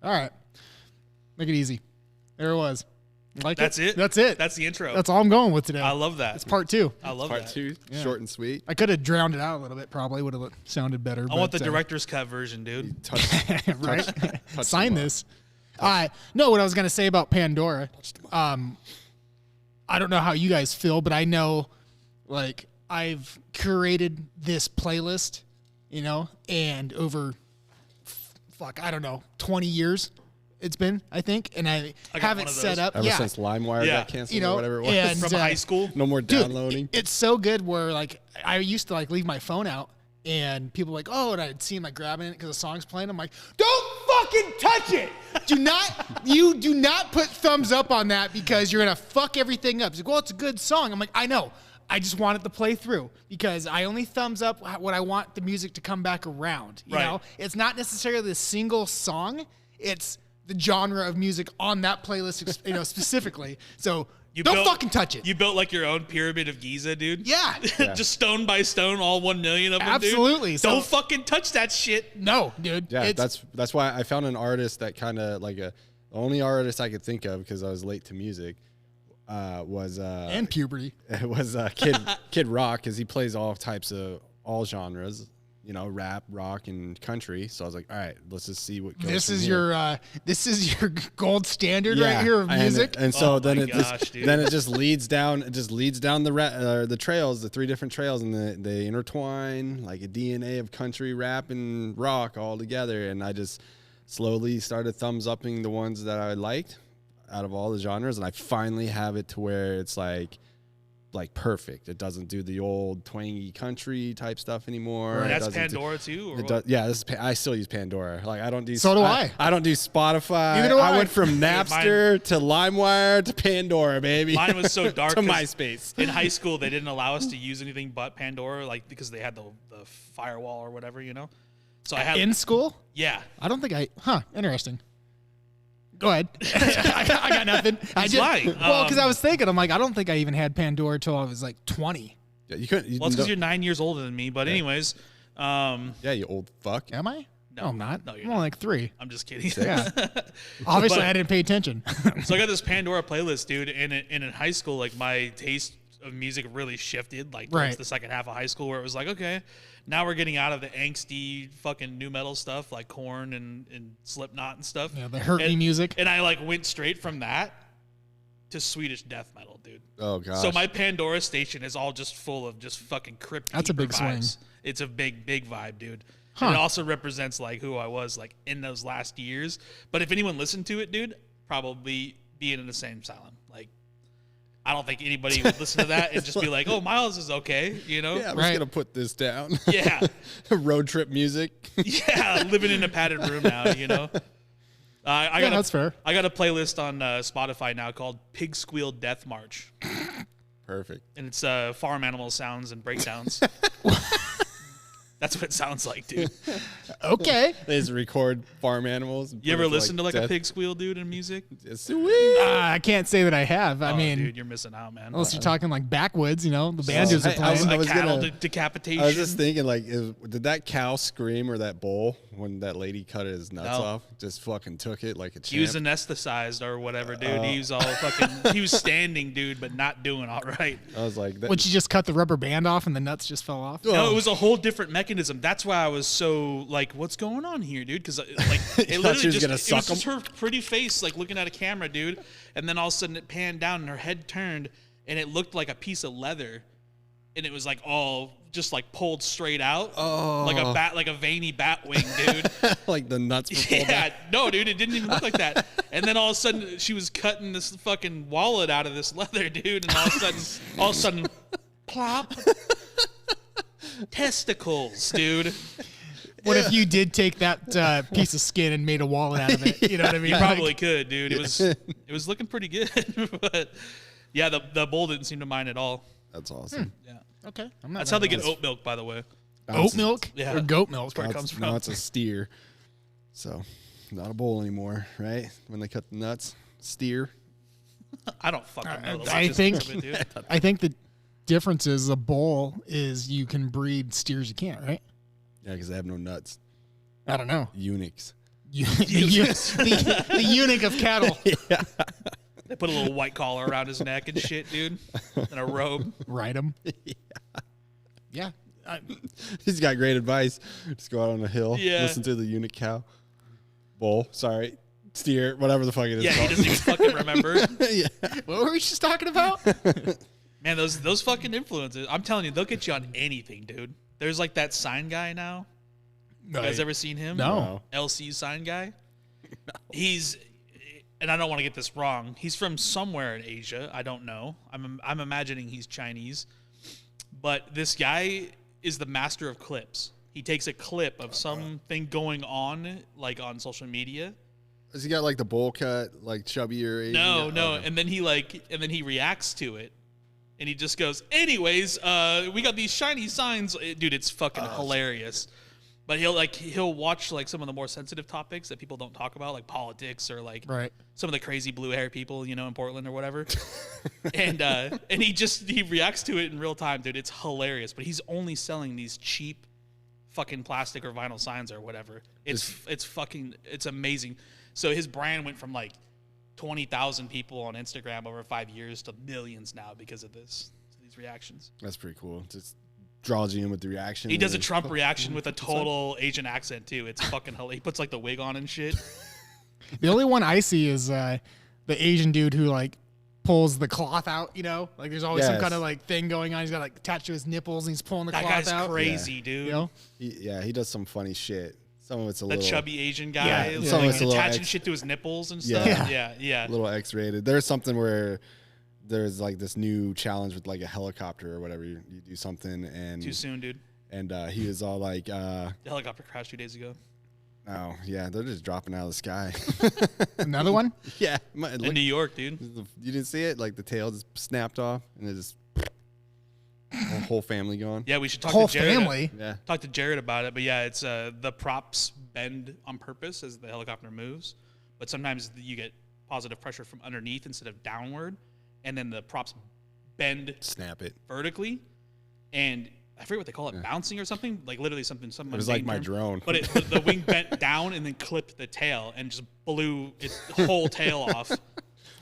All right. Make it easy. There it was. Like That's it? That's it. That's the intro. That's all I'm going with today. I love that. It's part 2. I love Part that. 2, Yeah. short and sweet. I could have drowned it out a little bit. Probably would have sounded better. I want the director's cut version, dude. right? touch Sign the this. No, what I was going to say about Pandora, I don't know how you guys feel, but I know, like, I've curated this playlist, and over, I don't know, 20 years it's been, I think, and I got have one it of set those. up. Ever since LimeWire Yeah. got canceled or whatever it was. and, From high school. No more Dude, downloading. it's so good where, like, I used to, like, leave my phone out, and people were like, oh, and I'd see them, like, grabbing it because the song's playing. I'm like, don't fucking touch it. You do not put thumbs up on that because you're going to fuck everything up. He's like, well, it's a good song. I'm like, I know. I just want it to play through because I only thumbs up when I want the music to come back around. You know? It's not necessarily the single song. It's the genre of music on that playlist, specifically. So don't fucking touch it. You built like your own pyramid of Giza, dude. Yeah. Just stone by stone, all 1 million of them, Absolutely. dude. So- Don't fucking touch that shit. No, dude. Yeah, It's, that's why I found an artist that kind of like the only artist I could think of because I was late to music was and puberty. it was Kid Rock because he plays all types of all genres, rap, rock, and country. So I was like, all right, let's just see what goes. This from is here. your gold standard right here of music. And so Oh then my it gosh, just dude. then it just leads down. It just leads down the trails, the 3 different trails, and they intertwine like a DNA of country, rap, and rock all together. And I just slowly started thumbs upping the ones that I liked out of all the genres, and I finally have it to where it's like perfect. It doesn't do the old twangy country type stuff anymore. And It that's doesn't do- Pandora too? Or it what? does, yeah, I still use Pandora. Like I don't do. So do I. I don't do Spotify. Neither do I. went from Napster to LimeWire to Pandora, baby. Mine was so dark to 'cause MySpace. In high school, they didn't allow us to use anything but Pandora, like because they had the firewall or whatever, So I had In school? yeah. I don't think interesting. Go ahead. I got nothing. He's lying. Well, because I was thinking, I'm like, I don't think I even had Pandora till I was like 20. Yeah, you couldn't. Well, it's because you're 9 years older than me. But anyways, yeah, you old fuck. Am I? No, I'm not. No, you're I'm only like 3. I'm just kidding. Yeah. Obviously, But- I didn't pay attention. So I got this Pandora playlist, dude, and in high school, like my taste of music really shifted, like towards Right. the second half of high school, where it was like, okay, now we're getting out of the angsty fucking new metal stuff like Korn and Slipknot and stuff. Yeah, the hurt me And- music. And I like went straight from that to Swedish death metal, dude. Oh gosh. So my Pandora station is all just full of just fucking crypt. That's a big vibes. swing. It's a big vibe, dude. Huh. And it also represents like who I was like in those last years. But if anyone listened to it, dude, probably be in an insane asylum. Like, I don't think anybody would listen to that and just be like, "Oh, Miles is okay," yeah, I'm just Right. gonna put this down. Yeah. Road trip music. Yeah, living in a padded room now, I Yeah, got that's fair. I got a playlist on Spotify now called Pig Squeal Death March, Perfect. and it's farm animal sounds and breakdowns. That's what it sounds like, dude. Okay. They just record farm animals. and You put ever it listen to like a death. pig squeal, dude, in music? Sweet. I can't say that I have. I Oh, mean, dude, you're missing out, man. unless you're talking like backwoods, the banjos Hey, are playing. I was cattle gonna- decapitation. I was just thinking, like, did that cow scream or that bull when that lady cut his nuts No. off? Just fucking took it like a champ. He was anesthetized or whatever, dude. He was all fucking. He was standing, dude, but not doing all right. I was like, that, Would you just cut the rubber band off and the nuts just fell off? No, it was a whole different mechanism. That's why I was so like, "What's going on here, dude?" Because like, it literally she was just gonna it suck was just her pretty face, like looking at a camera, dude. And then all of a sudden it panned down and her head turned, and it looked like a piece of leather, and it was like all just like pulled straight out, like a veiny bat wing, dude. like the nuts were pulled Yeah, out. no, dude, it didn't even look like that. And then all of a sudden, she was cutting this fucking wallet out of this leather, dude. And all of a sudden, plop, testicles, dude. What if you did take that piece of skin and made a wallet out of it? You know what I mean? You Like, probably could, dude. It was looking pretty good, but yeah, the bull didn't seem to mind at all. That's awesome. Yeah, okay. I'm not that's how they mad get at oat milk, by the way. that. Oat milk Yeah. or goat milk? Where it comes from. Now it's a steer. So, not a bull anymore, right? When they cut the nuts, steer. I don't fucking know. the I logistics think of it, dude. I think the difference is a bull is you can breed steers you can't, right? Yeah, because they have no nuts. I don't know. Eunuchs. the eunuch of cattle. They put a little white collar around his neck and shit, dude, and a robe. Ride him. Yeah. He's got great advice. Just go out on a hill, Yeah. listen to the eunuch cow. Bull, sorry. Steer, whatever the fuck it is. Yeah, he called. doesn't even fucking remember. Yeah. What were we just talking about? Man, those fucking influencers, I'm telling you, they'll get you on anything, dude. There's like that sign guy now. You guys ever seen him? No. LC sign guy? No. He's, and I don't want to get this wrong, he's from somewhere in Asia. I don't know. I'm imagining he's Chinese. But this guy is the master of clips. He takes a clip of something going on, like on social media. Has he got like the bowl cut, like chubbier Asian No, guy? no. Oh, And then he reacts to it. And he just goes, anyways, we got these shiny signs. Dude, it's fucking hilarious. But he'll watch like some of the more sensitive topics that people don't talk about, like politics or like Right. some of the crazy blue hair people, in Portland or whatever. and he reacts to it in real time, dude. It's hilarious. But he's only selling these cheap fucking plastic or vinyl signs or whatever. It's amazing. So his brand went from like 20,000 people on Instagram over 5 years to millions now because of these reactions. That's pretty cool. Just draws you in with the reaction. He does a Trump reaction with a total Asian accent too. It's fucking hilarious. He puts like the wig on and shit. The only one I see is the Asian dude who like pulls the cloth out, Like there's always some Yes. kind of like thing going on. He's got like attached to his nipples and he's pulling the That cloth guy's out. crazy, dude. You know? He does some funny shit. Some of it's a The little chubby Asian guy, Yeah. like, Some of it's a little attaching X- shit to his nipples and Yeah. stuff. Yeah. Yeah. a little X-rated. There's something where there's like this new challenge with like a helicopter or whatever. You do something and Too soon, dude. and he was all like, The helicopter crashed 2 days ago. "Oh yeah, they're just dropping out of the sky." Another one? Yeah, In New York, dude. you didn't see it? Like the tail just snapped off and it just whole family gone. Yeah, we should talk Whole to Jared. family. Yeah. Talk to Jared about it. But yeah, it's the props bend on purpose as the helicopter moves. But sometimes you get positive pressure from underneath instead of downward. And then the props bend Snap it. vertically. And I forget what they call it, bouncing or something. Like literally something. It was like my drone. But the wing bent down and then clipped the tail and just blew its whole tail off.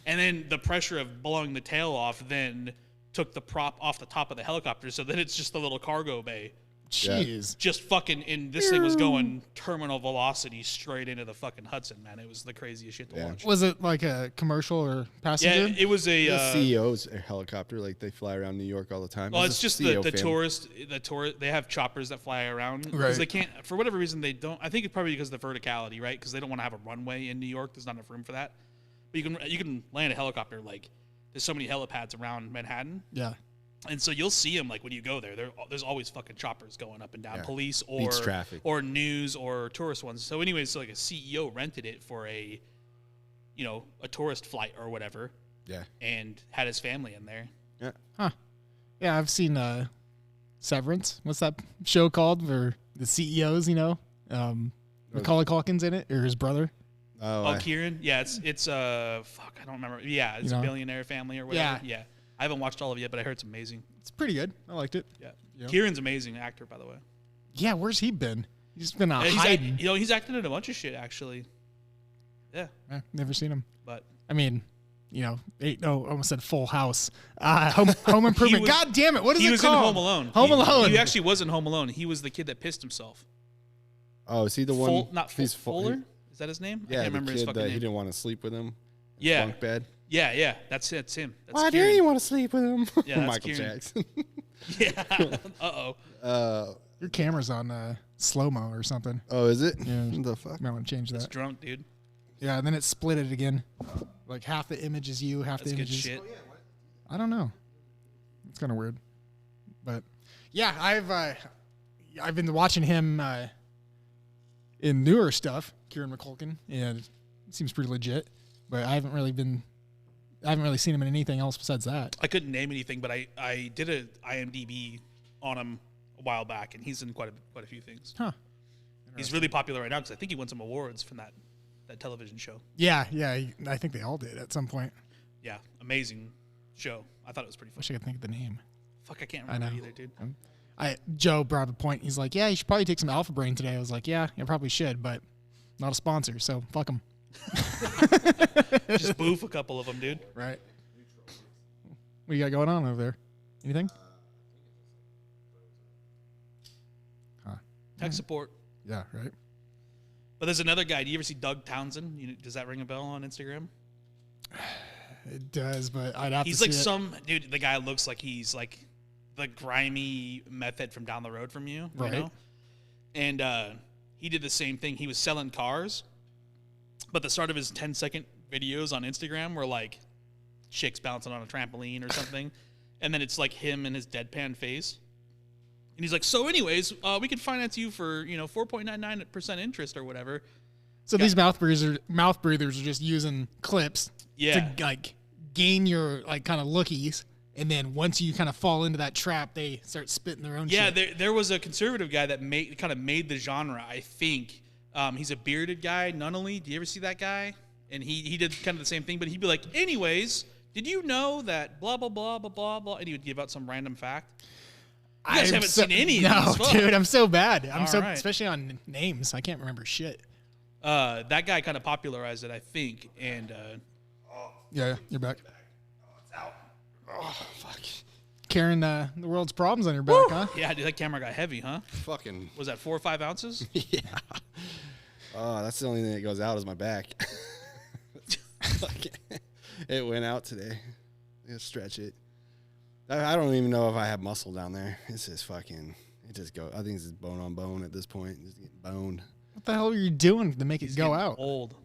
And then the pressure of blowing the tail off then took the prop off the top of the helicopter, so that it's just a little cargo bay. Jeez. Just fucking, and this thing was going terminal velocity straight into the fucking Hudson, man. It was the craziest shit to Yeah. watch. Was it like a commercial or passenger? Yeah, it was a. The CEO's helicopter, like they fly around New York all the time. Well, It's it's a just CEO the family. tourist. They have choppers that fly around because Right. they can't, for whatever reason, they don't. I think it's probably because of the verticality, right? Because they don't want to have a runway in New York. There's not enough room for that. But you can land a helicopter like there's so many helipads around Manhattan. Yeah. And so you'll see them like when you go there. There's always fucking choppers going up and down, Yeah. police Beats traffic. or news or tourist ones. So anyways, so like a CEO rented it for a tourist flight or whatever, Yeah. and had his family in there. Yeah. Yeah, I've seen Severance. What's that show called? For the CEOs, Macaulay Culkin's in it, or his brother. Oh, Kieran, yeah, it's fuck, I don't remember. Yeah, it's You know? a billionaire family or whatever. Yeah, I haven't watched all of it yet, but I heard it's amazing. It's pretty good. I liked it. Yeah, Yeah. Kieran's amazing actor, by the way. Yeah, where's he been? He's been He's hiding. he's acted in a bunch of shit actually. Yeah, Never seen him. but I mean, I almost said Full House. Home Improvement. was- God damn it! What is he it was called? in Home Alone. Home Alone. He actually was in Home Alone. He was the kid that pissed himself. Oh, is he the one? He's Full- Fuller. Is that his name? I Yeah, can't the remember his kid fucking that name. he didn't want to sleep with him. Yeah. Bunk bed. Yeah. That's him. That's Why Kieran. didn't you want to sleep with him? Yeah, that's Michael Kieran. Jackson. Yeah. Uh-oh. Your camera's on slow mo or something. Oh, is it? Yeah. What the fuck? Might want to change It's that. drunk, dude. Yeah, and then it split it again. Like half the image is you, half That's the good image is. shit. I don't know. It's kind of weird, but yeah, I've been watching him in newer stuff, Kieran McCulkin, and it seems pretty legit. But I haven't really seen him in anything else besides that. I couldn't name anything, but I did a IMDb on him a while back, and he's in quite a few things. Huh? He's really popular right now because I think he won some awards from that television show. Yeah. I think they all did at some point. Yeah, amazing show. I thought it was pretty fun. Wish I could think of the name. Fuck, I can't I remember know. either, dude. Joe brought up a point. He's like, "Yeah, you should probably take some Alpha Brain today." I was like, "Yeah, I probably should," but not a sponsor, so fuck them. Just boof a couple of them, dude. Right. What you got going on over there? Anything? Tech support. Yeah, right. But there's another guy. Do you ever see Doug Townsend? Does that ring a bell on Instagram? It does, but I'd have He's to like see it. some dude. The guy looks like he's like the grimy method from down the road from you, Right. you know? And he did the same thing. He was selling cars, but the start of his 10-second videos on Instagram were like chicks bouncing on a trampoline or something, and then it's like him and his deadpan face. And he's like, so anyways, we could finance you for 4.99% interest or whatever. So these mouth breathers are just using clips Yeah. to like gain your like kind of lookies, and then once you kind of fall into that trap, they start spitting their own Yeah, shit. there was a conservative guy that kind of made the genre, I think. He's a bearded guy, Nunnally. Do you ever see that guy? And he did kind of the same thing, but he'd be like, anyways, did you know that blah, blah, blah, blah, blah, blah? And he would give out some random fact. You guys haven't seen any of these. No, Fuck. dude, I'm so bad. All right. Especially on names. I can't remember shit. That guy kind of popularized it, I think. And Yeah, you're back. It's out. Oh, fuck. Carrying the world's problems on your back, huh? yeah, dude, that camera got heavy, huh? Fucking. Was that 4 or 5 ounces? Yeah. Oh, that's the only thing that goes out is my back. It went out today. I gotta stretch it. I don't even know if I have muscle down there. It's just fucking. It just go. I think it's just bone on bone at this point. Just getting boned. What the hell are you doing to make it go Getting out? Old.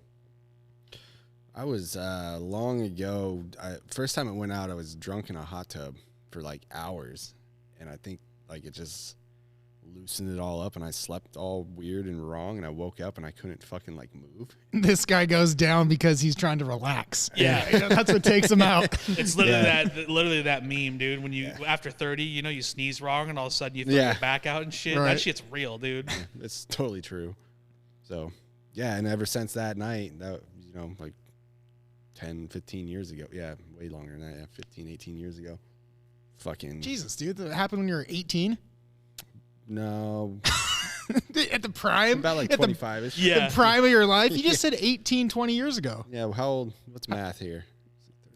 I was long ago. First time it went out, I was drunk in a hot tub for like hours, and I think like it just loosened it all up, and I slept all weird and wrong, and I woke up and I couldn't fucking like move. This guy goes down because he's trying to relax. Yeah. You know, that's what takes him out. It's literally Yeah. literally that meme, dude. When you after 30, you sneeze wrong, and all of a sudden you throw Yeah. your back out and shit. Right. That shit's real, dude. It's totally true. So, yeah, and ever since that night, like 10, 15 years ago. Yeah, way longer than that. Yeah, 15, 18 years ago. Fucking. Jesus, dude, that happened when you were 18? No. At the prime? About like At 25-ish. Yeah. the prime of your life? You just said 18, 20 years ago. Yeah, how old? What's math here?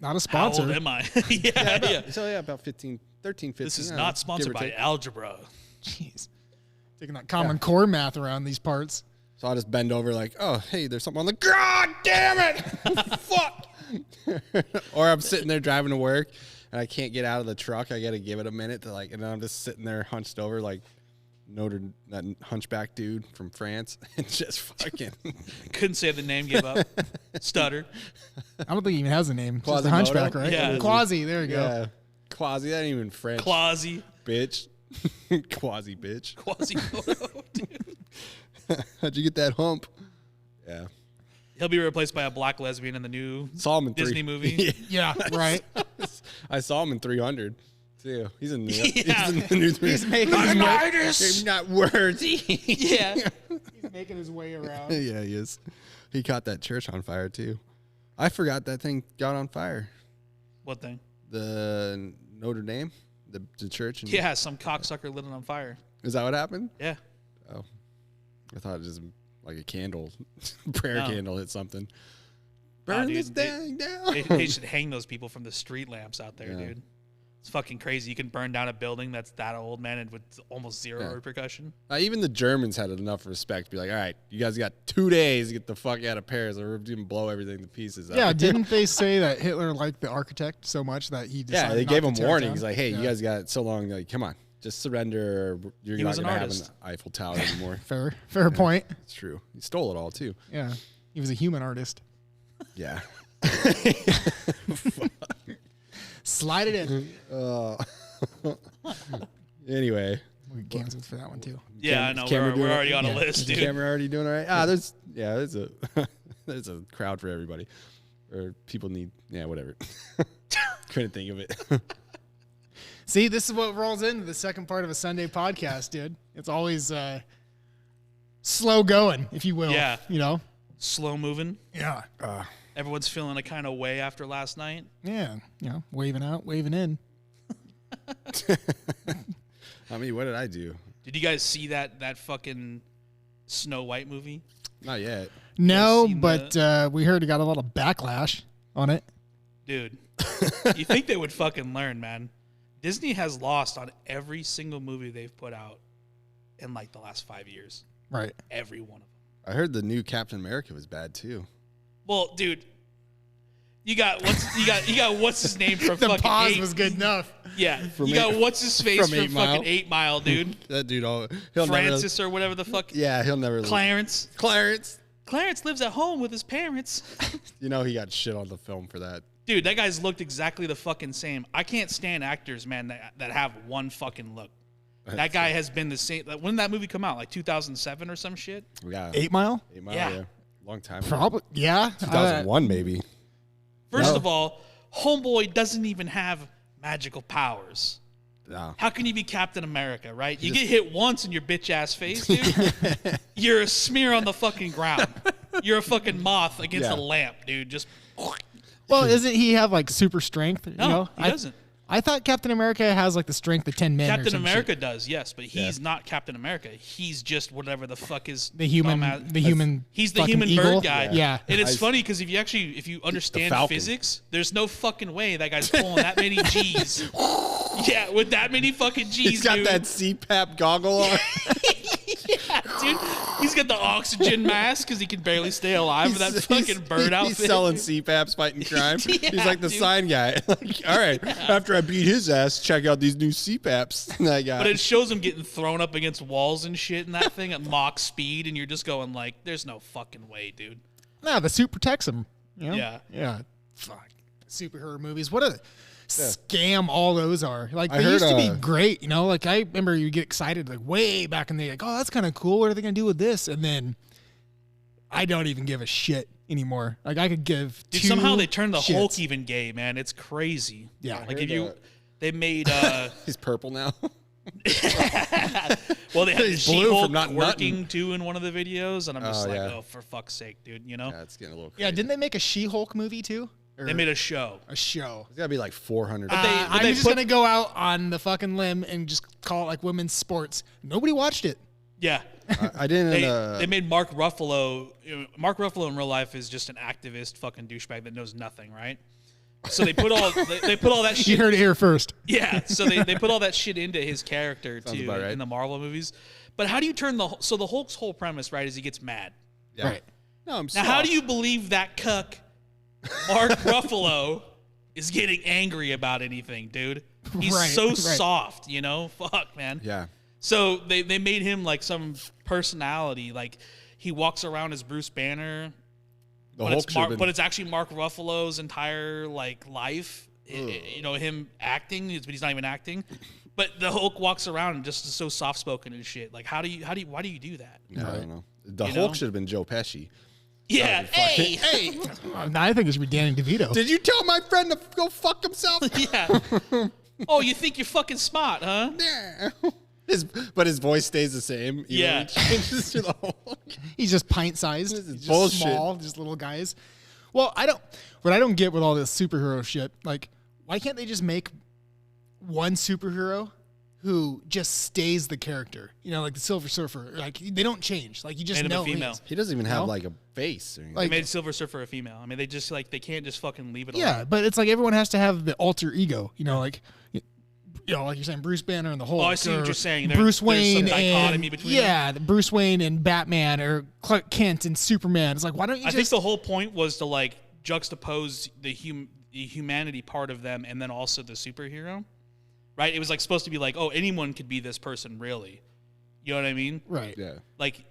Not a How old sponsor. am I? yeah. So, yeah, about 13, 15. This is yeah, not give sponsored or by take. algebra. Jeez. Taking that common core math around these parts. So I'll just bend over like, oh, hey, there's something on the God damn it! Fuck! Or I'm sitting there driving to work and I can't get out of the truck. I got to give it a minute to and then I'm just sitting there hunched over like that hunchback dude from France and just fucking Couldn't say the name, gave up. Stutter. I don't think he even has a name. Just a Quasimodo? hunchback, right? Yeah. Quasi, there you go. yeah, quasi. That ain't even French. Quasi. Bitch, quasi bitch. Quasimodo, dude. How'd you get that hump? Yeah, He'll be replaced by a black lesbian in the new saw him in Disney movie. Yeah, right. I saw him in 300 too. He's in the, Yeah. he's in the new 300. He's making his way. I'm not worthy. Yeah. He's making his way around. Yeah, he is. He caught that church on fire too. I forgot that thing got on fire. What thing? The Notre Dame, the church. Yeah, some cocksucker lit it on fire. Is that what happened? Yeah. Oh, I thought it was like a candle, prayer No. candle hit something. Nah, Burn dude, this thing down. They should hang those people from the street lamps out there, Yeah. dude. It's fucking crazy. You can burn down a building that's that old, man, and with almost zero Yeah. repercussion. Even the Germans had enough respect to be like, all right, you guys got 2 days to get the fuck out of Paris, or we're gonna blow everything to pieces. Yeah, didn't they say that Hitler liked the architect so much that he decided Yeah, they not gave to him tear it warnings down? like, hey, Yeah. you guys got so long. Like, come on, just surrender. Or you're He not was an gonna have artist. an Eiffel Tower anymore. Fair point. It's true. He stole it all too. Yeah, he was a human artist. Yeah. Slide it in. Anyway, We get canceled for that one too. Yeah, I know. camera We're doing already it? on a Yeah. list, is the dude. camera already doing all right? There's a there's a crowd for everybody, or people need whatever. Couldn't think of it. See, this is what rolls into the second part of a Sunday podcast, dude. It's always slow going, if you will. Yeah. You know? Slow moving. Yeah. Everyone's feeling a kind of way after last night. Yeah. You know, waving out, waving in. I mean, what did I do? Did you guys see that fucking Snow White movie? Not yet. No, seen but we heard it got a lot of backlash on it. Dude, you think they would fucking learn, man? Disney has lost on every single movie they've put out in like the last 5 years. Right. Every one of them. I heard the new Captain America was bad too. Well, dude, you got what's his name from The fucking pause 8. was good enough. Yeah, From you got eight- what's his face from from 8 Mile. fucking 8 Mile, dude. That dude, he'll Francis or whatever the fuck. never. Yeah, he'll never. Clarence. Clarence. Lives at home with his parents. You know he got shit on the film for that. Dude, that guy's looked exactly the fucking same. I can't stand actors, man, that have one fucking look. That guy has been the same. Like, when did that movie come out? Like 2007 or some shit? Yeah. 8 Mile? 8 Mile. Yeah. Yeah. Long time. ago. Probably. Yeah. 2001 maybe. First No. of all, Homeboy doesn't even have magical powers. No. How can you be Captain America, right? You get hit once in your bitch ass face, dude. You're a smear on the fucking ground. You're a fucking moth against Yeah. a lamp, dude. Just Well, isn't he have like super strength? no, you know? he doesn't. I thought Captain America has like the strength of 10 men. or Captain some America shit. does, yes, but he's not Captain America. He's just whatever the fuck is The human. dumbass- The human. He's the fucking human eagle. bird guy. Yeah. And it's I- funny because if you understand Falcon. physics, there's no fucking way that guy's pulling that many G's. Yeah, with that many fucking G's, He's got dude. that CPAP goggle on. Yeah, dude. He's got the oxygen mask because he can barely stay alive with that fucking bird outfit. He's selling CPAPs, fighting crime. Yeah, He's like the dude. sign guy. Like, all right, after I beat his ass, check out these new CPAPs that guy. But it shows him getting thrown up against walls and shit and that thing at mock speed, and you're just going like, there's no fucking way, dude. No, the suit protects him. You know? Yeah. Yeah. Fuck. Superhero movies. What a scam all those are. Like, I they heard, used to be great, you know? Like, I remember you get excited, like, way back in the day, like, oh, that's kind of cool. What are they going to do with this? And then I don't even give a shit anymore. Like, I could give Dude, two somehow they turned the shits. Hulk even gay, man. It's crazy. Yeah. Like heard if you, that. they made, He's purple now. well, they had the He's blue She-Hulk from not working nutting. too in one of the videos, and I'm just Oh, like, yeah. oh, for fuck's sake, dude, you know? Yeah, it's getting a little crazy. Yeah, didn't they make a She-Hulk movie, too? Or They made a show. a show. It's got to be like 400. they- I'm they just put- going to go out on the fucking limb and just call it, like, women's sports. Nobody watched it. Yeah. I didn't. They made Mark Ruffalo. Mark Ruffalo in real life is just an activist fucking douchebag that knows nothing, right? So they put all they put all that You shit. heard it here first. Yeah, so they put all that shit into his character too about right. in the Marvel movies. But how do you turn the Hulk's whole premise, right, is he gets mad. yeah. Right. No, I'm Now, how do you believe that cuck Mark Ruffalo is getting angry about anything, dude? He's Right, so right. soft, you know? Fuck, man. Yeah. So they made him like some personality. Like he walks around as Bruce Banner, The but Hulk it's, should have been. but it's actually Mark Ruffalo's entire like life. You know, him acting, but he's not even acting. But the Hulk walks around and just is so soft spoken and shit. Like why do you do that? No, I don't know. The You Hulk know? should have been Joe Pesci. Yeah. Hey. Hey, Now I think it should be Danny DeVito. did you tell my friend to go fuck himself? Yeah. Oh, you think you're fucking smart, huh? Yeah. But his voice stays the same. Even Yeah. when he changes to the Hulk. He's just pint-sized. This is Just bullshit. small, just little guys. Well, what I don't get with all this superhero shit, like, why can't they just make one superhero who just stays the character? You know, like the Silver Surfer. Like, they don't change. Like, you just Made him a know who he female. is. He doesn't even have No? like a face. Or anything. Like- They made Silver Surfer a female. I mean, they just like they can't just fucking leave it Yeah, alone. but it's like everyone has to have the alter ego. You know, like, you know, like you're saying, Bruce Banner and the Hulk. Oh, I see what or you're saying. Bruce There's some Wayne dichotomy and between yeah, the Bruce Wayne and Batman or Clark Kent and Superman. It's like, why don't you I think just the whole point was to like juxtapose the humanity part of them and then also the superhero, right? It was like supposed to be like, oh, anyone could be this person, really. You know what I mean? right? yeah. Like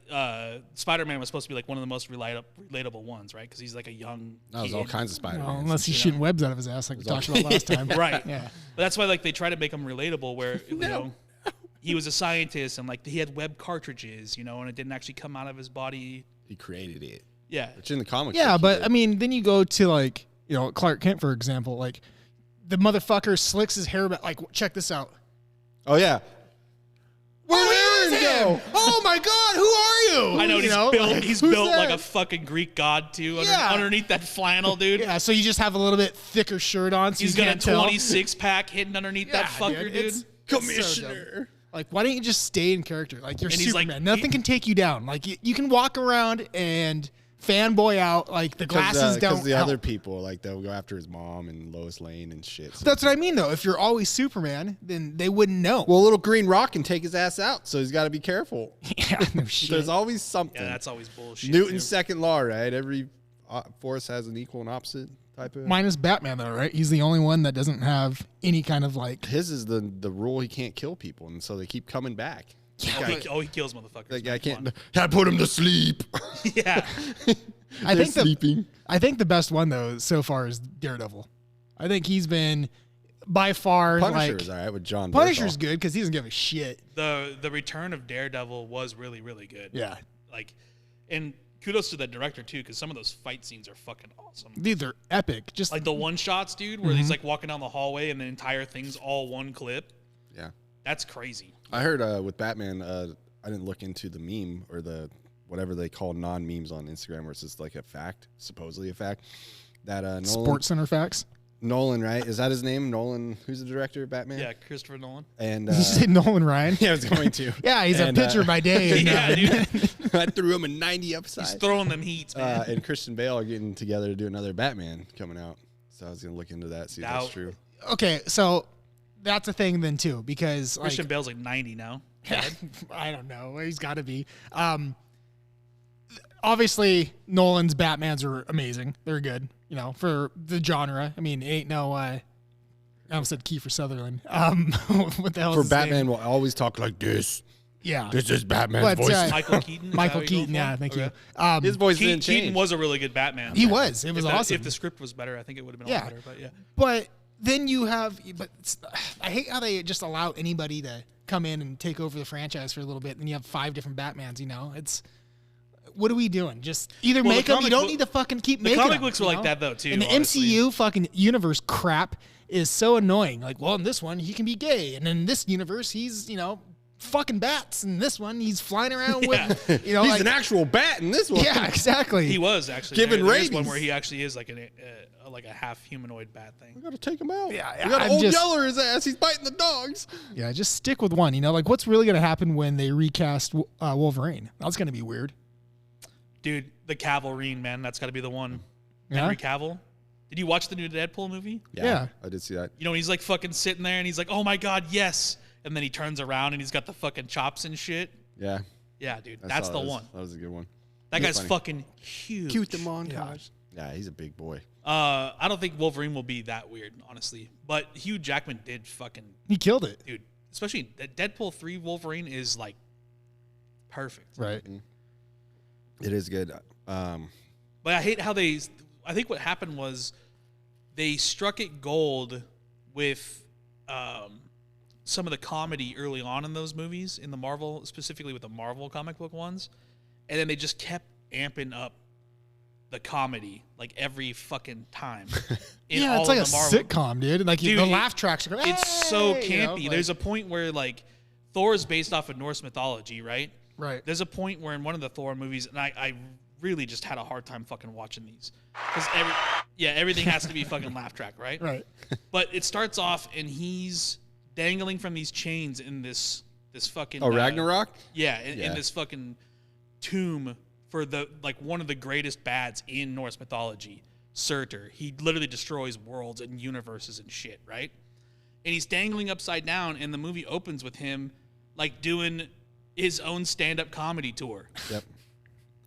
Spider-Man was supposed to be like one of the most relatable ones, right? Because he's like a young. That was kid. all kinds of Spider-Man. Well, unless he's shooting webs out of his ass, like we talked about last time. Right. Yeah. But that's why like they try to make him relatable, where you know he was a scientist and like he had web cartridges, you know, and it didn't actually come out of his body. He created it. Yeah. Which in the comics. Yeah, book, he but did. I mean, then you go to like, you know, Clark Kent, for example. Like, the motherfucker slicks his hair back. Like, check this out. Oh yeah. Where is him? Oh my God, who are you? I know, and You he's who's built like that? a fucking Greek god too Yeah. underneath that flannel, dude. Yeah, so you just have a little bit thicker shirt on, so He's you got a can't tell. 26 pack hidden underneath that fucker, dude. It's so dumb. Like, why don't you just stay in character? Like, you're And he's like- Superman. Nothing can take you down. Like, you can walk around and fanboy out. Like, the glasses don't Because the help. other people, like, they'll go after his mom and Lois Lane and shit. So. That's what I mean, though. If you're always Superman, then they wouldn't know. Well, little Green Rock can take his ass out, so he's got to be careful. yeah, no shit. There's always something. Yeah, that's always bullshit. Newton's too. second law, right? Every force has an equal and opposite type of. Minus Batman, though, right? He's the only one that doesn't have any kind of, like... His is the rule he can't kill people, and so they keep coming back. He kills motherfuckers. That guy man, come can't. I put him to sleep. on. Yeah. I They're think sleeping. I think the best one, though, so far is Daredevil. I think he's been, by far, Punisher like... is all right with John. Punisher's Bernthal. good because he doesn't give a shit. The return of Daredevil was really, really good. Yeah. Like, and kudos to the director too, because some of those fight scenes are fucking awesome. Dude, they're epic. Just Like the one shots, dude, where he's like walking down the hallway and the entire thing's all one clip. Yeah. That's crazy. I heard with Batman, I didn't look into the meme or the whatever they call non-memes on Instagram, where it's just like a fact, supposedly a fact, that Sports Center facts. Nolan, right? Is that his name? Nolan, who's the director of Batman? Yeah, Christopher Nolan. And Did you say Nolan Ryan? yeah, I was going to. Yeah, he's And, a pitcher by day. And, Yeah, dude. I threw him a 90 He's upside. throwing them heats, man. And Christian Bale are getting together to do another Batman coming out. So I was gonna look into that, see if that's true. Okay, so that's a thing then too, because like, Christian Bale's like 90 now. I don't know. He's got to be. Obviously, Nolan's Batmans are amazing. They're good, you know, for the genre. I mean, ain't no. I almost said Kiefer Sutherland. What the hell? For is his Batman, name? will always talk like this. Yeah. This is Batman's But, voice. Michael Keaton. is that Michael what you're going Keaton. for? Yeah, thank Okay. you. His voice didn't change. Keaton was a really good Batman. He was. It was awesome. If the script was better, I think it would have been a Yeah. lot better. But yeah. But then you have, I hate how they just allow anybody to come in and take over the franchise for a little bit. And you have 5 different Batmans. You know, what are we doing? Just either Well, make the them. You comic don't book- need to fucking keep The making comic them, books were you like know? that though too. And the honestly. MCU fucking universe crap is so annoying. Like, well, in this one he can be gay, and in this universe he's fucking bats. And this one he's flying around with He's like, an actual bat in this one. yeah, exactly. He was actually Given there is one rabies. where he actually is like like a half humanoid bat thing. We gotta take him out. Yeah, we got I'm old just- Yeller his ass. He's biting the dogs. Yeah, just stick with one. Like, what's really gonna happen when they recast Wolverine? That's gonna be weird. Dude, the Cavalry, man, that's got to be the one. Yeah? Henry Cavill. Did you watch the new Deadpool movie? Yeah. I did see that. You know, he's like fucking sitting there and he's like, "Oh my god, yes!" And then he turns around and he's got the fucking chops and shit. Yeah, Yeah, dude, I that's saw the that. one. That was a good one. That He's guy's funny. fucking huge. Cute the montage. Yeah, he's a big boy. I don't think Wolverine will be that weird, honestly. But Hugh Jackman did fucking, He killed it. dude. Especially Deadpool 3 Wolverine is like perfect. Right. It is good. But I hate how I think what happened was they struck it gold with some of the comedy early on in those movies, in the Marvel, specifically with the Marvel comic book ones. And then they just kept amping up the comedy like every fucking time. in Yeah, all it's like a of the Marvel. sitcom, dude. Like Dude, the laugh tracks are. It's so "Hey," campy. you know, There's a point where like Thor is based off of Norse mythology, right? right. There's a point where in one of the Thor movies, and I really just had a hard time fucking watching these because everything has to be fucking laugh track, right? Right. But it starts off and he's dangling from these chains in this fucking Ragnarok. in this fucking tomb for the like one of the greatest bads in Norse mythology, Surtur. He literally destroys worlds and universes and shit, right? And he's dangling upside down, and the movie opens with him like doing his own stand-up comedy tour. Yep.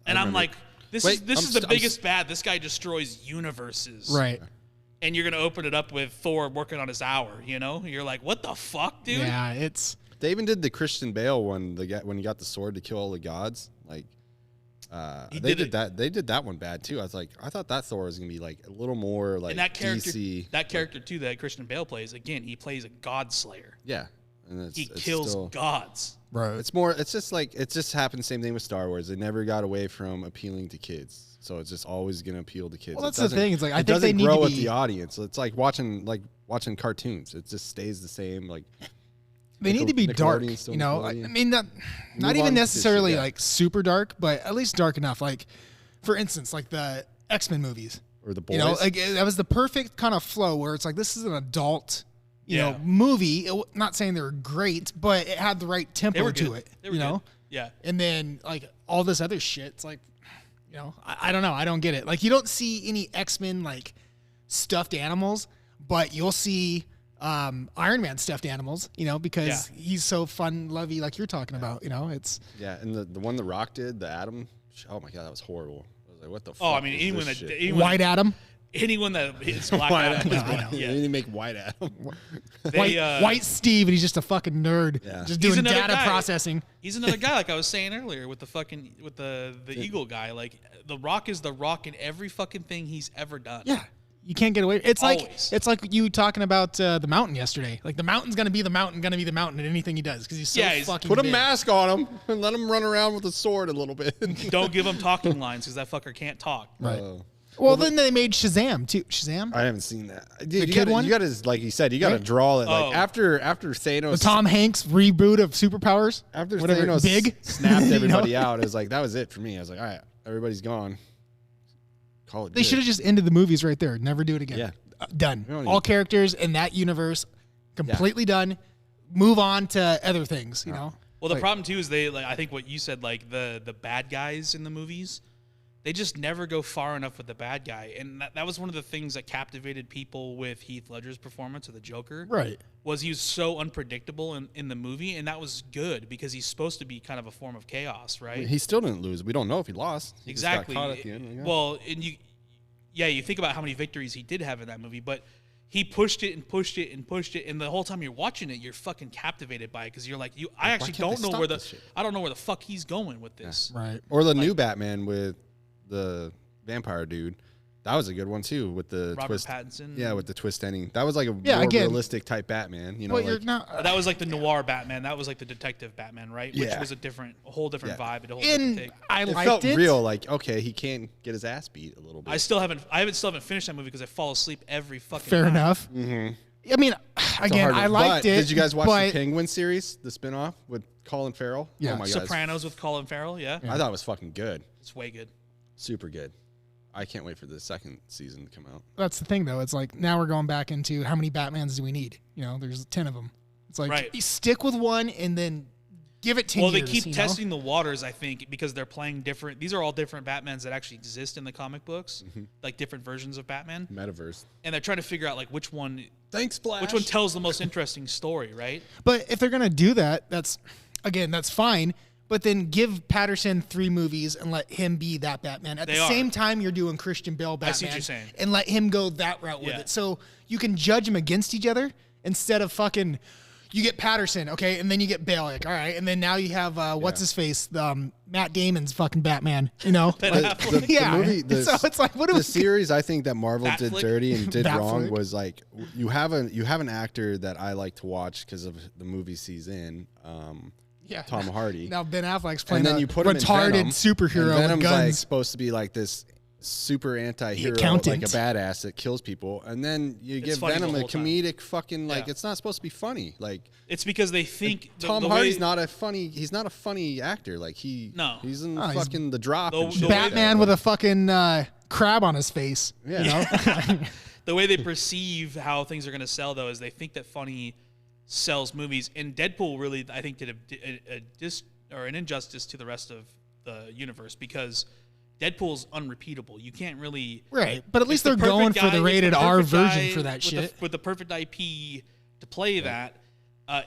And I'm remember. like, this Wait, is the I'm biggest bad. This guy destroys universes. Right. And you're gonna open it up with Thor working on his hour, you know? You're like, what the fuck, dude? Yeah, it's. They even did the Christian Bale one. When he got the sword to kill all the gods. Like, He they did did it. that. They did that one bad too. I thought that Thor was gonna be like a little more like And that character, DC. too, that Christian Bale plays, again, he plays a god slayer. Yeah. And it's, He it's kills still- gods. Right. It's more. It's just like it just happened. Same thing with Star Wars. They never got away from appealing to kids, so it's just always gonna appeal to kids. Well, It that's the doesn't- thing, it's like, I it think they doesn't need grow to with be- the audience. It's like watching cartoons. It just stays the same. Like They need to be dark, Nickelodeon's still you know. I Nickelodeon. mean, not Move on even to necessarily tissue, yeah. like super dark, but at least dark enough. Like, for instance, like the X-Men movies. or the boys. You know, like that was the perfect kind of flow where it's like this is an adult you know, movie. Not saying they were great, but it had the right tempo to it. They were you know, good. Yeah. and then like all this other shit. It's like, you know, I don't know. I don't get it. Like you don't see any X-Men like stuffed animals, but you'll see Iron Man stuffed animals, you know, because he's so fun lovey, like you're talking about, you know, it's. Yeah. And the one The Rock did, the Atom. Oh my God, that was horrible. I was like, what the fuck? Oh, I mean, White Adam. Anyone that hits Black Adam is black. Yeah. You need to make White Atom. White Steve, and he's just a fucking nerd, just doing data processing. He's another guy, like I was saying earlier, with the Eagle guy. Like The Rock is The Rock in every fucking thing he's ever done. Yeah, you can't get away. It's Always. like you talking about the Mountain yesterday. Like the Mountain's gonna be the Mountain in anything he does because he's so fucking. Put a big. mask on him and let him run around with a sword a little bit. Don't give him talking lines because that fucker can't talk. Right. Well, then they made Shazam too. Shazam. I haven't seen that. Dude, The kid one? You got to, like you said, you got to draw it. Like after Thanos, The Tom Hanks reboot of superpowers. after whatever, Thanos big snapped You know? everybody out, it was like that was it for me. I was like, all right, everybody's gone. Call it. They should have just ended the movies right there. Never do it again. Yeah. Done. We don't All need- characters in that universe, completely done. Move on to other things. You know. Well, the problem too is I think what you said, like the bad guys in the movies, they just never go far enough with the bad guy, and that was one of the things that captivated people with Heath Ledger's performance of the Joker. Right. Was he was so unpredictable in the movie, and that was good because he's supposed to be kind of a form of chaos, right? He still didn't lose. We don't know if he lost. He Exactly. Just got caught at the end. Yeah. Well, and you think about how many victories he did have in that movie, but he pushed it and pushed it and pushed it, and the whole time you're watching it, you're fucking captivated by it because you're like, I actually can't they don't know stop where this shit? I don't know where the fuck he's going with this. Right. Or the new Batman with the vampire dude. That was a good one too, with the Robert twist. Pattinson. Yeah, with the twist ending. That was like a Yeah, more again. realistic type Batman. You know, Well, like, you're not. That was like the noir Batman. That was like the detective Batman, right? Which Yeah. was a whole different Yeah. vibe, and a whole different And take. I it liked felt it. real. Like, okay, he can get his ass beat a little bit. I still haven't finished that movie because I fall asleep every fucking Fair time. enough. Mm-hmm. I mean, again, I liked it. Did you guys watch but the Penguin series, the spinoff with Colin Farrell? Yeah. Oh my God. Sopranos with Colin Farrell, yeah. I thought it was fucking good. It's way good. Super good. I can't wait for the second season to come out. That's the thing, though. It's like now we're going back into how many Batmans do we need? You know, there's 10 of them. It's like Right. you stick with one and then give it 10 Well, years. they keep you know? testing the waters, I think, because they're playing different. These are all different Batmans that actually exist in the comic books, like different versions of Batman, Metaverse. and they're trying to figure out like which one Thanks, Flash. which one tells the most interesting story, right? But if they're gonna do that, that's fine. But then give Patterson 3 movies and let him be that Batman. At They the are. same time, you're doing Christian Bale Batman. I see what you're saying. And let him go that route with Yeah. it. So you can judge them against each other instead of fucking. You get Patterson, okay, and then you get Bale. Like, all right, and then now you have what's his face, Matt Damon's fucking Batman. You know, Affleck. yeah. The movie, So it's like, what do the we? series I think that Marvel did Batflick? dirty and did wrong Batflick. was like you have an actor that I like to watch because of the movies he's in, Yeah. Tom Hardy. Now Ben Affleck's playing and then a you put him retarded in Venom, superhero and with Venom's like guns. supposed to be like this super anti-hero, accountant. like a badass that kills people, and then you give funny Venom the a whole time. comedic fucking like Yeah. it's not supposed to be funny. Like It's because they think Tom the Hardy's way, not a funny. He's not a funny actor. Like No. he's in Oh, he's fucking The Drop. the- and shit the like way- Batman that. with a fucking crab on his face. Yeah. You know? the way they perceive how things are going to sell though is they think that funny sells movies, and Deadpool really I think did an injustice to the rest of the universe because Deadpool's unrepeatable. You can't really Right. But at least it's they're the going perfect for the guy- it's rated R perfect version guy for that with shit. with the perfect IP to play that,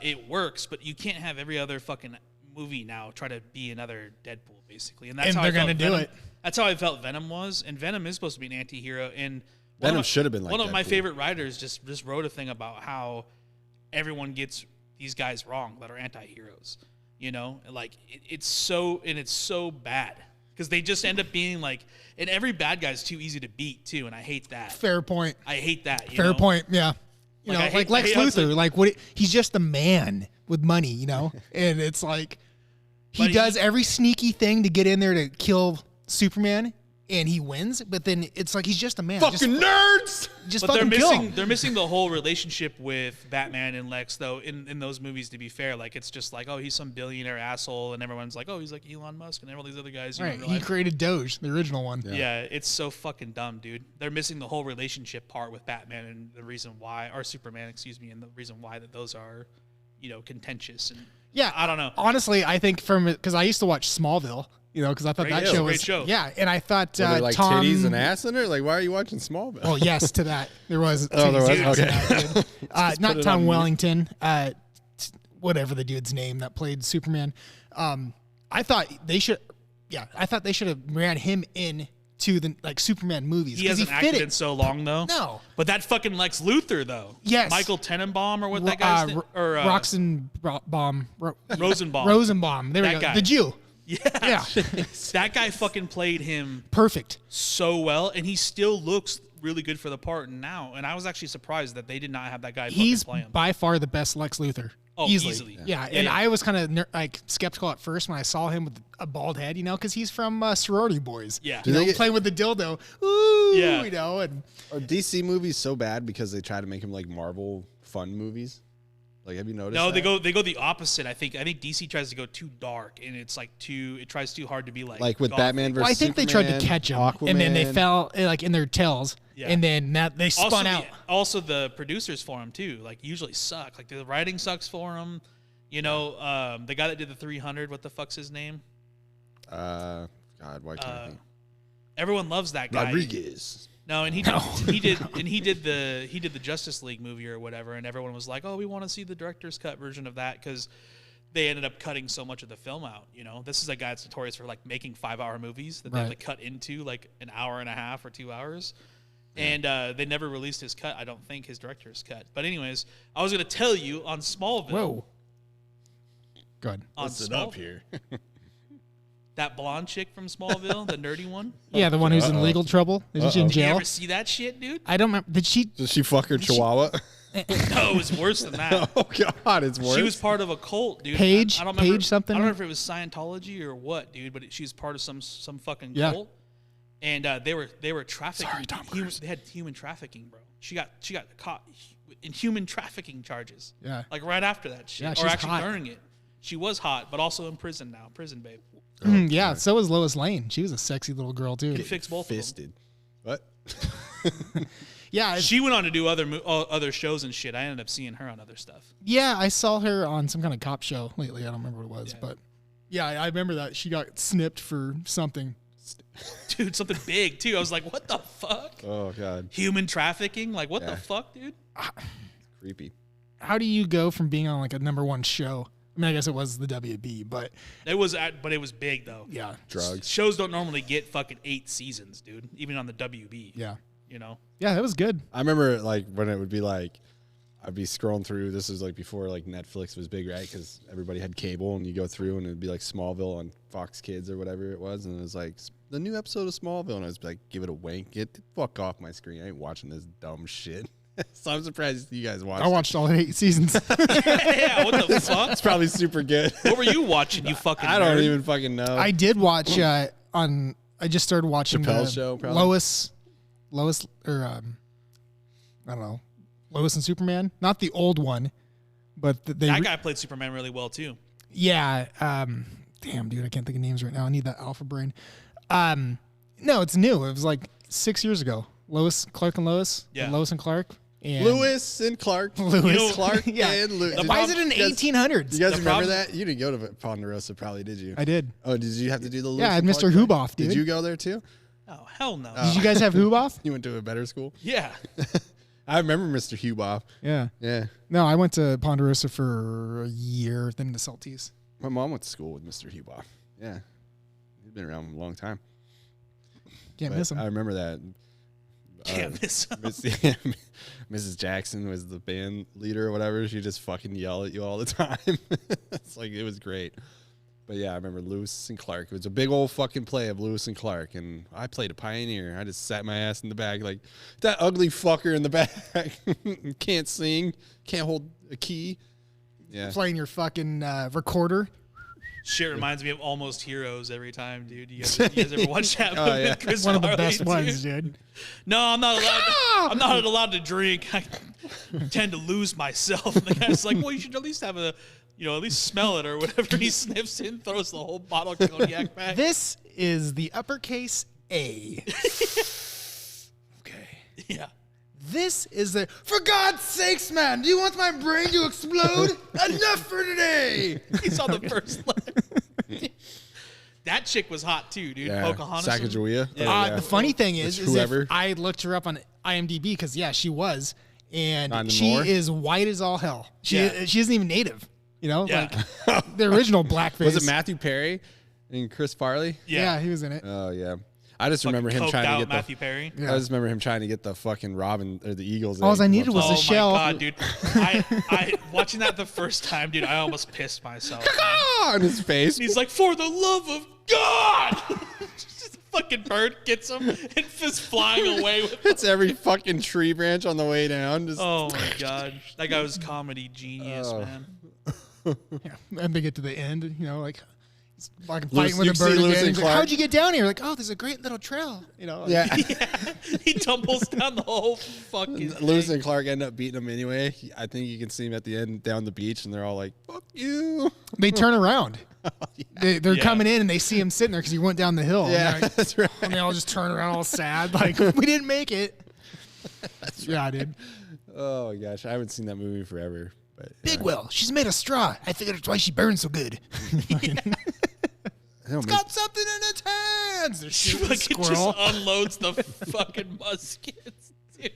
it works. But you can't have every other fucking movie now try to be another Deadpool, basically. And that's And how they're I felt gonna do Venom, it. That's how I felt Venom was. And Venom is supposed to be an anti-hero. And Venom should have been like one of my Deadpool. favorite writers just wrote a thing about how everyone gets these guys wrong that are anti-heroes. You know, like it's so bad because they just end up being like, and every bad guy's too easy to beat too, and I hate that. Fair point. I hate that. Fair point. Yeah. You Like, know, I hate- like Lex I hate- Luthor, like what? He's just a man with money, you know, and it's like he But does every sneaky thing to get in there to kill Superman, and he wins, but then it's like he's just a man. Fucking nerds. Just But fucking kill him. they're missing the whole relationship with Batman and Lex though in those movies, to be fair. Like it's just like, oh, he's some billionaire asshole, and everyone's like, oh, he's like Elon Musk and all these other guys. Right, he created Doge, the original one. Yeah, it's so fucking dumb, dude. They're missing the whole relationship part with Batman and the reason why, or Superman, excuse me, and the reason why that those are, contentious. And Yeah, I don't know. Honestly, I think because I used to watch Smallville, because I thought that show was great show. Yeah, and I thought Were there, like Tom, titties and ass in it? Like, why are you watching Smallville? Oh yes, to that there was. Oh, there was? titties to Okay. that, dude. Not it Tom on mute. Wellington. Whatever the dude's name that played Superman. I thought they should. Yeah, I thought they should have ran him in to the Superman movies. He hasn't fit acted it. in so long though. No. But that fucking Lex Luthor though. Yes. Michael Tenenbaum or what that guy's name? Or Rosenbaum. Rosenbaum. Rosenbaum. There we That go. guy. The Jew. Yeah. Yeah. That guy fucking played him Perfect. so well, and he still looks really good for the part now. And I was actually surprised that they did not have that guy He's fucking play him. by far the best Lex Luthor. Oh, easily. Yeah, Yeah, and yeah. I was kind of skeptical at first when I saw him with a bald head, because he's from Sorority Boys. Yeah. Do they get- Playing with the dildo. Ooh, Yeah. and Are DC movies so bad because they try to make them like Marvel fun movies? Like, have you noticed? No, that? they go the opposite. I think DC tries to go too dark, and it's like it tries too hard to be like with gothic. Batman versus well, I think they tried to Superman, catch him, and then they Aquaman. fell in their tails, Yeah. and then they spun out. Also, the producers for him too, usually suck. Like the writing sucks for him. The guy that did the 300, what the fuck's his name? God, why can't I think? Everyone loves that guy. Rodriguez. No, and he did the Justice League movie or whatever, and everyone was like, "Oh, we want to see the director's cut version of that," because they ended up cutting so much of the film out. This is a guy that's notorious for making 5-hour movies that they have to Right. cut into an hour and a half or 2 hours. And they never released his cut. I don't think his director's cut. But anyways, I was gonna tell you on Smallville. Whoa. Good. On Listen Smallville, up here. that blonde chick from Smallville, the nerdy one. Yeah, the one who's in legal trouble. Is she in Did you jail? ever see that shit, dude? I don't remember. Did she? Does she fuck her chihuahua? No, it was worse than that. Oh God, it's worse. She was part of a cult, dude. Paige? I don't remember, Paige something? I don't remember if it was Scientology or what, dude. But she was part of some fucking Yeah. cult, and they were trafficking. Sorry, Tom Cruise. They had human trafficking, bro. She got caught in human trafficking charges. Yeah. Right after that shit, Yeah, or she's actually hot. during it. She was hot, but also in prison now. Prison babe. Yeah. So was Lois Lane. She was a sexy little girl too. Can fix both of them. fisted. What? Yeah. She went on to do other shows and shit. I ended up seeing her on other stuff. Yeah, I saw her on some kind of cop show lately. I don't remember what it was, but yeah, I remember that she got snipped for something. Dude, something big too. I was like, what the fuck? Oh God, Human trafficking? What Yeah. the fuck, dude? creepy. How do you go from being on a #1 show? I mean, I guess it was the WB, but It was big though. yeah, Drugs. Shows don't normally get fucking 8 seasons, dude. Even on the WB. yeah, Yeah, that was good. I remember when it would be I'd be scrolling through. This was before Netflix was big, right? Because everybody had cable, and you go through, and it'd be Smallville on Fox Kids or whatever it was, and it was the new episode of Smallville, and I was give it a wank, get the fuck off my screen. I ain't watching this dumb shit. So I'm surprised you guys watched. I watched all 8 seasons. yeah, what the fuck? It's probably super good. What were you watching, you fucking I don't nerd? even fucking know. I did watch on. I just started watching Chappelle's show, probably? Lois, or I don't know, Lois and Superman. Not the old one, but That guy played Superman really well too. Yeah. Damn, dude, I can't think of names right now. I need that alpha brain. No, it's new. It was 6 years ago. Clark and Lois. Yeah. Lois and Clark. And Lewis and Clark. Lewis. Clark Yeah. and Lewis. Why is it in the 1800s? You guys The remember problem- that? You didn't go to Ponderosa, probably, did you? I did. Oh, did you have to do the Lewis Yeah, I had and Mr. Clark Huboff, thing? dude. Did you go there too? Oh, hell no. Did you guys have Huboff? You went to a better school? Yeah. I remember Mr. Huboff. Yeah. Yeah. No, I went to Ponderosa for a year, then to Saltese. My mom went to school with Mr. Huboff. Yeah. He's been around a long time. Can't But miss him. I remember that. Can't miss him. Mrs. Jackson was the band leader or whatever. She just fucking yell at you all the time. It's it was great. But yeah, I remember Lewis and Clark. It was a big old fucking play of Lewis and Clark, and I played a pioneer. I just sat my ass in the back that ugly fucker in the back. Can't sing, can't hold a key. Yeah. Playing your fucking recorder. Shit reminds me of Almost Heroes every time, dude. You guys ever watch that movie with Chris One of the Farley, best ones, dude. No, I'm not allowed. I'm not allowed to drink. I tend to lose myself. And the guy's like, well, you should at least have at least smell it or whatever. He sniffs it and throws the whole bottle of cognac back. This is the uppercase A. Okay. Yeah. This is the. For God's sakes, man! Do you want my brain to explode? Enough for today. He's on the first letter. That chick was hot too, dude. Yeah. Pocahontas. Sacagawea. Yeah. Oh, yeah. The funny thing is whoever. if I looked her up on IMDb because she was, and Not she anymore? is white as all hell. She Yeah. she isn't even native. You know, Yeah. like the original blackface. Was it Matthew Perry and Chris Farley? Yeah, he was in it. Oh yeah. I just remember him Coked trying to out get Matthew Perry. Yeah. I just remember him trying to get the fucking Robin or the Eagles. All egg I needed from was up a Oh shell. my god, dude! I watching that the first time, dude. I almost pissed myself. on his face. And he's like, "For the love of God!" Just a fucking bird gets him and just flying away with. It's every fucking tree branch on the way down. Just, Oh my god, that guy was comedy genius, Oh. man. Yeah. And they get to the end, like he's fucking Lewis- fighting with you a see bird Lewis again. and He's like, Clark? how'd you get down here? Like, oh, there's a great little trail. yeah. He tumbles down the whole fucking. Lewis thing. and Clark end up beating him anyway. I think you can see him at the end down the beach, and they're all like, "Fuck you." They turn around. They're Yeah. coming in and they see him sitting there because he went down the hill. Yeah, And, they're like- that's right. and they all just turn around all sad, like we didn't make it. Yeah, dude. Oh my gosh, I haven't seen that movie forever. But Big Will, she's made of straw. I figured that's why she burns so good. it's Got something in its hands. They're She shooting a fucking squirrel. just unloads the fucking muskets, dude.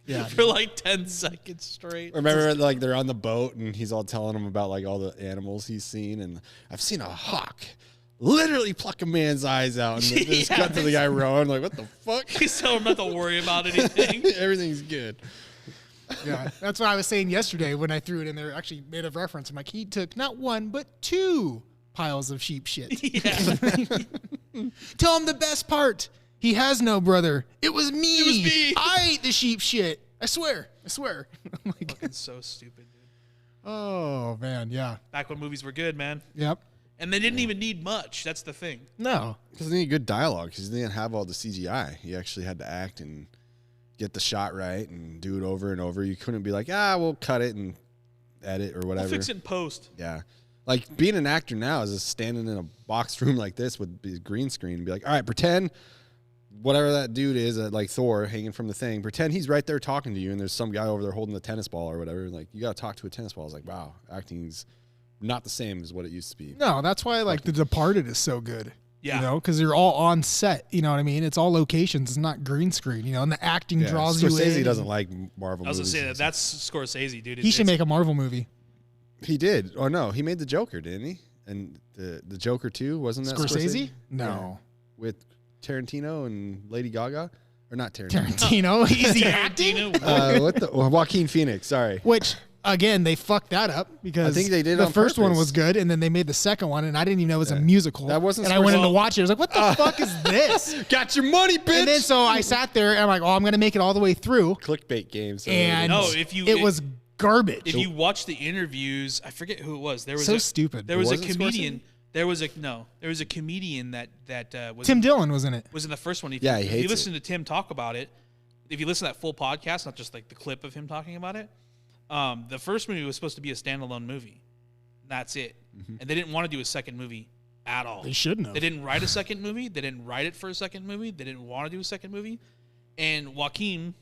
Yeah, For like 10 seconds straight. Remember, like they're on the boat, and he's all telling them about like all the animals he's seen, and I've seen a hawk literally pluck a man's eyes out, and they just Yeah. cut to the guy rowing, like, what the fuck? He's telling him not to worry about anything. Everything's good. Yeah, that's what I was saying yesterday when I threw it in there. Actually, made a reference. I'm like, he took not one but 2 piles of sheep shit. Yeah. Tell him the best part. He has no brother. It was me. It was me. I ate the sheep shit. I swear. I'm like, Fucking so stupid, dude. oh man, yeah, Back when movies were good, man. yep. And they didn't even need much. That's the thing. No, Because they need good dialogue, because they didn't have all the CGI. You actually had to act and get the shot right and do it over and over. You couldn't be like, we'll cut it and edit or We'll whatever. fix it in post. Yeah. Like being an actor now is just standing in a box room like this with the green screen and be like, all right, pretend whatever that dude is, like Thor hanging from the thing, pretend he's right there talking to you and there's some guy over there holding the tennis ball or whatever. Like, you got to talk to a tennis ball. I was like, wow, acting's not the same as what it used to be. no. That's why like The Departed is so good. Yeah. You know, because you're all on set. You know what I mean? It's all locations. It's not green screen. You know, and the acting Yeah, draws you in. Scorsese doesn't like Marvel I was movies. going to say that's Scorsese, dude. He should make a Marvel movie. He did. Oh, no. He made the Joker, didn't he? And the Joker 2, wasn't that Scorsese? No. Yeah. With Tarantino and Lady Gaga? Or not Tarantino. Tarantino. Easy acting. Tarantino. Joaquin Phoenix, sorry. Which again, they fucked that up because I think they did the on first one purpose. was good, and then they made the second one, and I didn't even know it was a musical. That wasn't And I went in to Scorsese. watch it. I was like, "What the fuck is this?" Got your money, bitch! And then so I sat there, and I'm like, "Oh, I'm gonna make it all the way through," Clickbait games. and No, it was garbage. If you watch the interviews, I forget who it was. There was So a, stupid. There was a Was it comedian. There was a comedian that was Tim Dillon was in it. was in the first one. If Yeah, you, he if you hates listen to Tim talk about it, if you listen to that full podcast, not just like the clip of him talking about it, the first movie was supposed to be a standalone movie. That's it. And they didn't want to do a second movie at all. They shouldn't have. They didn't write a second movie. They didn't write it for a second movie. They didn't want to do a second movie. And Joaquin,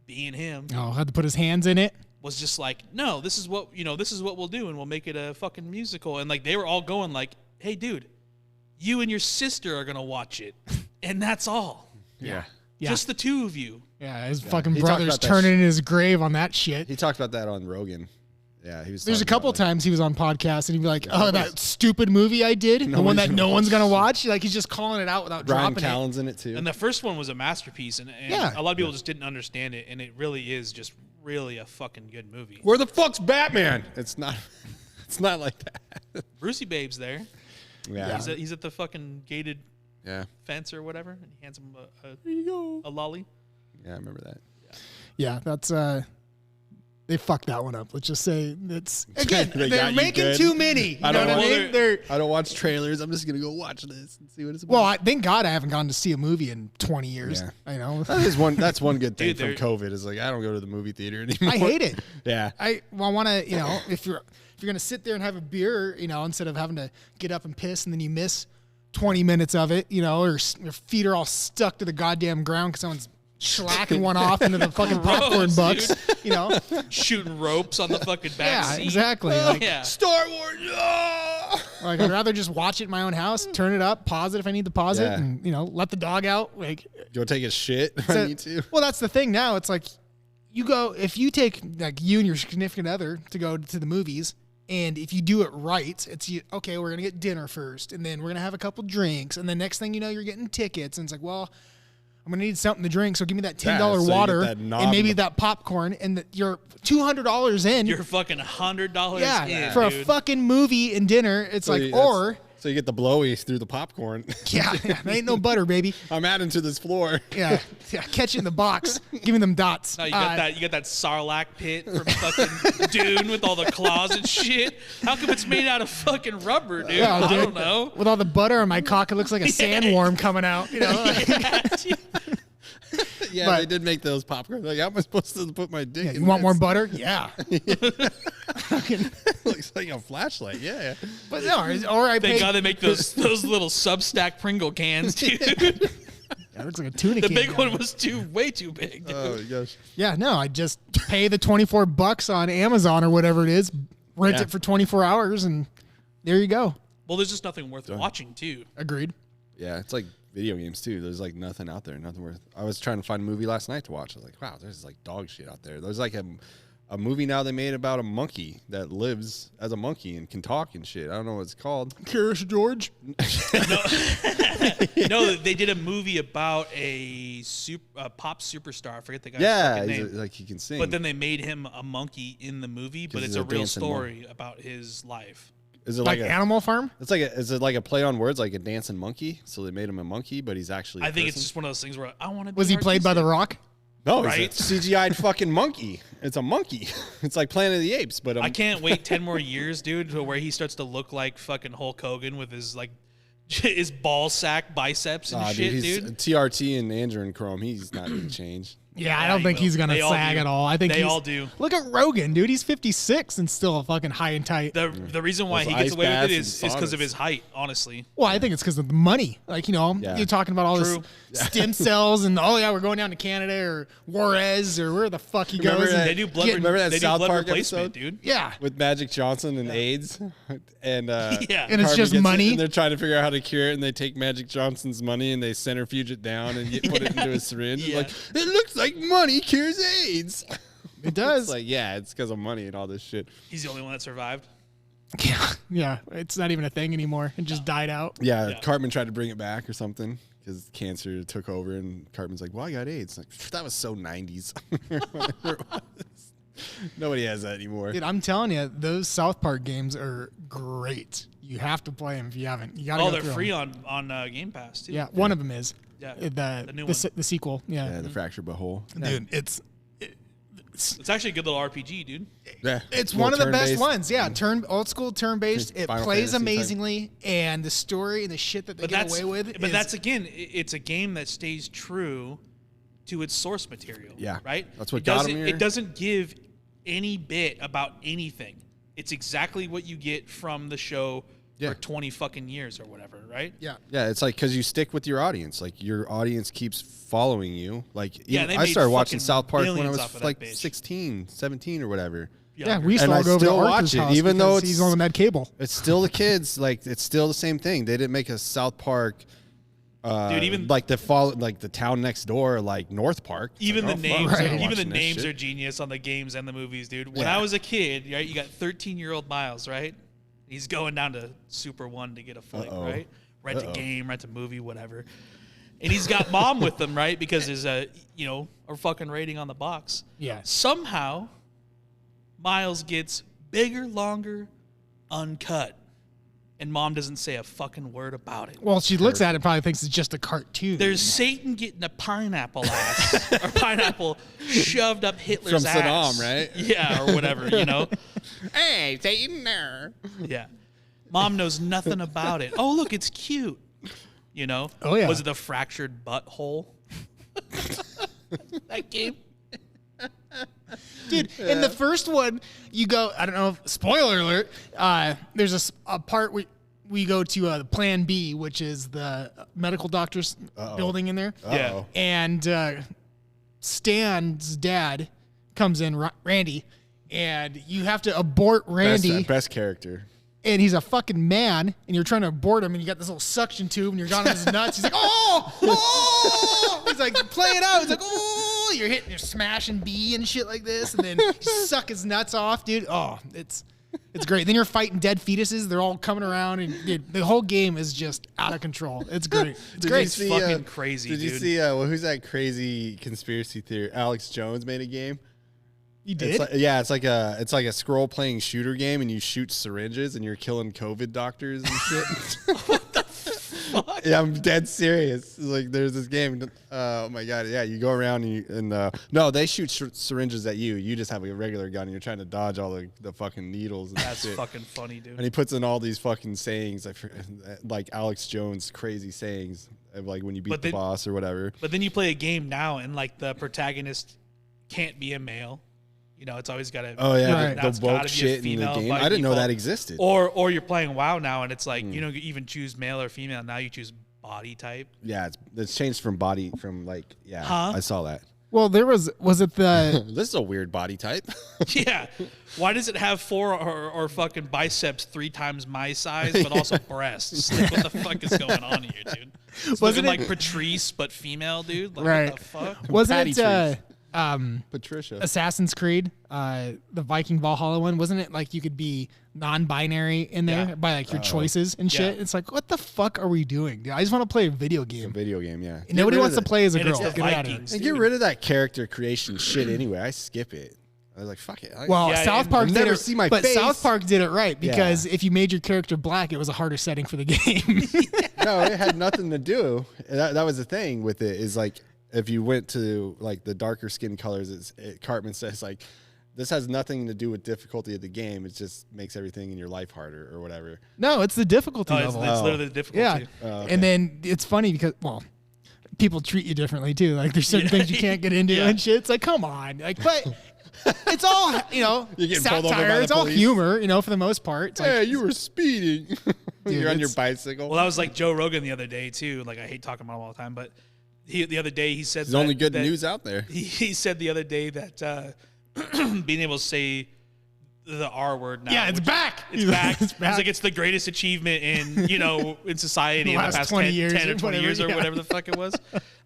being him, Oh, had to put his hands in it. was just like, no, this is what we'll do, and we'll make it a fucking musical. And like they were all going like, hey, dude, you and your sister are gonna watch it, and that's all. Yeah. Yeah. Just the two of you. Yeah, his fucking He talked brother's about that turning in his grave on that shit. He talked about that on Rogan. Yeah, he was. There's a talking couple about, like, times he was on podcasts and he'd be like, "Oh, that stupid movie I did, the one that no one's gonna watch." Like he's just calling it out without Brian dropping it. Callen's in it too. And the first one was a masterpiece, and Yeah. a lot of people just didn't understand it, and it really is just really a fucking good movie. Where the fuck's Batman? It's not. It's not like that. Brucey Babe's there. Yeah. He's at the fucking gated Yeah. fence or whatever, and he hands him a There you go. lolly. Yeah, I remember that. Yeah, that's They fucked that one up. Let's just say it's again They they're got you making good. too many. You I know don't what I want mean? They're I don't watch trailers. I'm just gonna go watch this and see what it's about. well. Thank God I haven't gone to see a movie in 20 years. Yeah. I know. That's one good thing Dude, from COVID is like I don't go to the movie theater anymore. I hate it. Yeah. I want to, if you're gonna sit there and have a beer, instead of having to get up and piss and then you miss 20 minutes of it, or your feet are all stuck to the goddamn ground because someone's slacking one off into the fucking popcorn Gross, bucks, Shooting ropes on the fucking back Yeah, seat. exactly. Oh, Like, yeah. Star Wars. Ah! Like I'd rather just watch it in my own house, turn it up, pause it if I need to pause it, Yeah. and let the dog out. Like, Go take a shit if so- I need to. well, that's the thing now. It's like if you take like you and your significant other to go to the movies, and if you do it right, it's okay. We're gonna get dinner first, and then we're gonna have a couple drinks, and the next thing you know, you're getting tickets, and it's like, well, I'm gonna need something to drink, so give me that $10 so you get water that knob and maybe in the- that popcorn, and you're $200 in. You're fucking $100 yeah, in, for a dude. fucking movie and dinner. It's So like, you- that's- or so you get the blowies through the popcorn. yeah, there ain't no butter, baby. I'm adding to this floor. Yeah, catch it in the box. Give me them dots. No, you got that. You got that Sarlacc pit from fucking Dune with all the claws and shit. How come it's made out of fucking rubber, dude? Yeah, I dude. don't know. With all the butter on my cock, it looks like a sandworm coming out. Yeah, But- they did make those popcorn. Like, how am I supposed to put my dick Yeah, in you want more this? butter? Yeah. Looks like a flashlight. Yeah. But no, or I pay. Thank God they make those little Substack Pringle cans, dude. Yeah, it looks like a tuna The can. big down one there. was way too big. Dude. Oh gosh. Yeah, no, I just pay the $24 on Amazon or whatever it is, rent Yeah. it for 24 hours, and there you go. Well, there's just nothing worth watching, too. Agreed. Yeah, it's like video games too. There's like nothing out there, nothing worth. I was trying to find a movie last night to watch. I was like, wow, there's like dog shit out there. There's like a movie now they made about a monkey that lives as a monkey and can talk and shit. I don't know what it's called. Curious George. No, they did a movie about a pop superstar. I forget the guy's Yeah, fucking he's name. like he can sing. But then they made him a monkey in the movie, but 'Cause it's he's a a real dancing story about his life. is it Like like, a? Animal Farm? It's like is it like a play on words, like a dancing monkey? So they made him a monkey, but he's actually. I think it's just one of those things where I want to. Was he played by The Rock? no, right? it's a CGI'd fucking monkey. It's a monkey. It's like Planet of the Apes, but I can't wait 10 more years, dude, to where he starts to look like fucking Hulk Hogan with his like his ball sack biceps and shit, he's dude. TRT and Andrew and Chrome. He's not gonna change. Yeah, I Yeah, don't he think will. he's gonna They all sag do. at all. I think They he's- all do. Look at Rogan, dude. He's 56 and still fucking high and tight. The reason why Those he gets ice away with it baths is and because of saunas. his height, honestly. Well, I think it's because of the money. Like, Yeah. you're talking about all True. this stem cells and, oh, yeah, we're going down to Canada or Juarez or where the fuck he Remember goes. that- and They do blood, get- remember that they do South blood Park replacement, episode? dude. Yeah. With Magic Johnson and AIDS, and Yeah. And it's Cartman just gets it, money. and they're trying to figure out how to cure it, and they take Magic Johnson's money and they centrifuge it down and put it into a syringe. Yeah. Like it looks like money cures AIDS. It does. It's like it's because of money and all this shit. He's the only one that survived. Yeah. It's not even a thing anymore. It just died out. Yeah, Yeah. Cartman tried to bring it back or something because cancer took over, and Cartman's like, "Well, I got AIDS." Like that was so 90s. Whatever it was. Nobody has that anymore. Dude, I'm telling you, those South Park games are great. You have to play them if you haven't. You gotta Oh, go they're through free 'em. on Game Pass too. Yeah, one of them is. Yeah, The new the sequel. Yeah. Yeah, the fractured butthole. Dude, it's It's actually a good little RPG, dude. Yeah, It's little one of the best turn-based. ones. Yeah, old school turn based. It Final plays Fantasy type. amazingly, and the story and the shit that they But get that's away with. but is, that's again, it's a game that stays true to its source material. Yeah, right. that's what it got doesn't, 'em here. It doesn't give any bit about anything. It's exactly what you get from the show Yeah. for 20 fucking years or whatever, right? yeah. Yeah, it's like because you stick with your audience. Like your audience keeps following you. Like Yeah, even- they I made started watching fucking South Park when I millions was off of that like bitch. 16, 17 or whatever. Yeah, we used And to all I go over to still watch Arthur's it, house even though because he's it's- on that cable. It's still the kids. Like it's still the same thing. They didn't make a South Park. Dude, even- like like the town next door, like North Park. It's Even like, the oh, fuck, names, I'm even the watching this names shit. are genius on the games and the movies, dude. When Yeah. I was a kid, right, you got 13-year-old Miles, right? He's going down to Super One to get a flick, Uh-oh. right? Rent a game, rent a movie, whatever. And he's got mom with him, right? Because there's a fucking rating on the box. Yeah. Somehow, Miles gets bigger, longer, uncut. and mom doesn't say a fucking word about it. Well, she looks at it and probably thinks it's just a cartoon. There's Satan getting a pineapple ass or pineapple shoved up Hitler's From ass. Saddam, right? Yeah, or whatever, you know? Hey, Satan there. Yeah. Mom knows nothing about it. Oh, look, it's cute. You know? Oh, yeah. Was it the fractured butthole? That game? Dude, in the first one, you go, I don't know, spoiler alert, there's a part we go to Plan B, which is the medical doctor's building in there. Yeah. And Stan's dad comes in, Randy, and you have to abort Randy. Best character. And he's a fucking man, and you're trying to abort him, and you got this little suction tube, and you're down on his nuts. He's like, oh! He's like, play it out. He's like, oh! You're smashing B and shit like this, and then you suck his nuts off, dude. Oh, it's great. Then you're fighting dead fetuses. They're all coming around, and dude, the whole game is just out of control. It's great. It's great. It's fucking crazy, Did dude. you see, who's that crazy conspiracy theory? Alex Jones made a game. You did? It's like a scroll playing shooter game, and you shoot syringes, and you're killing COVID doctors and shit. What the fuck? Yeah, I'm dead serious. It's like there's this game. Oh my god, yeah, you go around and no, they shoot syringes at you. You just have a regular gun, and you're trying to dodge all the fucking needles. And That's shit. fucking funny, dude. And he puts in all these fucking sayings, like Alex Jones crazy sayings, of like when you beat the boss or whatever. But then you play a game now, and like the protagonist can't be a male. You know, it's always got to. Oh yeah, Right. the woke shit in the game. I didn't know that existed. Or you're playing WoW now, and it's like you don't even choose male or female. Now you choose body type. Yeah, it's changed from body from like yeah. Huh? I saw that. Well, was it the This is a weird body type. Yeah. Why does it have 4 or fucking biceps 3 times my size, but also breasts? Like, what the fuck is going on here, dude? It's Wasn't looking it- like Patrice, but female, dude. Like, Right. what the fuck? wasn't Patty it Patricia. Assassin's Creed, the Viking Valhalla one? Wasn't it like you could be non-binary in there Yeah. by like your choices and shit? Yeah. It's like, what the fuck are we doing, dude? I just want to play a video game. Video game, yeah. And nobody wants to play as a And girl. it's the Get it out of here. Vikings. And get rid of that character creation shit anyway. I skip it. I was like, fuck it. Well, Yeah, South and Park I'll did never it, see my but face. South Park did it right because if you made your character black, it was a harder setting for the game. No, it had nothing to do. That was the thing with it is like if you went to like the darker skin colors, Cartman says like this has nothing to do with difficulty of the game. It just makes everything in your life harder or whatever. No, it's the difficulty No, it's level. literally the difficulty. Yeah, okay. and then it's funny because people treat you differently too. Like there's certain Yeah. things you can't get into Yeah. and shit. It's like, come on, like, but it's all You're getting pulled over by satire. the It's all police. humor, for the most part. It's like, Hey, you were speeding. You're on your it's- bicycle. Well, that was like Joe Rogan the other day too. Like I hate talking about him all the time, but the other day he said There's only good that news out there. He said the other day that being able to say the R word now. yeah, it's which- back. It's back. It's back. It's like it's the greatest achievement in in society The in the last past 20 10, years 10 or or 20 whatever, years or yeah. whatever the fuck it was.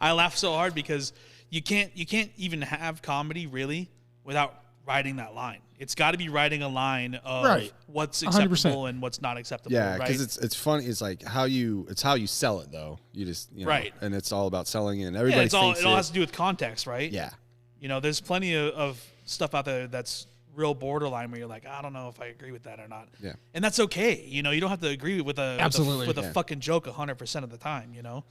I laughed so hard because you can't even have comedy really without writing that line. It's got to be writing a line of Right. what's 100%. acceptable and what's not acceptable. Yeah, right? because it's funny. It's like how you sell it though. You just Right. and it's all about selling it. And yeah, everybody it's all thinks it all has to do with context, right? yeah. There's plenty of stuff out there that's real borderline where you're like, I don't know if I agree with that or not. Yeah. And that's okay. You don't have to agree with Absolutely. with a Yeah. fucking joke 100% of the time, yeah,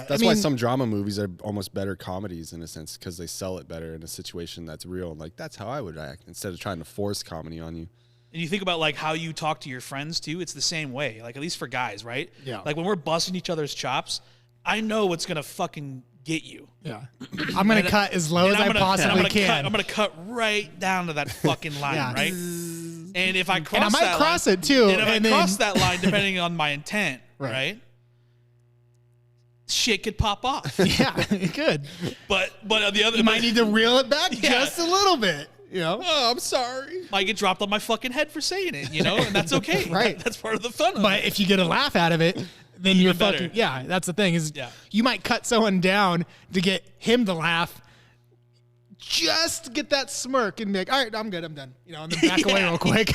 That's I why mean, some drama movies are almost better comedies in a sense because they sell it better in a situation that's real. And like that's how I would act instead of trying to force comedy on you. And you think about like how you talk to your friends too, it's the same way. Like at least for guys, right? Yeah. Like when we're busting each other's chops, I know what's gonna fucking get you. yeah. I'm gonna cut as low And as I'm I gonna- possibly and I'm gonna can. Cut, I'm gonna cut right down to that fucking line, Yeah. right? And if I cross and I might that cross line, it too. and if I then, cross that line, depending on my intent, Right. right? Shit could pop off. yeah, it could. But on the other, You might need to reel it back Yeah. just a little bit. Oh, I'm sorry. might get dropped on my fucking head for saying it, and that's okay. Right. That's part of the fun of But it. if you get a laugh out of it, then you're better. fucking yeah. That's the thing is Yeah. you might cut someone down to get him to laugh, just to get that smirk and be like, all right, I'm good, I'm done, and then back away Yeah. real quick.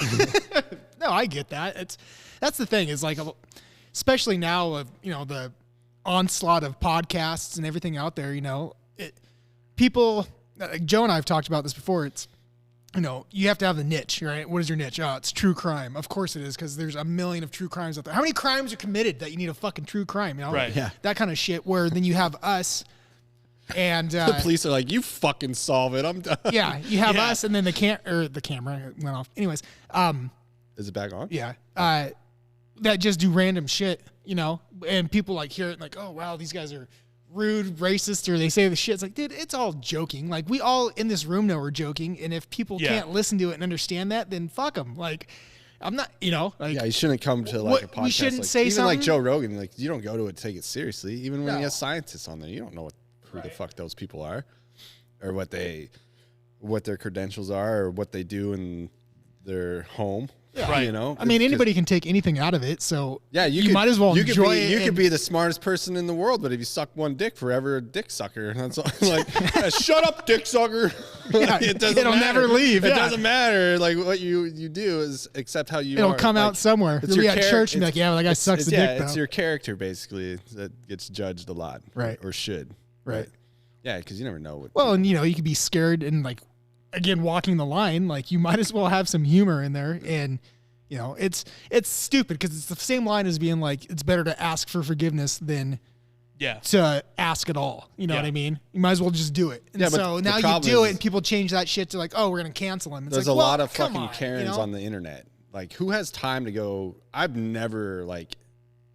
No, I get that. That's the thing is like, especially now of the onslaught of podcasts and everything out there. People, like Joe and I have talked about this before. you know, you have to have the niche, right? What is your niche? Oh, it's true crime. Of course it is, because there's a million of true crimes out there. How many crimes are committed that you need a fucking true crime? You know, Right. Yeah. that kind of shit. Where then you have us, and The police are like, you fucking solve it. I'm done. yeah, you have Yeah. us, and then the camera went off. Anyways, Is it back on? yeah, that just do random shit, you know, and people like hear it like, oh wow, these guys are rude, racist, or they say the shit. It's like, dude, it's all joking. Like, we all in this room know we're joking, and if people Yeah. can't listen to it and understand that, then fuck them. Like, I'm not, you know, like, Yeah, you shouldn't come to like What- a podcast. we shouldn't like, say even something? like Joe Rogan. Like you don't go to it to take it seriously. Even when No. you have scientists on there, you don't know who the fuck those people are, or what their credentials are, or what they do in their home. Yeah. Right. You know. I mean, It's 'cause- anybody can take anything out of it. So Yeah, you, you could, might as well you could enjoy be, it. You could and- be the smartest person in the world, but if you suck one dick forever, a dick sucker. That's all, like, shut up, dick sucker. Yeah, it doesn't it'll matter. never leave, It yeah. doesn't matter. Like what you do is accept how you. It'll are. come out Like, somewhere. it's You'll be your at char- church and be like, yeah, well, that guy sucks the dick, it's though. your character basically that gets judged a lot, Right. Or should, Right. Yeah, because you never know what. Well, and you know, you could be scared and like, again, walking the line. Like, you might as well have some humor in there. And you know, it's stupid because it's the same line as being like, it's better to ask for forgiveness than Yeah. to ask at all. You know Yeah. what I mean? You might as well just do it. And Yeah, but so the now you problem do it, is- and people change that shit to like, oh, we're gonna cancel him. It's There's like, a well, lot of come fucking on, Karens you know? on the internet. Like, who has time to go? I've never like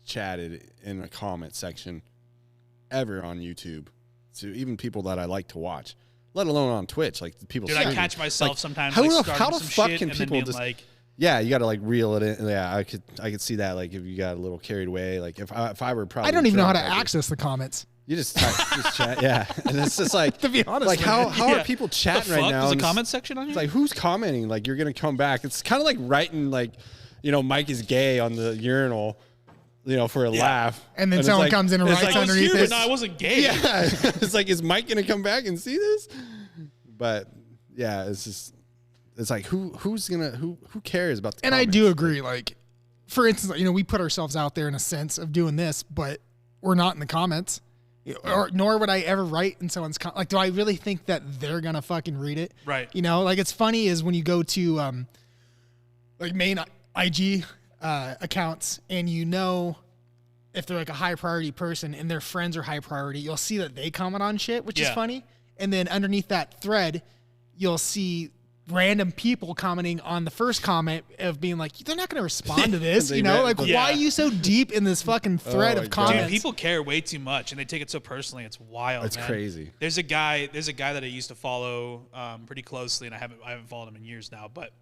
chatted in a comment section ever on YouTube to even people that I like to watch, let alone on Twitch. Like people. Dude, I streaming. catch myself Like, sometimes. How, like, the, starting how the some fuck shit can and then people being just? like, Yeah, you got to like reel it in. Yeah, I could see that. Like if you got a little carried away. Like if I were probably. I don't even know how to drunk, I'd be- access the comments. You just just chat. Yeah, and it's just like To be honest like with how you. how Yeah. are people the chatting fuck? right now? There's a And it's- comment section on here? It's like who's commenting? Like you're gonna come back. It's kind of like writing like, you know, Mike is gay on the urinal, you know, for a laugh. And then it's someone like- comes in and it's writes I was underneath here, it. but no, I wasn't gay. Yeah, it's like, is Mike gonna come back and see this? But yeah, it's just, it's like who cares about the And I comments? do agree. Like, for instance, you know, we put ourselves out there in a sense of doing this, but we're not in the comments. Or nor would I ever write in someone's like, do I really think that they're gonna fucking read it? Right. You know, like it's funny is when you go to like main IG accounts and you know if they're like a high priority person and their friends are high priority, you'll see that they comment on shit, which is Yeah. funny. And then underneath that thread, you'll see random people commenting on the first comment of being like, they're not going to respond to this, They you know? read- Like, Yeah. why are you so deep in this fucking thread my of God. comments? Dude, people care way too much and they take it so personally. It's wild. It's man. crazy. There's a guy that I used to follow pretty closely, and I haven't followed him in years now. But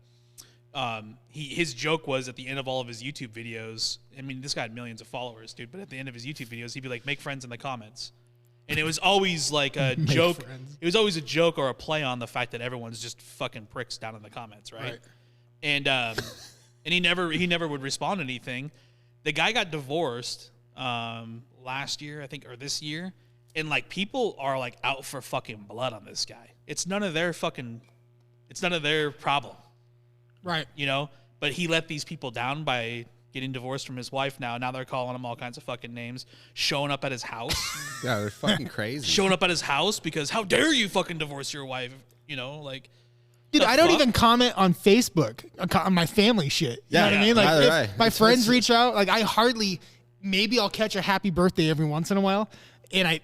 his joke was at the end of all of his YouTube videos. I mean, this guy had millions of followers, dude. But at the end of his YouTube videos, he'd be like, "Make friends in the comments," and it was always like a joke. friends. It was always a joke or a play on the fact that everyone's just fucking pricks down in the comments, right? Right. And he never would respond to anything. The guy got divorced last year, I think, or this year, and like people are like out for fucking blood on this guy. It's none of their problem, Right. you know. But he let these people down by getting divorced from his wife. Now they're calling him all kinds of fucking names, showing up at his house, Yeah, they're fucking crazy. showing up at his house because how dare you fucking divorce your wife, you know, like. Dude, The I don't fuck? even comment on Facebook on my family shit. You know what I Yeah, mean? Like, neither if I. my It's- friends it's- reach out, like, I hardly, maybe I'll catch a happy birthday every once in a while. And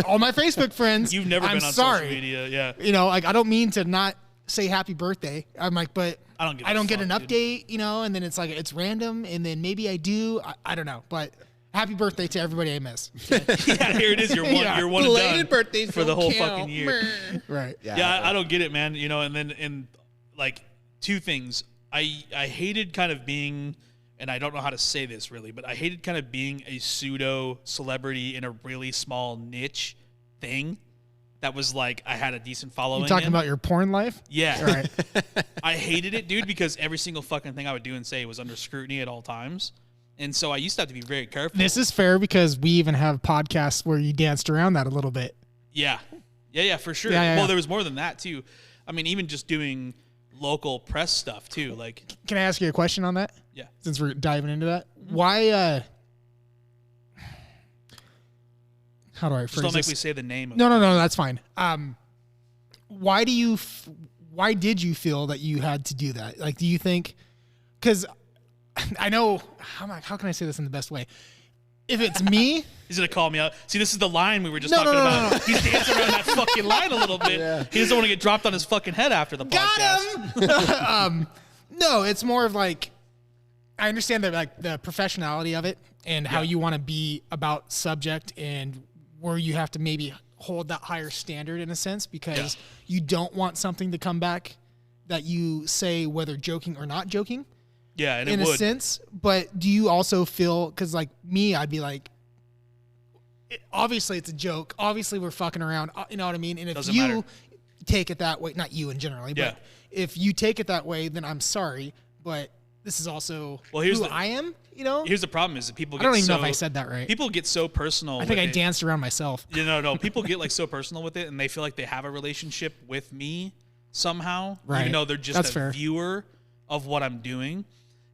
all my Facebook friends, You've never I'm been on sorry. social media, yeah. You know, like, I don't mean to not say happy birthday. I'm like, but I don't give a I don't get fuck, an dude. update, you know, and then it's like, it's random. And then maybe I do. I don't know. But happy birthday to everybody I miss. Yeah, here it is. You're one. Yeah. You're one and Belated done birthdays for the don't whole count. fucking year. Right. Yeah, I don't get it, man. You know, and then like two things. I hated kind of being, and I don't know how to say this really, but I hated kind of being a pseudo celebrity in a really small niche thing. That was like I had a decent following. You talking in. about your porn life? Yeah. All right. I hated it, dude, because every single fucking thing I would do and say was under scrutiny at all times. And so I used to have to be very careful. This is fair because we even have podcasts where you danced around that a little bit. Yeah, for sure. Yeah, yeah, well, yeah. there was more than that too. I mean, even just doing local press stuff too. Like, Can I ask you a question on that? yeah, Since we're diving into that, why? How do I phrase just don't make this? me say the name. Of No, that's fine. Why do you why did you feel that you had to do that? Like, do you think, because I know, how can I say this in the best way? If it's me, he's gonna call me out. See, this is the line we were just talking about. No. He's dancing around that fucking line a little bit. Yeah. He doesn't want to get dropped on his fucking head after the podcast. Got him. No, it's more of like, I understand that like the professionality of it and how you want to be about subject and where you have to maybe hold that higher standard in a sense because you don't want something to come back that you say whether joking or not joking. Yeah, and in a sense. But do you also feel, because like me, I'd be like, obviously it's a joke. Obviously we're fucking around. You know what I mean? And if Doesn't you matter. take it that way, not you in generally, but if you take it that way, then I'm sorry. But this is also who I am, you know? Here's the problem is that people get I don't even know if I said that right. People get so personal. I think I danced around myself. No. People get like so personal with it and they feel like they have a relationship with me somehow. Right. Even though they're just a viewer of what I'm doing.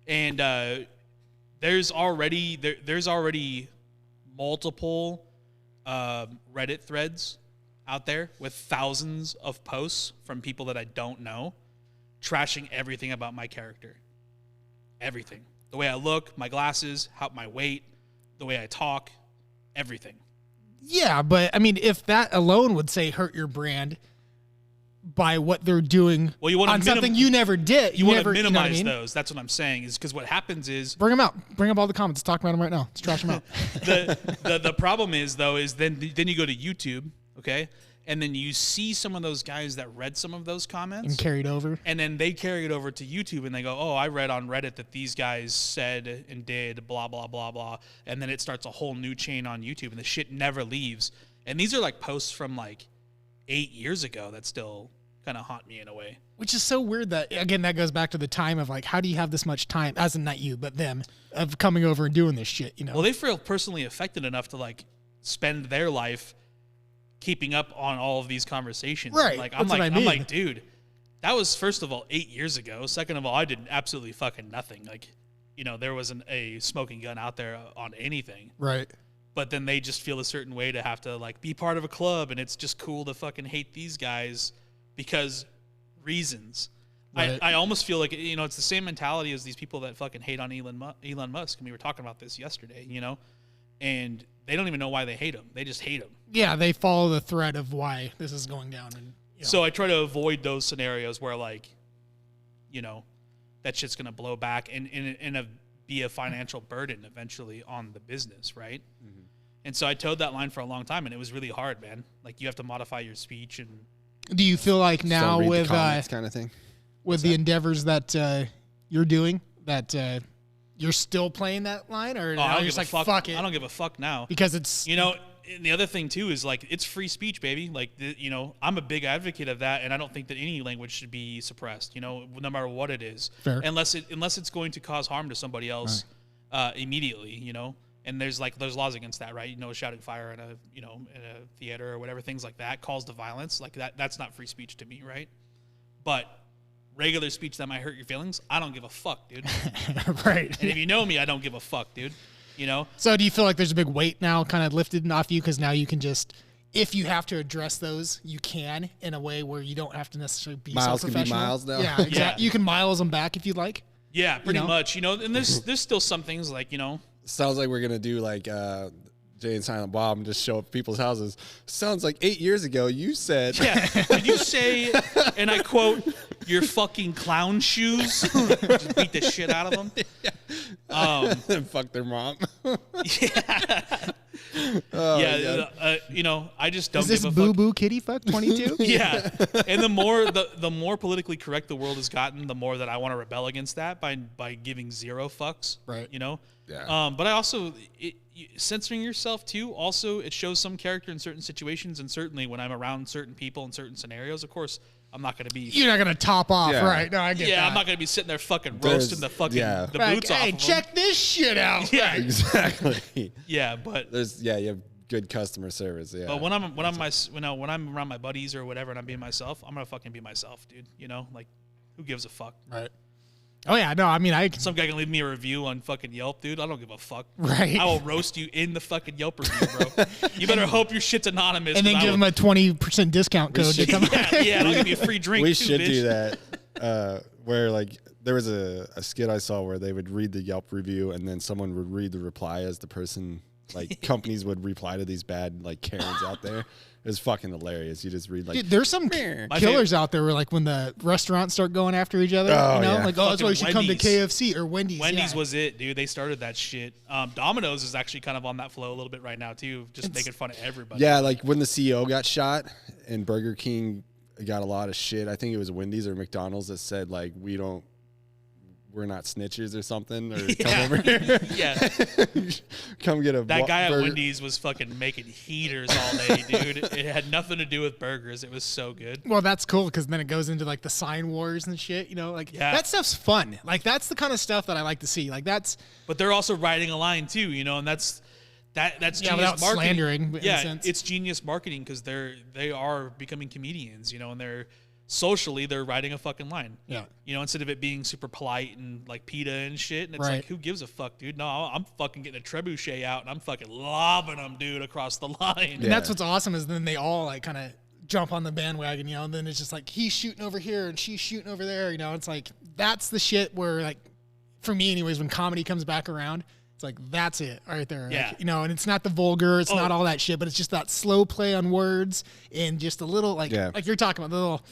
And there's already multiple Reddit threads out there with thousands of posts from people that I don't know trashing everything about my character. Everything. The way I look, my glasses, my weight, the way I talk, everything. Yeah, but I mean, if that alone would say hurt your brand by what they're doing on something you never did. You want to minimize those. That's what I'm saying is because what happens is... Bring them out. Bring up all the comments. Let's talk about them right now. Let's trash them out. The problem is, though, is then you go to YouTube, okay? And then you see some of those guys that read some of those comments. And carried over. And then they carry it over to YouTube and they go, oh, I read on Reddit that these guys said and did blah, blah, blah, blah. And then it starts a whole new chain on YouTube and the shit never leaves. And these are like posts from like 8 years ago that still kind of haunt me in a way. Which is so weird that, again, that goes back to the time of like, how do you have this much time, as in not you, but them, of coming over and doing this shit, you know? Well, they feel personally affected enough to like spend their life keeping up on all of these conversations. Right. Like, I'm like, dude, that was, first of all, 8 years ago. Second of all, I did absolutely fucking nothing. Like, you know, there wasn't a smoking gun out there on anything. Right. But then they just feel a certain way to have to like be part of a club and it's just cool to fucking hate these guys because reasons. Right. I almost feel like, you know, it's the same mentality as these people that fucking hate on Elon Musk. And we were talking about this yesterday, you know, and they don't even know why they hate him. They just hate him. Yeah, they follow the thread of why this is going down. And you know. So I try to avoid those scenarios where, like, you know, that shit's going to blow back and be a financial burden eventually on the business, right? Mm-hmm. And so I towed that line for a long time, and it was really hard, man. Like, you have to modify your speech. And do you feel like now with kind of thing, with the endeavors that you're doing, that you're still playing that line, or I don't give a fuck. Fuck it? I don't give a fuck now because it's, you know. And the other thing too is like it's free speech, baby. Like you know, I'm a big advocate of that, and I don't think that any language should be suppressed. You know, no matter what it is, fair. unless it's going to cause harm to somebody else immediately. You know, and there's laws against that, right? You know, shouting fire in a theater or whatever, things like that, calls to violence, like that's not free speech to me, right? But regular speech that might hurt your feelings, I don't give a fuck, dude. Right. And if you know me, I don't give a fuck, dude. You know? So do you feel like there's a big weight now kind of lifted off you because now you can just, if you have to address those, you can in a way where you don't have to necessarily be miles so professional. Can be miles now. Yeah, exactly. Yeah. You can miles them back if you'd like. Yeah, pretty much. You know, and there's still some things like, you know. Sounds like we're going to do like Jay and Silent Bob and just show up at people's houses. Sounds like 8 years ago you said. Yeah. Did you say, and I quote, your fucking clown shoes? Just beat the shit out of them. Fuck their mom. Yeah. You know, I just don't give a fuck. Is this Boo Boo Kitty Fuck 22? Yeah. And the more politically correct the world has gotten, the more that I want to rebel against that by giving zero fucks. Right. You know? Yeah. But I also censoring yourself too. Also, it shows some character in certain situations, and certainly when I'm around certain people in certain scenarios, of course, I'm not going to be. You're not going to top off, right? No, I get that. Yeah, I'm not going to be sitting there fucking roasting the fucking the boots off. Hey, check this shit out. Yeah, exactly. Yeah, but you have good customer service. Yeah. But when I'm around my buddies or whatever, and I'm being myself, I'm gonna fucking be myself, dude. You know, like, who gives a fuck? Right. Oh yeah, no, I mean Some guy can leave me a review on fucking Yelp, dude. I don't give a fuck. Right. I will roast you in the fucking Yelp review, bro. You better hope your shit's anonymous. and then give him a 20% discount code to come. yeah, I'll give you a free drink. We too, should bitch. do that. Where like there was a skit I saw where they would read the Yelp review and then someone would read the reply as the person, like companies would reply to these bad like Karens out there. It was fucking hilarious. You just read like, Dude, there's some killers out there where like when the restaurants start going after each other, Oh, you know, yeah. like that's why you should come to Wendy's. KFC or Wendy's. Wendy's yeah. was it, dude. They started that shit. Domino's is actually kind of on that flow a little bit right now too, just making fun of everybody. yeah, like when the CEO got shot and Burger King got a lot of shit. I think it was Wendy's or McDonald's that said like we're not snitches or something, or come over here. Yeah. Come get a That guy at burger. Wendy's was fucking making heaters all day, dude. It had nothing to do with burgers. It was so good. Well, that's cool because then it goes into like the sign wars and shit. You know, like Yeah. that stuff's fun. Like that's the kind of stuff that I like to see. Like that's But they're also riding a line too, you know, and that's genius without marketing. slandering. In a Yeah, sense. it's genius marketing because they are becoming comedians, you know, and they're socially they're riding a fucking line. Yeah. You know, instead of it being super polite and like PETA and shit, and it's Right. like, who gives a fuck, dude? No, I'm fucking getting a trebuchet out and I'm fucking lobbing them, dude, across the line. And that's what's awesome is then they all like kind of jump on the bandwagon, you know, and then it's just like he's shooting over here and she's shooting over there, you know. It's like that's the shit where like for me anyways, when comedy comes back around, it's like that's it right there. Yeah. Like, you know, and it's not the vulgar, it's not all that shit, but it's just that slow play on words and just a little like you're talking about the little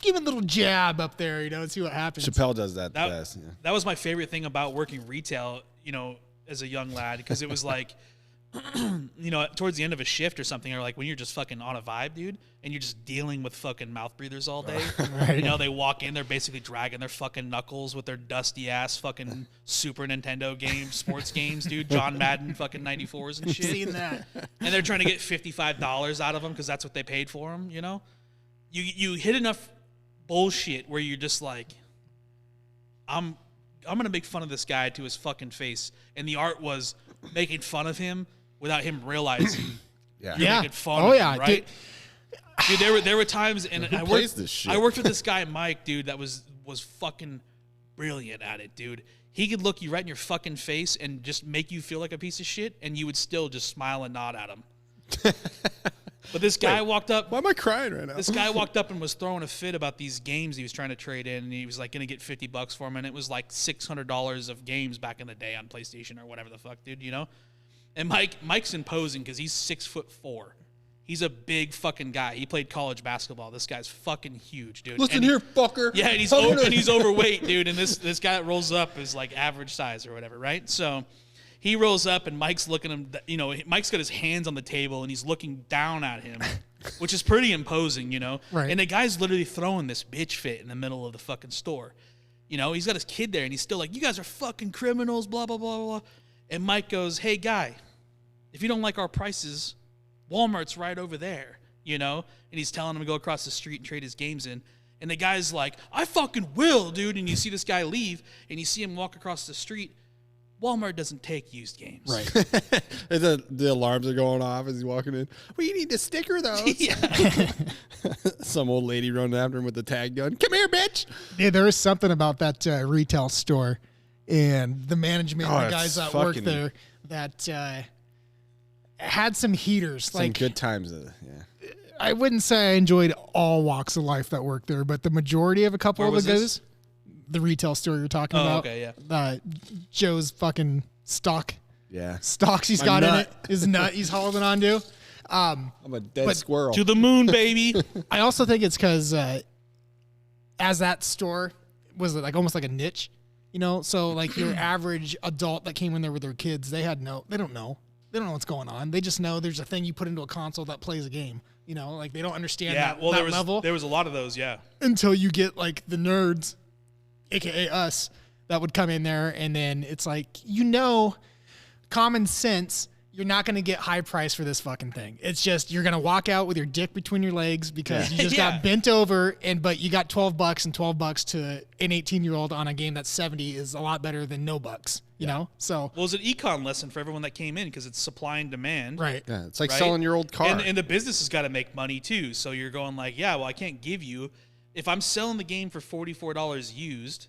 give it a little jab up there, you know, and see what happens. Chappelle does that best. Yeah. That was my favorite thing about working retail, you know, as a young lad, because it was like, you know, towards the end of a shift or something, or like when you're just fucking on a vibe, dude, and you're just dealing with fucking mouth breathers all day. Right. You know, they walk in, they're basically dragging their fucking knuckles with their dusty ass fucking Super Nintendo games, sports games, dude, John Madden fucking 94s and shit. Seeing that. And they're trying to get $55 out of them because that's what they paid for them, you know? You hit enough bullshit where you're just like, I'm gonna make fun of this guy to his fucking face, and the art was making fun of him without him realizing Yeah. you're Yeah. making fun Oh of yeah. him, right? Dude, there were times, and Who I plays worked this shit? I worked with this guy Mike, dude, that was fucking brilliant at it, dude. He could look you right in your fucking face and just make you feel like a piece of shit, and you would still just smile and nod at him. But this guy walked up. Why am I crying right now? This guy walked up and was throwing a fit about these games he was trying to trade in, and he was like going to get $50 for them, and it was like $600 of games back in the day on PlayStation or whatever the fuck, dude, you know? And Mike's imposing because he's 6'4". He's a big fucking guy. He played college basketball. This guy's fucking huge, dude. Listen And here, fucker. yeah, and he's overweight, dude. And this guy that rolls up is like average size or whatever, right? So he rolls up, and Mike's looking at him. You know, Mike's got his hands on the table, and he's looking down at him, which is pretty imposing, you know. Right. And the guy's literally throwing this bitch fit in the middle of the fucking store. You know, he's got his kid there, and he's still like, "You guys are fucking criminals," blah blah blah blah. And Mike goes, "Hey, guy, if you don't like our prices, Walmart's right over there," you know? And he's telling him to go across the street and trade his games in. And the guy's like, "I fucking will, dude." And you see this guy leave, and you see him walk across the street. Walmart doesn't take used games. Right. the alarms are going off as he's walking in. Well, you need to sticker those. Yeah. Some old lady running after him with the tag gun. Come here, bitch. Yeah, there is something about that retail store and the management, Oh, the it's guys that work fucking- there that had some heaters. Some Like good times. Yeah. I wouldn't say I enjoyed all walks of life that worked there, but the majority of a couple Where of was the this? guys, the retail store you're talking Oh, about. okay, yeah. Joe's fucking Yeah. stocks he's My got in nut. it. His nut he's holding on to. I'm a dead But- squirrel. To the moon, baby. I also think it's because as that store was like almost like a niche, you know. So like your average adult that came in there with their kids, they don't know. They don't know what's going on. They just know there's a thing you put into a console that plays a game. You know, like they don't understand Yeah. that, Well, that level there was a lot of those. Yeah. until you get like the nerds, aka us, that would come in there, and then it's like, you know, common sense. You're not going to get high price for this fucking thing. It's just you're going to walk out with your dick between your legs because you just Yeah. got bent over, but you got $12, and $12 to an 18-year-old on a game that's 70 is a lot better than no bucks. You know, so Well, it was an econ lesson for everyone that came in because it's supply and demand. right. Yeah, it's like Right? selling your old car. And the business has got to make money too. So you're going like, yeah, well, I can't give you. If I'm selling the game for $44 used,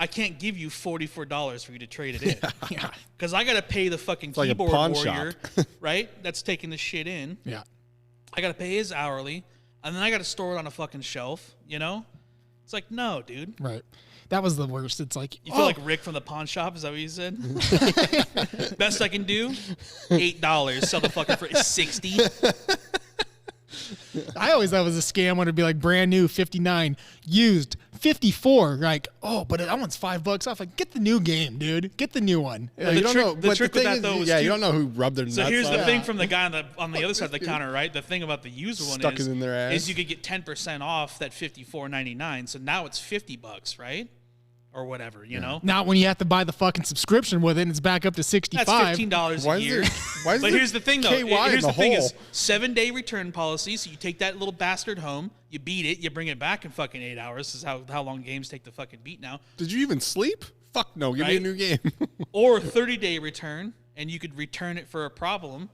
I can't give you $44 for you to trade it in. Yeah. Because I got to pay the fucking like a keyboard pawn warrior, shop. right? That's taking the shit in. Yeah. I got to pay his hourly, and then I got to store it on a fucking shelf, you know? It's like, no, dude. Right. That was the worst. It's like, You feel like Rick from the pawn shop? Is that what you said? Best I can do? $8. Sell the fucking for $60. I always thought it was a scam when it'd be like brand new 59, used 54. Like, oh, but that one's $5 off. Like, get the new game, dude. Get the new one. Yeah, the you don't trick- know. the But trick the with thing that, is, though, is yeah, too- you don't know who rubbed their nuts. So here's the on thing it. from the guy on the other side of the counter, right? The thing about the used one Stuck it in their ass. is you could get 10% off that $54.99. So now it's $50, right? Or whatever, you know? Not when you have to buy the fucking subscription with it and it's back up to 65. That's $15 Why a is year. there- why is But there here's the thing, though. KY in Here's the the thing hole? is 7-day return policy. So you take that little bastard home, you beat it, you bring it back in fucking 8 hours. This is how long games take to fucking beat now. Did you even sleep? Fuck no. Give me a Right? new game. Or 30-day return, and you could return it for a problem.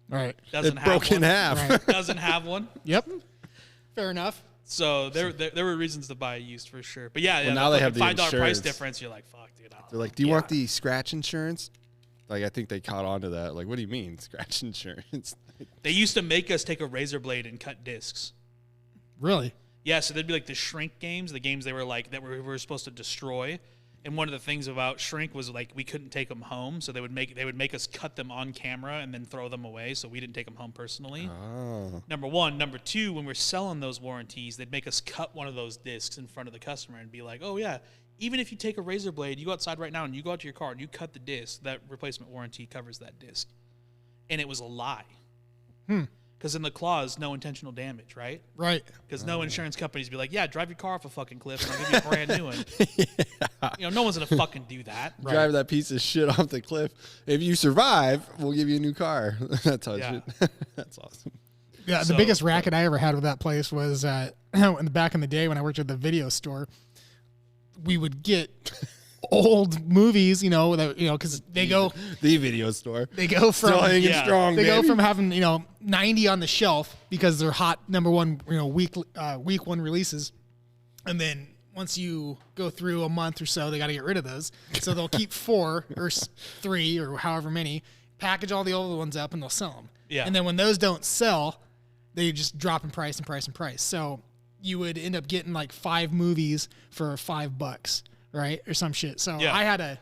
Right. Doesn't It have broke one. in half. Right. Doesn't have one. Yep. Fair enough. So there were reasons to buy used for sure. But yeah, now the they have the $5 price insurance. difference. You're like, fuck, dude. I don't They're know. like, do you want the scratch insurance? Like, I think they caught on to that. Like, what do you mean, scratch insurance? They used to make us take a razor blade and cut discs. Really? Yeah, so there'd be like the shrink games, the games they were like that we were supposed to destroy. And one of the things about shrink was like we couldn't take them home, so they would make us cut them on camera and then throw them away, so we didn't take them home personally. Oh. Number one. Number two, when we're selling those warranties, they'd make us cut one of those discs in front of the customer and be like, oh yeah, even if you take a razor blade, you go outside right now and you go out to your car and you cut the disc, that replacement warranty covers that disc. And it was a lie. Because in the clause, no intentional damage, right? Right. Because no insurance companies be like, yeah, drive your car off a fucking cliff and I'll give you a brand new one. You know, no one's going to fucking do that. Drive that piece of shit off the cliff. If you survive, we'll give you a new car. That's how Yeah. That's awesome. Yeah, the So- biggest racket I ever had with that place was back in the day when I worked at the video store. We would get old movies, because they go The video store. from Still hanging Yeah. strong, they go baby. from having 90 on the shelf because they're hot number one week one releases, and then once you go through a month or so, they got to get rid of those. So they'll keep 4 or 3 or however many, package all the old ones up, and they'll sell them. Yeah. And then when those don't sell, they just drop in price and price and price. So you would end up getting like 5 movies for $5, right, or some shit. So Yeah. I had a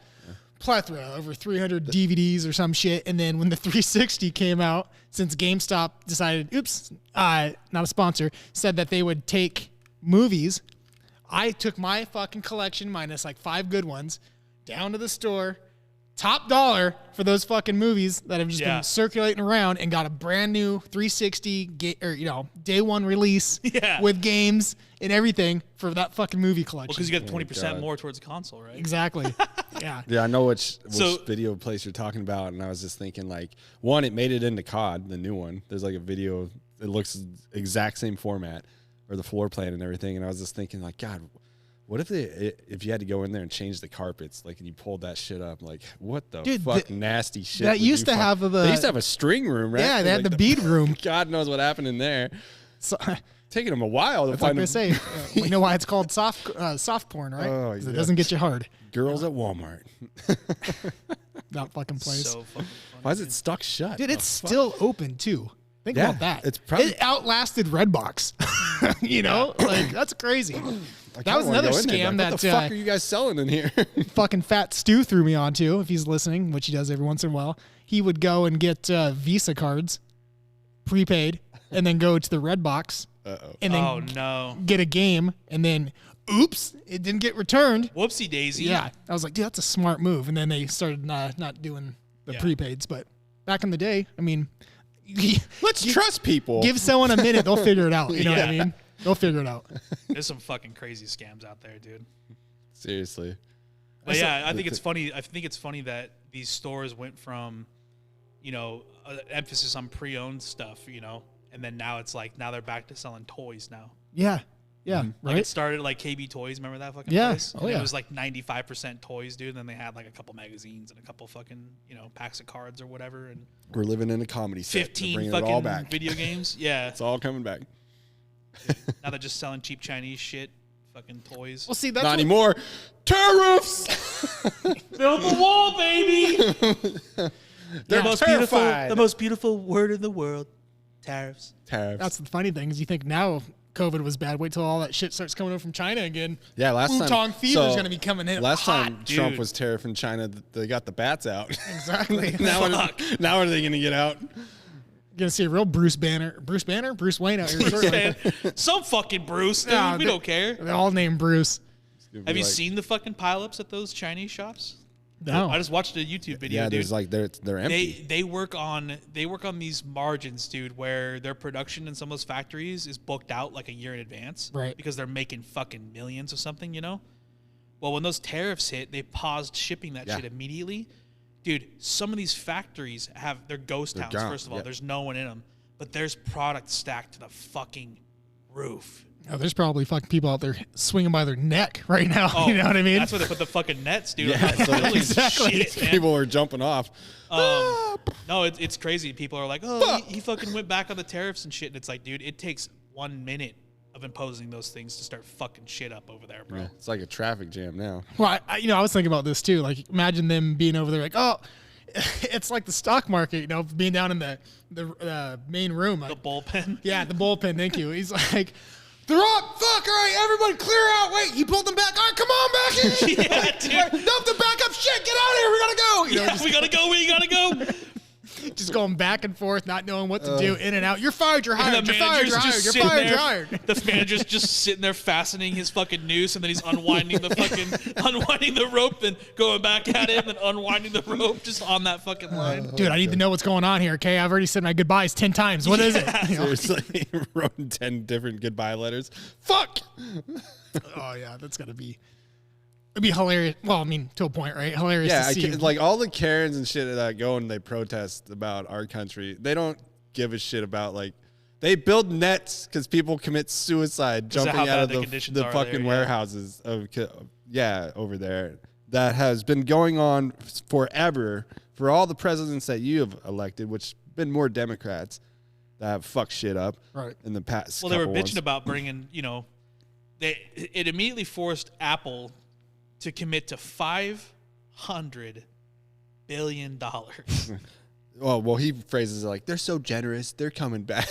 plethora, over 300 DVDs or some shit. And then when the 360 came out, since GameStop decided, not a sponsor, said that they would take movies, I took my fucking collection minus like 5 good ones down to the store, top dollar for those fucking movies that have just Yeah. been circulating around, and got a brand new 360 day one release Yeah. with games and everything for that fucking movie Well, collection. because you get 20% God. more towards the console, right? Exactly. Yeah. Yeah, I know which So- video place you're talking about, and I was just thinking, like, one, it made it into COD, the new one. There's like a video, it looks exact same format, or the floor plan and everything, and I was just thinking, like, God, what if you had to go in there and change the carpets, like, and you pulled that shit up, like, what the Dude, fuck, nasty shit. that would used you to have the- they used to have a string room, right? Yeah, they had Like the bead room. God knows what happened in there. So, Taking them a while to that's like find they them. say. We know why it's called soft porn, right? Oh, 'Cause yeah. it doesn't get you hard. Girls at Walmart. That fucking place. So fucking funny. Why is it stuck shut? Dude, The it's fuck? still open too. Think Yeah, about that. it's probably- it outlasted Redbox. Like that's crazy. I That kinda was wanna another go in there, scam like, that what the fuck are you guys selling in here? fucking Fat Stu threw me onto. If he's listening, which he does every once in a while, he would go and get Visa cards, prepaid, and then go to the Redbox Uh-oh. and then Oh, no. get a game, and then oops, it didn't get returned. Whoopsie daisy. Yeah, I was like, dude, that's a smart move. And then they started not doing the Yeah. prepaids. But back in the day, I mean, Let's trust people. give someone a minute, they'll figure it out. You know what I Yeah. mean? They'll figure it out. There's some fucking crazy scams out there, dude. Seriously. But yeah, I think it's funny. I think it's funny that these stores went from, emphasis on pre-owned stuff, and then now it's like now they're back to selling toys now. Yeah, yeah, Like right. it started like KB Toys, remember that fucking Yeah. place? Oh, And yeah. It was like 95% toys, dude. And then they had like a couple magazines and a couple fucking, packs of cards or whatever, and We're living in a comedy set. They're 15 bringing it all fucking back. video games. Yeah. It's all coming back. Now they're just selling cheap Chinese shit. fucking toys. Well, see, that's Not what- anymore. Tariffs. Build the wall, baby. They're terrified. The most beautiful word in the world. Tariffs. Tariffs. That's the funny thing is you think now COVID was bad. Wait till all that shit starts coming over from China again. Yeah, last time. Wutong fever is going to be coming in. Last hot. time Trump dude. was tariffing China, they got the bats out. Exactly. now, Fuck. now are they going to get out? You're going to see a real Bruce Wayne out here shortly. Man, some fucking Bruce, dude. Nah, we don't care. They're all named Bruce. Have you seen the fucking pileups at those Chinese shops? No. I just watched a YouTube video. Yeah, dude. there's like they're empty. They work on these margins, dude, where their production in some of those factories is booked out like a year in advance, Right. Because they're making fucking millions of something, you know. Well, when those tariffs hit, they paused shipping that Yeah. shit immediately, dude. Some of these factories have they're ghost They're towns. gone, First of all, yeah. there's no one in them, but there's product stacked to the fucking roof. Oh, there's probably fucking people out there swinging by their neck right now. You know what I mean? That's where they put the fucking nets, dude. Yeah, so Holy exactly. shit, man. People are jumping off. No, it's crazy. People are like, oh, he fucking went back on the tariffs and shit. And it's like, dude, it takes 1 minute of imposing those things to start fucking shit up over there, bro. Yeah, it's like a traffic jam now. Well, I was thinking about this too. Like, imagine them being over there, like, oh, it's like the stock market, being down in the main room. The Like, bullpen. yeah, the bullpen. Thank you. He's like, they're up. Fuck. All right, everybody, clear out. Wait, he pulled them back. All right, come on back in. Yeah, dude. Dump the backup shit. Get out of here. We gotta go. Yeah, we gotta go. We gotta go. Just going back and forth, not knowing what to do, in and out. You're fired. You're hired. And the You're fired. manager's You're hired. just You're sitting fired. there. You're hired. The manager's just sitting there fastening his fucking noose, and then he's unwinding the rope, and going back at it, and then unwinding the rope just on that fucking line. Dude, I need to know what's going on here. Okay, I've already said my goodbyes 10 times. What is it? Seriously, wrote 10 different goodbye letters. Fuck. Oh yeah, that's gotta be. It'd be hilarious. Well, I mean, to a point, right? Hilarious Yeah, to see. like all the Karens and shit that go and they protest about our country. They don't give a shit about like they build nets because people commit suicide of how jumping out bad of the conditions the are fucking there, yeah. warehouses of over there. That has been going on forever for all the presidents that you have elected, which have been more Democrats that have fucked shit up Right. in the past. Well, they were couple bitching ones. about bringing, it immediately forced Apple to commit to $500 billion. Oh, well, he phrases it like, they're so generous. They're coming back.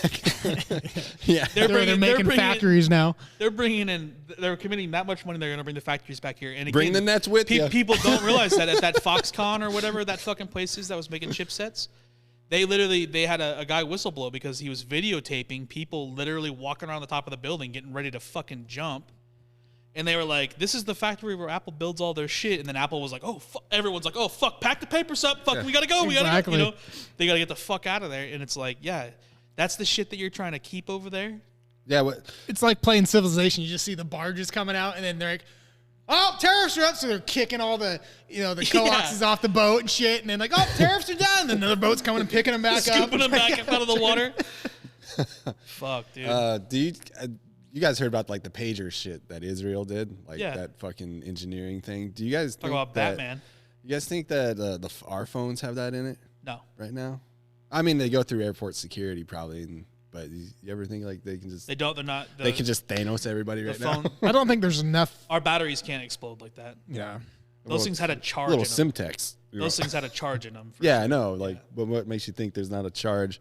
Yeah. They're They're making bringing- factories now. They're committing that much money. They're going to bring the factories back here. And Bring again, the nets with you. People don't realize that at that Foxconn or whatever that fucking place is that was making chipsets, they had a guy whistleblow because he was videotaping people literally walking around the top of the building getting ready to fucking jump. And they were like, this is the factory where Apple builds all their shit. And then Apple was like, oh, fuck. Everyone's like, oh, fuck, pack the papers up. Fuck, we got to go. We got to Exactly. go. They got to get the fuck out of there. And it's like, yeah, that's the shit that you're trying to keep over there. Yeah. What? It's like playing Civilization. You just see the barges coming out, and then they're like, oh, tariffs are up. So they're kicking all the, the coaxes off the boat and shit. And then like, oh, tariffs are down. And then another boat's coming and picking them back up. Scooping them back up out of the water. Fuck, dude. Do you guys heard about like the pager shit that Israel did, like Yeah. that fucking engineering thing? Do you guys Talk think about that, Batman. You guys think that our phones have that in it No. right now? I mean, they go through airport security probably, but you ever think like they can just They don't. They're not. they can just Thanos everybody the right phone. now? I don't think there's enough. Our batteries can't explode like that. Yeah. Those things had a charge. Little in them. Simtex. Those things had a charge in them. for Yeah, sure. I know. Like, but what makes you think there's not a charge?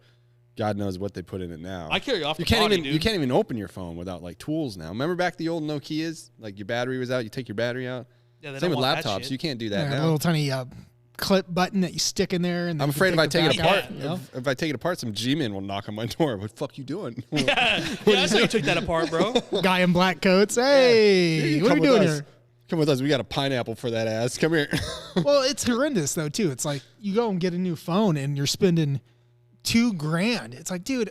God knows what they put in it now. I carry off. You the can't body, even dude. you can't even open your phone without like tools now. Remember back the old Nokias? Like your battery was out, you take your battery out. Yeah, they Same don't with want that laptops. shit. You can't do Yeah, that a now. little tiny clip button that you stick in there. And I'm then you afraid if I the take it back apart, out, you know? if I take it apart, some G-man will knock on my door. What the fuck you doing? Yeah, that's how you took that apart, bro. Guy in black coats. Hey, what are Come you with doing us. here? Come with us. We got a pineapple for that ass. Come here. Well, it's horrendous though too. It's like you go and get a new phone and you're spending $2,000. It's like, dude,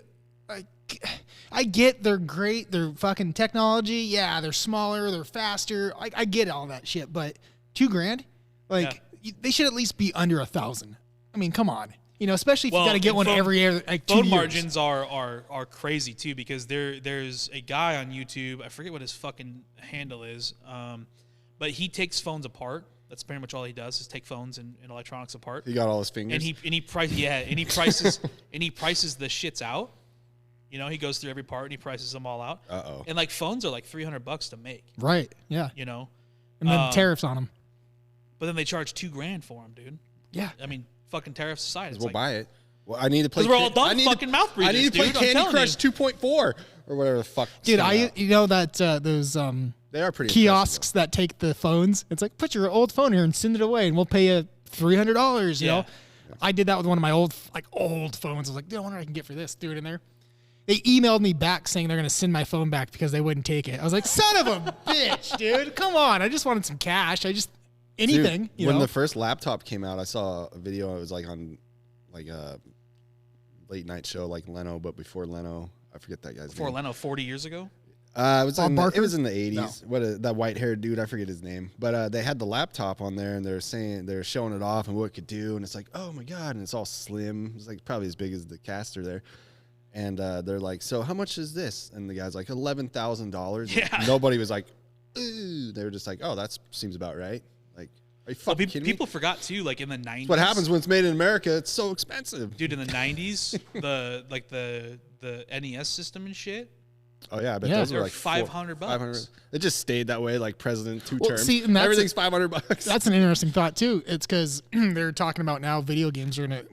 I get they're great. They're fucking technology. Yeah, they're smaller. They're faster. I get all that shit. But $2,000, like they should at least be under 1,000. I mean, come on. Especially if you got to get one every year, like 2 Phone years. margins are crazy too because there's a guy on YouTube. I forget what his fucking handle is, but he takes phones apart. That's pretty much all he does is take phones and electronics apart. He got all his fingers. And he prices the shits out. You know, he goes through every part and he prices them all out. Uh-oh. And like phones are like $300 to make. Right. Yeah. You know, And then tariffs on them. but then they charge $2,000 for them, dude. Yeah. I mean, fucking tariffs aside, it's We'll like, buy it. Well, I need to play. because we're all I dumb need fucking mouth I breathers, need to play dude. I'm Candy telling Crush you. 2.4 or whatever the fuck. Dude, it's coming out. you know that those They are pretty kiosks that take the phones. It's like, put your old phone here and send it away, and we'll pay you $300. You Yeah. know, I did that with one of my old phones. I was like, dude, I wonder what I can get for this. Threw it in there. They emailed me back saying they're gonna send my phone back because they wouldn't take it. I was like, son of a bitch, dude. Come on. I just wanted some cash. Anything. Dude, you when know? the first laptop came out, I saw a video. It was like on like a late night show like Leno, but before Leno, I forget that guy's Before name. Leno, 40 years ago. It was Bob in Barker? it was in the 80s. That white haired dude, I forget his name. But they had the laptop on there, and they're showing it off and what it could do, and it's like, oh my god, and it's all slim. It's like probably as big as the caster there. And they're like, so how much is this? And the guy's like, $11,000. Yeah. Nobody was like, ooh. They were just like, oh, that seems about right. Like, are you Well, fucking kidding me? people forgot too, like in the 90s. That's what happens when it's made in America. It's so expensive. Dude, in the 90s, the NES system and shit. Oh yeah, I bet Yeah. those They're were like $500. 500. It just stayed that way, like president two Well, terms. see, and that's Everything's $500. That's an interesting thought too. It's because they're talking about now video games are gonna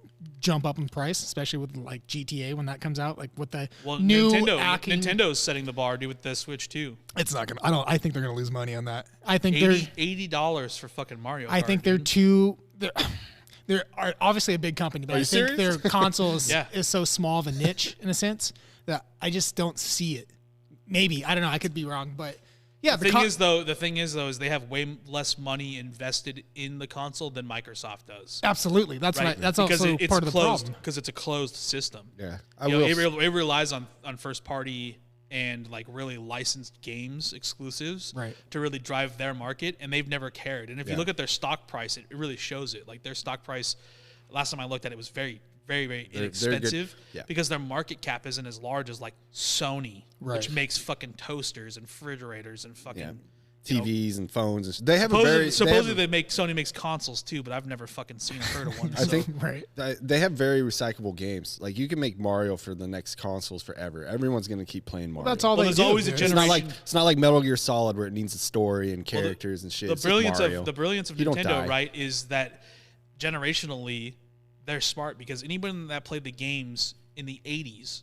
jump up in price, especially with like GTA when that comes out. Like with the Well, new Nintendo's setting the bar, dude, with the Switch too. It's not gonna. I think they're gonna lose money on that. I think they're. $80 for fucking Mario Kart. I think they're dude. too. They're are obviously a big company, but Are I you think serious? their console is, Yeah. is so small of a niche in a sense that I just don't see it. Maybe I don't know. I could be wrong, but yeah. The thing is though, is they have way less money invested in the console than Microsoft does. absolutely. That's Right? right. That's because also it's part of the closed, problem. because it's a closed system. Yeah, You know, it relies on first party and like really licensed games exclusives Right. to really drive their market, and they've never cared. And if you Yeah. look at their stock price, it really shows it. Like their stock price, last time I looked at it, was very, very, very They're good. inexpensive Yeah. because their market cap isn't as large as like Sony, Right. which makes fucking toasters and refrigerators and fucking. Yeah. you know, TVs and phones. And they have Supposedly Sony makes consoles too, but I've never fucking seen or heard of one. I think Right. they have very recyclable games. Like you can make Mario for the next consoles forever. Everyone's gonna keep playing Mario. That's all Well, they there's do. always a dude. generation- It's not like Metal Gear Solid where it needs a story and Well, characters and shit. the It's just brilliance Mario. of You don't Nintendo, die. right, is that generationally they're smart because anyone that played the games in the 80s,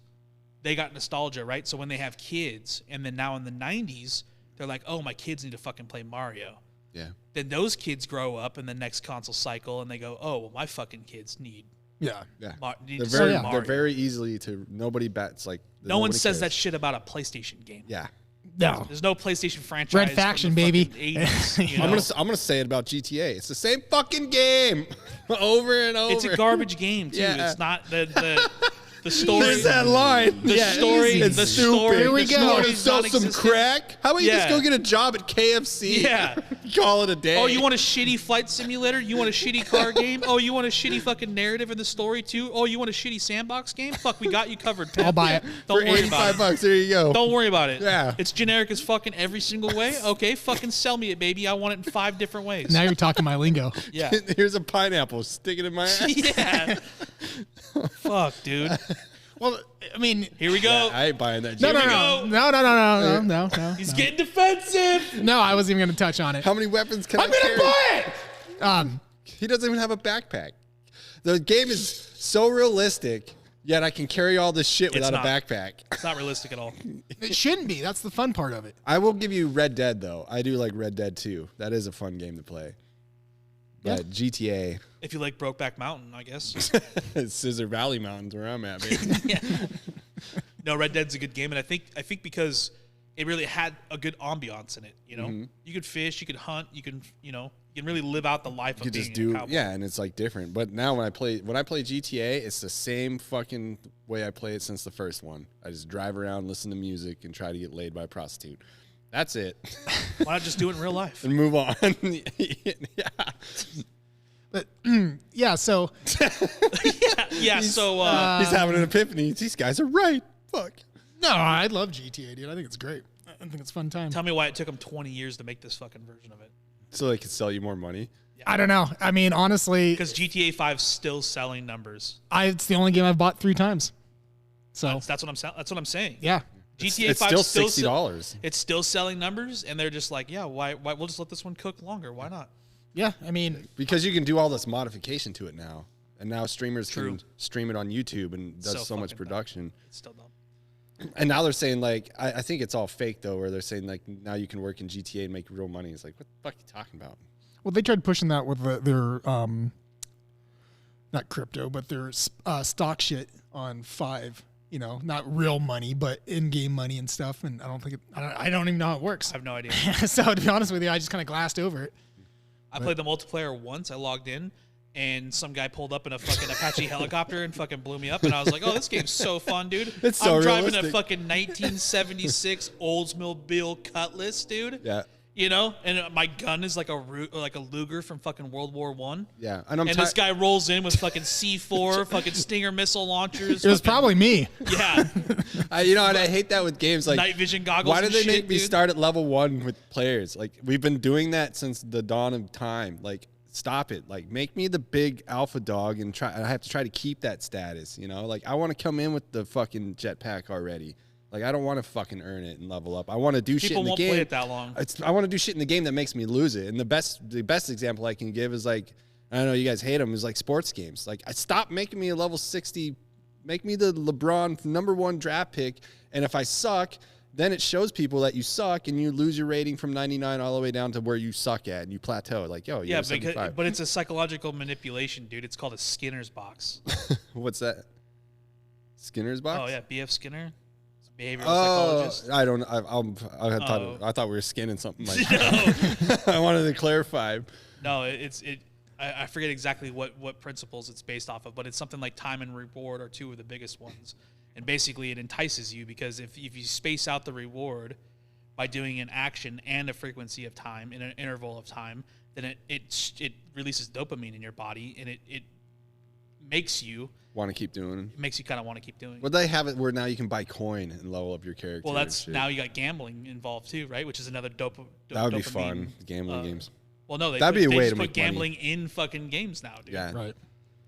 they got nostalgia, right? So when they have kids, and then now in the 90s, they're like, oh, my kids need to fucking play Mario. Yeah. Then those kids grow up in the next console cycle, and they go, oh, well, my fucking kids need, Yeah. Yeah. need They're to very play Mario. they're very easily to nobody bets like No one nobody says that cares. shit about a PlayStation game. Yeah. No. There's no PlayStation franchise. Red from Faction, the baby. fucking 80s, you I'm know? gonna say it about GTA. It's the same fucking game over and over. It's a garbage game too. Yeah. It's not the story. There's that line. The story. It's The stupid. story. Here we the go. You want to story's sell some non-existent. crack? How about you just Yeah. go get a job at KFC? Yeah. Call it a day. Oh, you want a shitty flight simulator? You want a shitty car game? Oh, you want a shitty fucking narrative in the story too? Oh, you want a shitty sandbox game? Fuck, we got you covered. I'll buy it. Don't for worry 85 about it. bucks? There you go. Don't worry about it. Yeah. It's generic as fucking every single way. Okay, fucking sell me it, baby. I want it in 5 different ways. Now you're talking my lingo. Yeah. Here's a pineapple. Stick it in my ass. Yeah. Fuck, dude. Well, I mean, Here we go. I ain't buying that. no, Jimmy. no, go. no. He's getting defensive. No, I wasn't even going to touch on it. How many weapons can I'm I going carry? to buy it. He doesn't even have a backpack. The game is so realistic, yet I can carry all this shit without not. a backpack. It's not realistic at all. It shouldn't be. That's the fun part of it. I will give you Red Dead, though. I do like Red Dead 2. That is a fun game to play. But GTA, If you like Brokeback Mountain, I guess. Scissor Valley Mountains, where I'm at, baby. No, Red Dead's a good game, and I think because it really had a good ambiance in it. You know, Mm-hmm. you could fish, you could hunt, you can really live out the life You of could being just a do, cowboy. yeah, and it's like different. But now when I play GTA, it's the same fucking way I play it since the first one. I just drive around, listen to music, and try to get laid by a prostitute. That's it. Why not just do it in real life? And move on. Yeah. But yeah, so Yeah. So He's having an epiphany. These guys are right. Fuck. no, I love GTA, dude. I think it's great. I think it's a fun time. tell me why it took them 20 years to make this fucking version of it. So they could sell you more money. I don't know. I mean, honestly, Because GTA 5's still selling numbers. it's the only game I've bought 3 times. So That's what I'm saying. yeah, GTA It's 5 still still $60. It's still selling numbers, and they're just like, yeah, why? We'll just let this one cook longer. Why not? yeah. I mean, Because you can do all this modification to it now. And now streamers True. can stream it on YouTube and does so much fucking dumb. production. It's still dumb. And now they're saying, like, I think it's all fake, though, where they're saying, like, now you can work in GTA and make real money. It's like, what the fuck are you talking about? well, they tried pushing that with their not crypto, but their stock shit on 5. You know, not real money, but in-game money and stuff. And I don't even know how it works. I have no idea. So to be honest with you, I just kind of glassed over it. I played the multiplayer once. I logged in, and some guy pulled up in a fucking Apache helicopter and fucking blew me up. And I was like, oh, this game's so fun, dude. It's so I'm driving a realistic. fucking 1976 Oldsmobile Cutlass, dude. Yeah. You know, and my gun is like a Luger from fucking World War I. Yeah. And this guy rolls in with fucking C4, fucking Stinger missile launchers. It was fucking- probably me. Yeah. You know, and I hate that with games. Like, Night vision goggles. why do and they shit, make me dude? start at level 1 with players? Like, we've been doing that since the dawn of time. Like, stop it. Like, make me the big alpha dog and I have to try to keep that status, you know? Like, I want to come in with the fucking jetpack already. Like, I don't want to fucking earn it and level up. I want to do shit People in the won't game. play it that long. I want to do shit in the game that makes me lose it. And the best example I can give is, like, I don't know, you guys hate them, is like sports games. Like, stop making me a level 60, make me the LeBron #1 draft pick. And if I suck, then it shows people that you suck and you lose your rating from 99 all the way down to where you suck at and you plateau. Like, yo, you're Yeah, 75. but it's a psychological manipulation, dude. It's called a Skinner's box. What's that? Skinner's box? Oh yeah, B.F. Skinner, behavioral Oh, psychologist. I don't. I thought we were skinning something like that. I wanted to clarify. No, I forget exactly what principles it's based off of, but it's something like time and reward are two of the biggest ones. And basically, it entices you because if you space out the reward by doing an action and a frequency of time in an interval of time, then it releases dopamine in your body, and it makes you Want to keep doing. kind of want to keep doing. Well, they have it where now you can buy coin and level up your character. Well, and that's shit. now you got gambling involved too, right? Which is another That would be dopamine, fun. Gambling games. Well, no, That'd be a they way just to put make money. gambling in fucking games now, dude. Yeah. Right.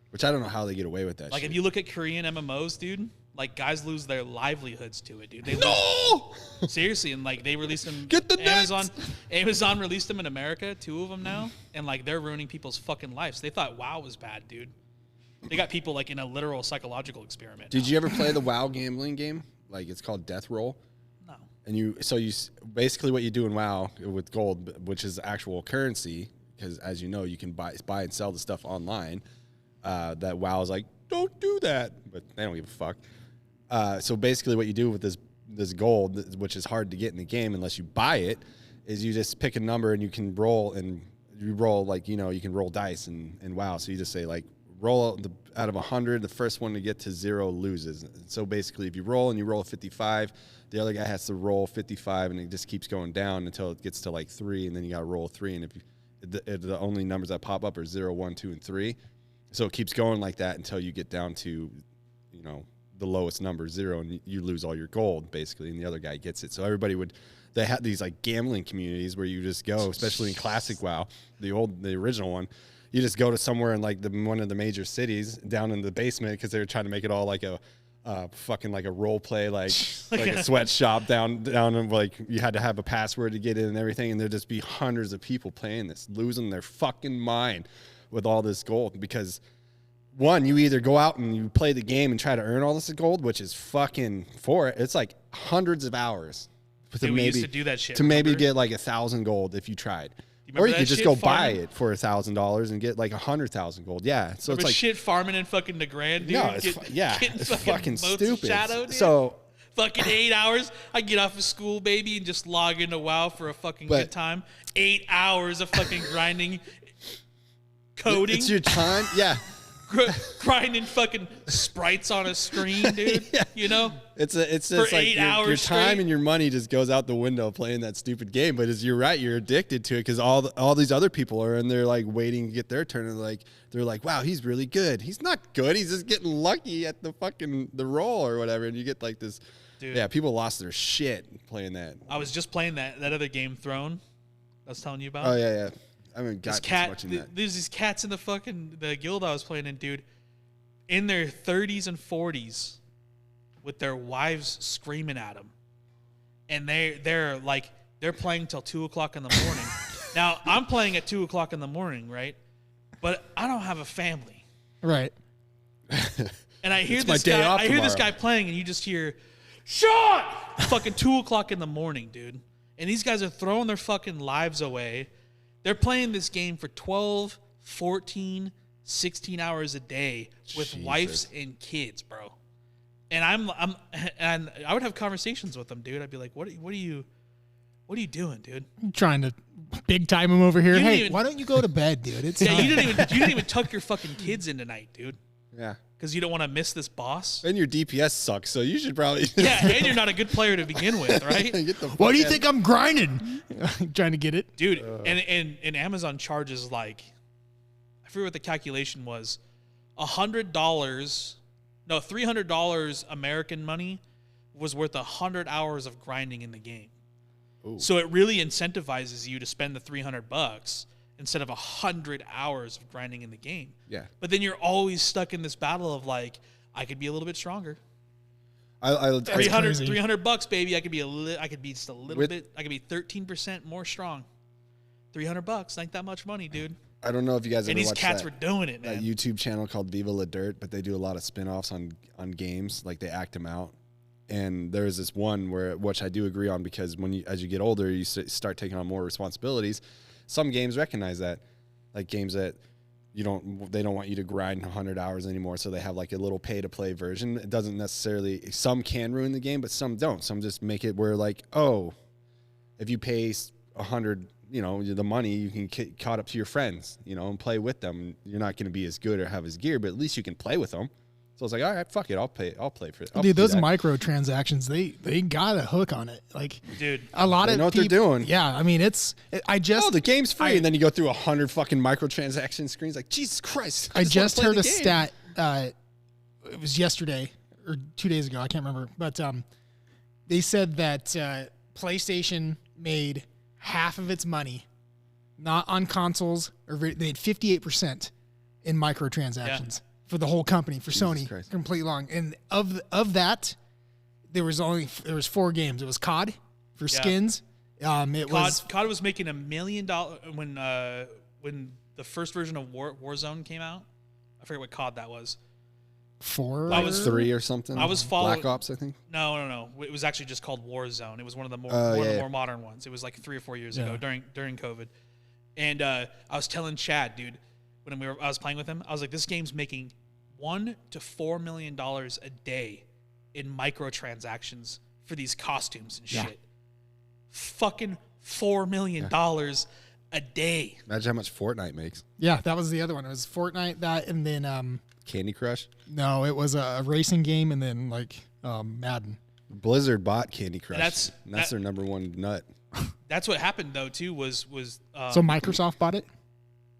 Which I don't know how they get away with that. Like shit. if you look at Korean MMOs, dude, like guys lose their livelihoods to it, dude. They no. seriously, and like they released them. Get the Amazon. nuts! Amazon released them in America, 2 of them now, and like they're ruining people's fucking lives. They thought WoW was bad, dude. They got people like in a literal psychological experiment. Did you ever play the WoW gambling game? Like it's called Death Roll. No. And you basically what you do in WoW with gold, which is actual currency, because as you know, you can buy and sell the stuff online. That WoW is like, don't do that, but they don't give a fuck. So basically, what you do with this gold, which is hard to get in the game unless you buy it, is you just pick a number and you can roll like you can roll dice and WoW. So you just say like roll out of 100, the first one to get to 0 loses. So basically, if you roll and you roll a 55, the other guy has to roll 55, and it just keeps going down until it gets to like 3, and then you got to roll 3. And if the only numbers that pop up are 0, 1, 2, and 3, so it keeps going like that until you get down to, the lowest number, 0, and you lose all your gold basically, and the other guy gets it. So they had these like gambling communities where you just go, especially in classic WoW, the original one. You just go to somewhere in like one of the major cities down in the basement because they were trying to make it all like a fucking like a role play, like a sweatshop down and like you had to have a password to get in and everything. And there'd just be hundreds of people playing this, losing their fucking mind with all this gold because one, you either go out and you play the game and try to earn all this gold, which is fucking it's like hundreds of hours We used to do that shit. to maybe remember? get like 1,000 gold if you tried. remember Or you that could just shit, go farming? buy it for $1,000 and get like 100,000 gold. Yeah, so Remember it's like shit farming in fucking the Grand, dude. no, it's getting it's fucking motes of stupid. Shadow, dude. So fucking 8 hours. I get off of school, baby, and just log into WoW for a fucking But- good time. 8 hours of fucking grinding, coding, it's your time. Yeah, grinding fucking sprites on a screen, dude. Yeah. You know? it's For like 8 your hours time straight. and your money just goes out the window playing that stupid game. But you're right, you're addicted to it because all these other people are in there like waiting to get their turn. And they're like, wow, he's really good. He's not good. He's just getting lucky at the roll or whatever. And you get like this. Dude. Yeah, people lost their shit playing that. I was just playing that other game, Throne. I was telling you about. Oh yeah. I haven't This got cat, much in that. there's these cats in the guild I was playing in, dude, in their 30s and 40s, with their wives screaming at them, and they're playing till 2:00 in the morning. Now I'm playing at 2:00 in the morning, right? But I don't have a family, Right. and I hear It's my this day guy. off I hear this tomorrow. guy playing, and you just hear, "Shot!" Fucking 2:00 in the morning, dude. And these guys are throwing their fucking lives away. They're playing this game for 12, 14, 16 hours a day with Jesus. wives and kids, bro. And and I would have conversations with them, dude. I'd be like, what are you doing, dude? I'm trying to big time him over here. didn't Hey, even- why don't you go to bed, dude? It's Yeah, time. you didn't even tuck your fucking kids in tonight, dude. Yeah. Because you don't want to miss this boss. And your DPS sucks, so you should probably. Yeah, and you're not a good player to begin with, right? Get the Why do you fuck think I'm grinding? Trying to get it. Dude, and Amazon charges like, I forget what the calculation was, $300 American money was worth 100 hours of grinding in the game. Ooh. So it really incentivizes you to spend the $300 instead of 100 hours of grinding in the game. Yeah. But then you're always stuck in this battle of like, I could be a little bit stronger. I 300 crazy. $300, baby. I could be I could be just a little With- bit. I could be 13% more strong. $300, ain't that much money, dude. I don't know if you guys And ever these watched cats that, were doing it, that man. YouTube channel called Viva La Dirt, but they do a lot of spin-offs on games, like they act them out. And there's this one which I do agree on, because as you get older, you start taking on more responsibilities. Some games recognize that, like games that they don't want you to grind 100 hours anymore, so they have like a little pay-to-play version. It doesn't necessarily, some can ruin the game, but some don't. Some just make it where like, oh, if you pay 100, the money, you can get caught up to your friends, and play with them. You're not going to be as good or have as gear, but at least you can play with them. So I was like, all right, fuck it, I'll play for it. Dude, those microtransactions, they got a hook on it. Like, Dude, a lot They of know what they're people- doing. Yeah, I mean, the game's free, and then you go through 100 fucking microtransaction screens. Like, Jesus Christ! I just wanna heard play a the game. stat. It was yesterday or 2 days ago. I can't remember, but they said that PlayStation made half of its money not on consoles, or they made 58% in microtransactions for the whole company, for Sony, Christ. completely long. And of that, there was 4 games. It was COD for skins. COD was making $1 million when the first version of Warzone came out. I forget what COD that was. 4. That was 3 or something. I was following- Black Ops, I think. No. It was actually just called Warzone. It was one of the more yeah. more modern ones. It was like 3 or 4 years Yeah. ago during COVID. And I was telling Chad, dude, when I was playing with him, I was like, this game's making $1 to $4 million a day in microtransactions for these costumes and Yeah. shit. Fucking $4 million a day. Imagine how much Fortnite makes. Yeah, that was the other one. It was Fortnite, that, and then Candy Crush. no, it was a racing game, and then like Madden. Blizzard bought Candy Crush. That's- That's their number one nut. That's what happened though too. Was So Microsoft bought it.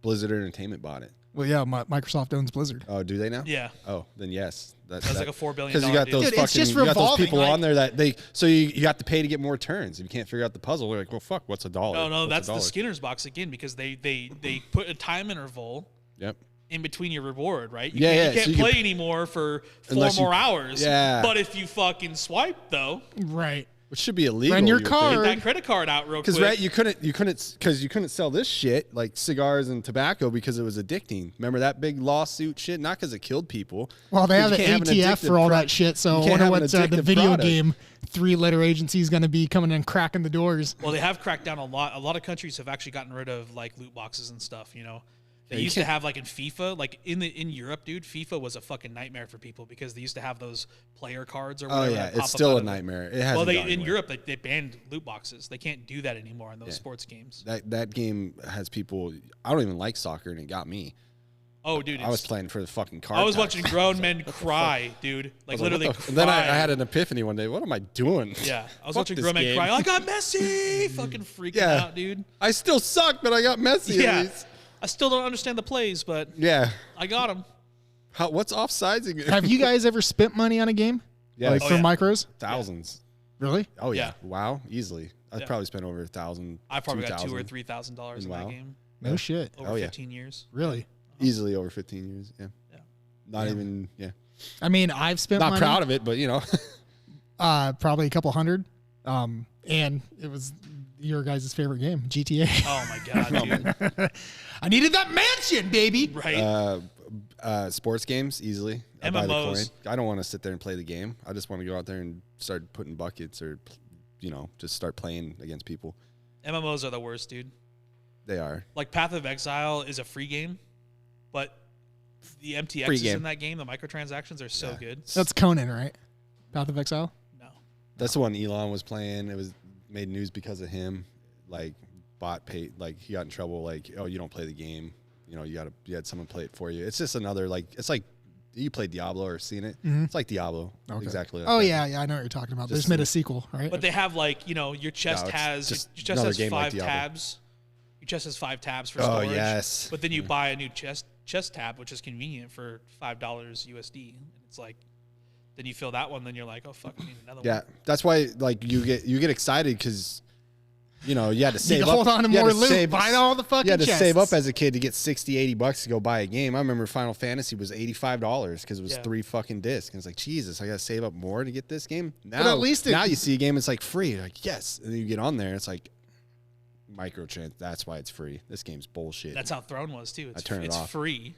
Blizzard Entertainment bought it. Well, yeah, Microsoft owns Blizzard. Oh, do they now? yeah. Oh, then yes. That's like a $4 billion Because you got deal. those Dude, it's fucking just you got those revolving, people like- on there that you have to pay to get more turns. If you can't figure out the puzzle, they're like, well, fuck, what's $1? No, What's that's the $1? Skinner's box again because they put a time interval Yep. in between your reward, right? Yeah, yeah, You can't so you can- play anymore for 4 Unless you- more hours. Yeah. But if you fucking swipe though, Right. Which should be illegal. Run your you would car. think. get that credit card out real quick. Because you couldn't sell this shit like cigars and tobacco because it was addicting. Remember that big lawsuit shit? Not because it killed people. Well, they have 'Cause an you can't have ATF for all that shit. So you I can't wonder have what an the addictive video product. game 3-letter agency is going to be coming and cracking the doors. Well, they have cracked down a lot. A lot of countries have actually gotten rid of like loot boxes and stuff. They you used to can't- have like in FIFA, like in Europe, dude. FIFA was a fucking nightmare for people because they used to have those player cards or Oh whatever. yeah, that pop it's up still out a of the- nightmare. It has. Well, in Europe they banned loot boxes. They can't do that anymore in those sports games. that game has people. I don't even like soccer, and it got me. Oh, dude, I was playing for the fucking card. I was packs. watching grown men cry, dude. Like I was literally what the- cry. And then I had an epiphany one day. What am I doing? Yeah, I was Fuck watching this grown men game. cry. I got Messi, fucking freaking Yeah. out, dude. I still suck, but I got Messi. at Yeah, least. I still don't understand the plays, but Yeah. I got him. What's offsiding? Have you guys ever spent money on a game? Yeah. Like Oh, for yeah. micros? Thousands. Really? Oh yeah. Yeah. Wow. Easily. I've Yeah. probably spent over 1,000. I probably got $2,000 or 2,000. $3,000 in Wow. that game No shit. over Oh, yeah. 15 years. Really? Easily over 15 years. Yeah. Yeah. Not even. Yeah. I mean, I've spent Not money, proud of it, but you know. probably a couple hundred. And it was your guys' favorite game, GTA. Oh my god, dude. I needed that mansion, baby. Right. Sports games easily. I buy the coin. MMOs. I don't want to sit there and play the game. I just want to go out there and start putting buckets or, just start playing against people. MMOs are the worst, dude. They are. Like Path of Exile is a free game, but the Free MTXs game. in that game, the microtransactions are so good. That's Conan, right? Path of Exile. No. That's the one Elon was playing. It was made news because of him. Like bot paid. Like he got in trouble. Like, oh, you don't play the game. You had someone play it for you. It's just another it's like you played Diablo or seen it. Mm-hmm. It's like Diablo. Okay. Exactly. Like Oh that. yeah, I know what you're talking about. They Just just made a sequel, right? But they have your chest it's has just your chest another has game like 5 Diablo. tabs. Your chest has 5 tabs for Oh, storage. yes. But then you buy a new chest tab, which is convenient for $5 USD. And it's like, then you fill that one, then you're like, oh fuck, I need another Yeah, one. that's why you get excited because you had to save you up. hold on to you had more to loot. save- Buy all the fucking You had to chests. save up as a kid to get $60-$80 to go buy a game. I remember Final Fantasy was $85 because it was Yeah. 3 fucking discs. And it's like, Jesus, I got to save up more to get this game. Now, at least now you see a game, it's like free. You're like, yes. And then you get on there, it's like microtrans. That's why it's free. This game's bullshit. That's how Throne was too. It's, turn it it's off. free,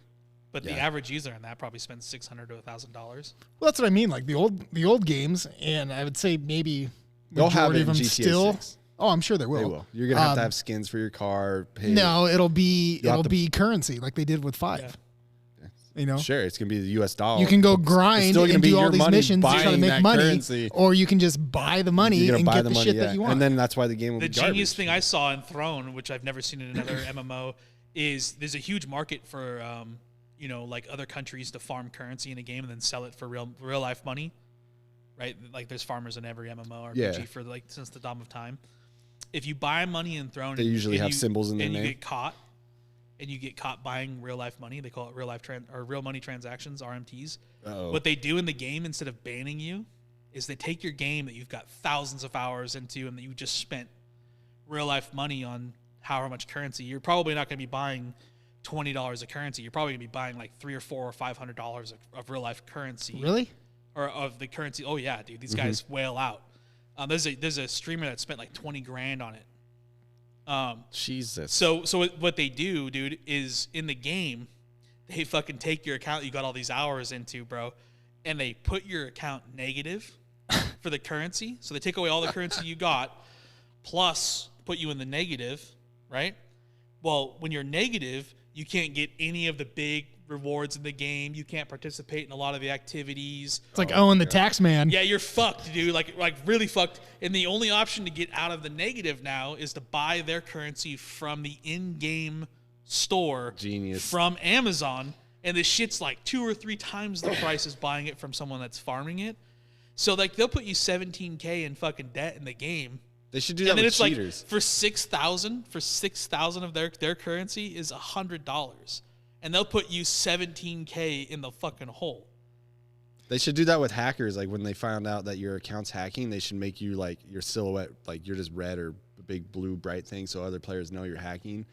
but the Yeah. average user in that probably spends $600 to $1,000. Well, that's what I mean. Like the old games, and I would say maybe They'll have majority it of in them GTA still. 6. Oh, I'm sure they will. They will. You're going to have to have skins for your car. Pay. No, it'll be You'll have to- currency like they did with 5. Yeah. Sure, it's going to be the US dollar. You can go It's grind still gonna and be do all your these money missions to try to buying make that money, currency. or you can just buy the money You're and gonna buy get the the money, shit yeah. that you want. And then that's why the game will The be genius garbage. thing I saw in Throne, which I've never seen in another MMO, is there's a huge market for like other countries to farm currency in a game and then sell it for real life money, right? Like there's farmers in every MMORPG Yeah. for since the dawn of time. If you buy money in Throne, They usually have symbols in their and name. you get caught buying real life money. They call it real money transactions, RMTs. Uh-oh. What they do in the game, instead of banning you, is they take your game that you've got thousands of hours into and that you just spent real life money on however much currency. You're probably not going to be buying $20 of currency. You're probably going to be buying like $300 or $400 or $500 of real life currency. Really? Or of the currency. Oh yeah, dude, Mm-hmm. these guys whale out. There's a streamer that spent like 20 grand on it. Jesus. So what they do, dude, is in the game, they fucking take your account you got all these hours into, bro, and they put your account negative for the currency. So they take away all the currency you got, plus put you in the negative, right? Well, when you're negative, you can't get any of the big rewards in the game. You can't participate in a lot of the activities. It's like Owen the tax man. Yeah, you're fucked, dude. Like really fucked. And the only option to get out of the negative now is to buy their currency from the in-game store. Genius. From Amazon. And this shit's like 2 or 3 times the price as buying it from someone that's farming it. So like they'll put you $17K in fucking debt in the game. They should do that And then with it's cheaters. like for 6,000 of their currency is $100. And they'll put you $17K in the fucking hole. They should do that with hackers. Like when they found out that your account's hacking, they should make you like your silhouette, like you're just red or a big blue bright thing, so other players know you're hacking.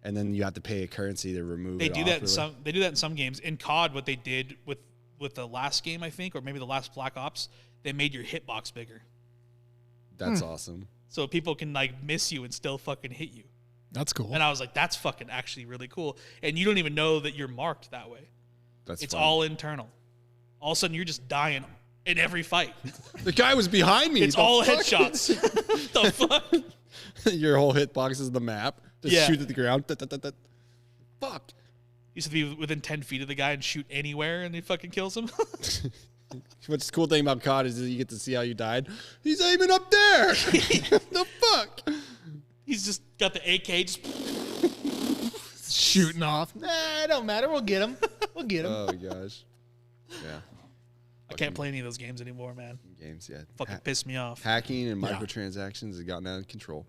And then you have to pay a currency to remove They it. do off that in or some. They do that in some games. In COD, what they did with the last game, I think, or maybe the last Black Ops, they made your hitbox bigger, That's awesome. so people can like miss you and still fucking hit you. That's cool. And I was like, that's fucking actually really cool. And you don't even know that you're marked that way. That's It's fun. all internal. All of a sudden, you're just dying in every fight. The guy was behind me. It's The all fuck? headshots. the fuck? Your whole hitbox is the map. Just Yeah. shoot at the ground. Fuck. Used to be within 10 feet of the guy and shoot anywhere, and he fucking kills him. What's the cool thing about COD is that you get to see how you died. He's aiming up there. The fuck? He's just got the AK. Just Shooting off. Nah, it don't matter. We'll get him. We'll get him. Oh gosh. Yeah. I can't play any of those games anymore, man. Games, yeah. Fucking piss me off. Hacking and Yeah. microtransactions has gotten out of control.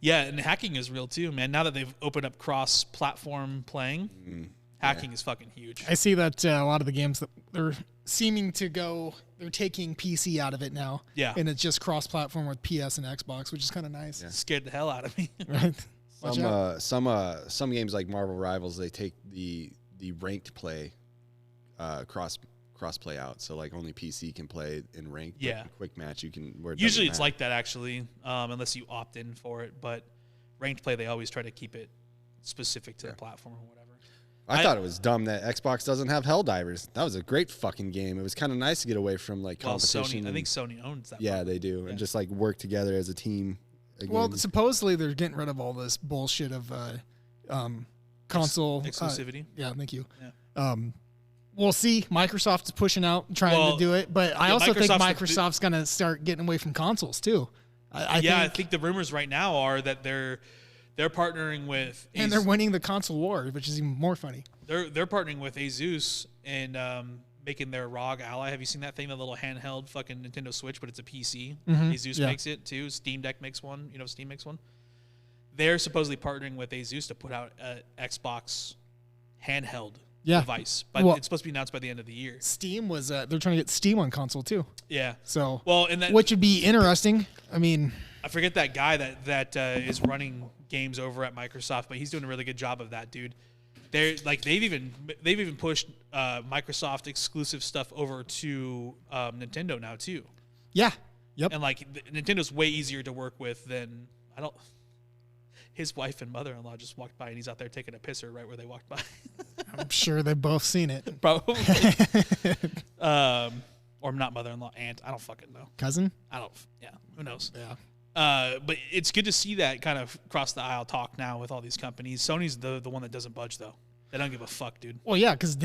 Yeah, and hacking is real too, man. Now that they've opened up cross-platform playing, hacking is fucking huge. I see that a lot of the games that they're seeming to go, they're taking PC out of it now. Yeah. And it's just cross-platform with PS and Xbox, which is kind of nice. Scared the hell out of me. Right? Watch out. Some games like Marvel Rivals, they take the ranked play cross play out. So like only PC can play in ranked. Yeah. But in quick match you can. Where it Usually doesn't it's matter. like that actually, unless you opt in for it. But ranked play, they always try to keep it specific to the platform or whatever. I thought it was dumb that Xbox doesn't have Helldivers. That was a great fucking game. It was kind of nice to get away from like competition. Sony, I think Sony owns that. Yeah, part. they do, and just like work together as a team. Again. Well, supposedly they're getting rid of all this bullshit of console exclusivity. Yeah, thank you. Yeah. We'll see. Microsoft is pushing out, trying to do it, but I also think Microsoft's going to start getting away from consoles too. I think the rumors right now are that they're partnering with and they're winning the console war, which is even more funny. They're partnering with Asus and making their ROG Ally. Have you seen that thing, the little handheld fucking Nintendo Switch, but it's a PC? Asus makes it too. Steam Deck makes one. You know, Steam makes one. They're supposedly partnering with Asus to put out an Xbox handheld device, but it's supposed to be announced by the end of the year. Steam was they're trying to get Steam on console too. Yeah. So and which would be interesting. I mean, I forget that guy that is running games over at Microsoft, but he's doing a really good job of that, dude. They're like they've even pushed Microsoft exclusive stuff over to Nintendo now too. Yeah. Yep. And like Nintendo's way easier to work with than his wife and mother-in-law just walked by and he's out there taking a pisser right where they walked by. I'm sure they've both seen it. Probably. Or not mother-in-law, aunt. I don't fucking know. Cousin? Yeah. Who knows? Yeah. But it's good to see that kind of cross the aisle talk now with all these companies. Sony's the one that doesn't budge though. They don't give a fuck, dude. Well, yeah, because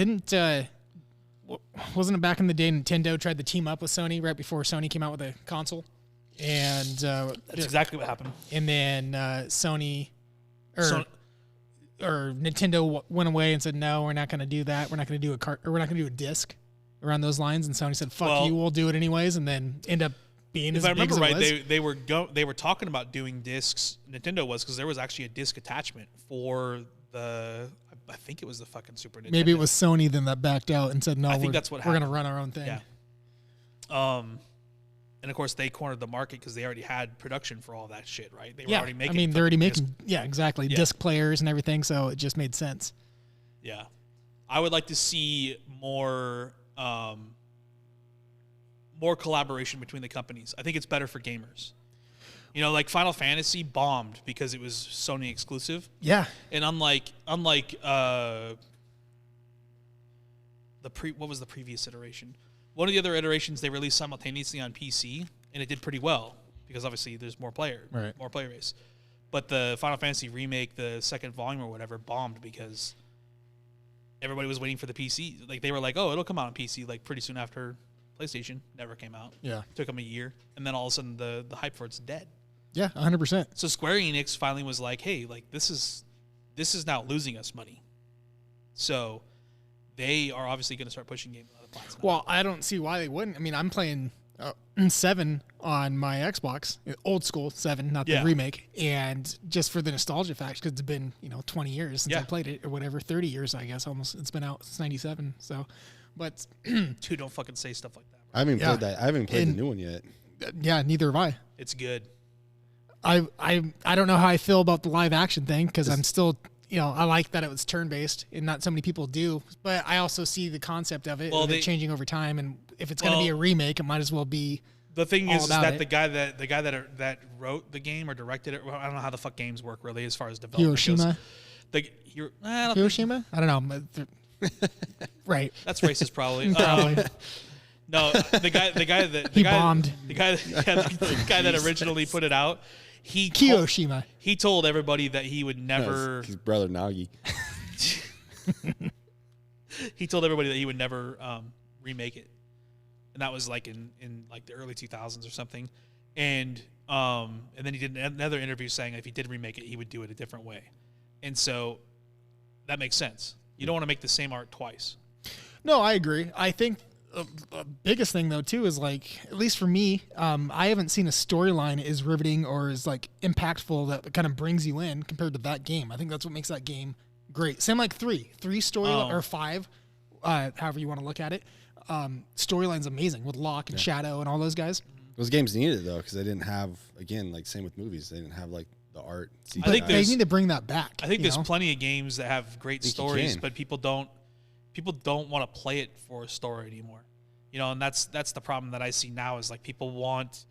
wasn't it back in the day Nintendo tried to team up with Sony right before Sony came out with a console? And that's exactly what happened. And then Sony or Nintendo went away and said, "No, we're not going to do that. We're not going to do we're not going to do a disc around those lines." And Sony said, "Fuck you, we'll do it anyways." And then end up being as big as it was. If I remember right, they were talking about doing discs. Nintendo was, because there was actually a disc attachment for I think it was the fucking Super Nintendo. Maybe it was Sony then that backed out and said, "No, we're going to run our own thing." Yeah. And of course, they cornered the market because they already had production for all that shit, right? They were already making. I mean, they're already making. Yeah, exactly. Disc players and everything, so it just made sense. Yeah, I would like to see more collaboration between the companies. I think it's better for gamers. You know, like Final Fantasy bombed because it was Sony exclusive. Yeah. And unlike what was the previous iteration? One of the other iterations they released simultaneously on PC, and it did pretty well because obviously there's more player base. But the Final Fantasy remake, the second volume or whatever, bombed because everybody was waiting for the PC. Like they were like, "Oh, it'll come out on PC like pretty soon after PlayStation." Never came out. Yeah, took them a year, and then all of a sudden the hype for it's dead. Yeah, 100%. So Square Enix finally was like, "Hey, like this is now losing us money." So they are obviously going to start pushing games on other platforms. Well, I don't see why they wouldn't. I mean, I'm playing 7 on my Xbox, old school 7, not the remake, and just for the nostalgia factor, because it's been 20 years since I played it, or whatever, 30 years I guess almost. It's been out since '97. So, but dude, don't fucking say stuff like that. I haven't played that. I haven't played the new one yet. Yeah, neither have I. It's good. I don't know how I feel about the live action thing because I'm still. I like that it was turn-based, and not so many people do. But I also see the concept of it, it changing over time. And if it's going to be a remake, it might as well be. The thing is that the guy that wrote the game or directed it, I don't know how the fuck games work really as far as development Hiroshima. goes. Hiroshima? I don't know. Right. That's racist, probably. Probably. No, the guy bombed. The guy that originally put it out. Kiyoshima. He told everybody that he would never. His brother Nagi. He told everybody that he would never remake it, and that was like in like the early 2000s or something. And then he did another interview saying if he did remake it, he would do it a different way. And so that makes sense. You don't want to make the same art twice. No, I agree. I think the biggest thing though too is like, at least for me, I haven't seen a storyline as riveting or as like impactful that kind of brings you in compared to that game. I think that's what makes that game great. Same like three storyline or 5, however you want to look at it. Storyline's amazing with Locke and Shadow and all those guys. Those games needed it though because they didn't have, again, like same with movies, they didn't have like the art. I think they need to bring that back. I think there's plenty of games that have great stories, but people don't people don't want to play it for a story anymore. You know, and that's the problem that I see now is like people want.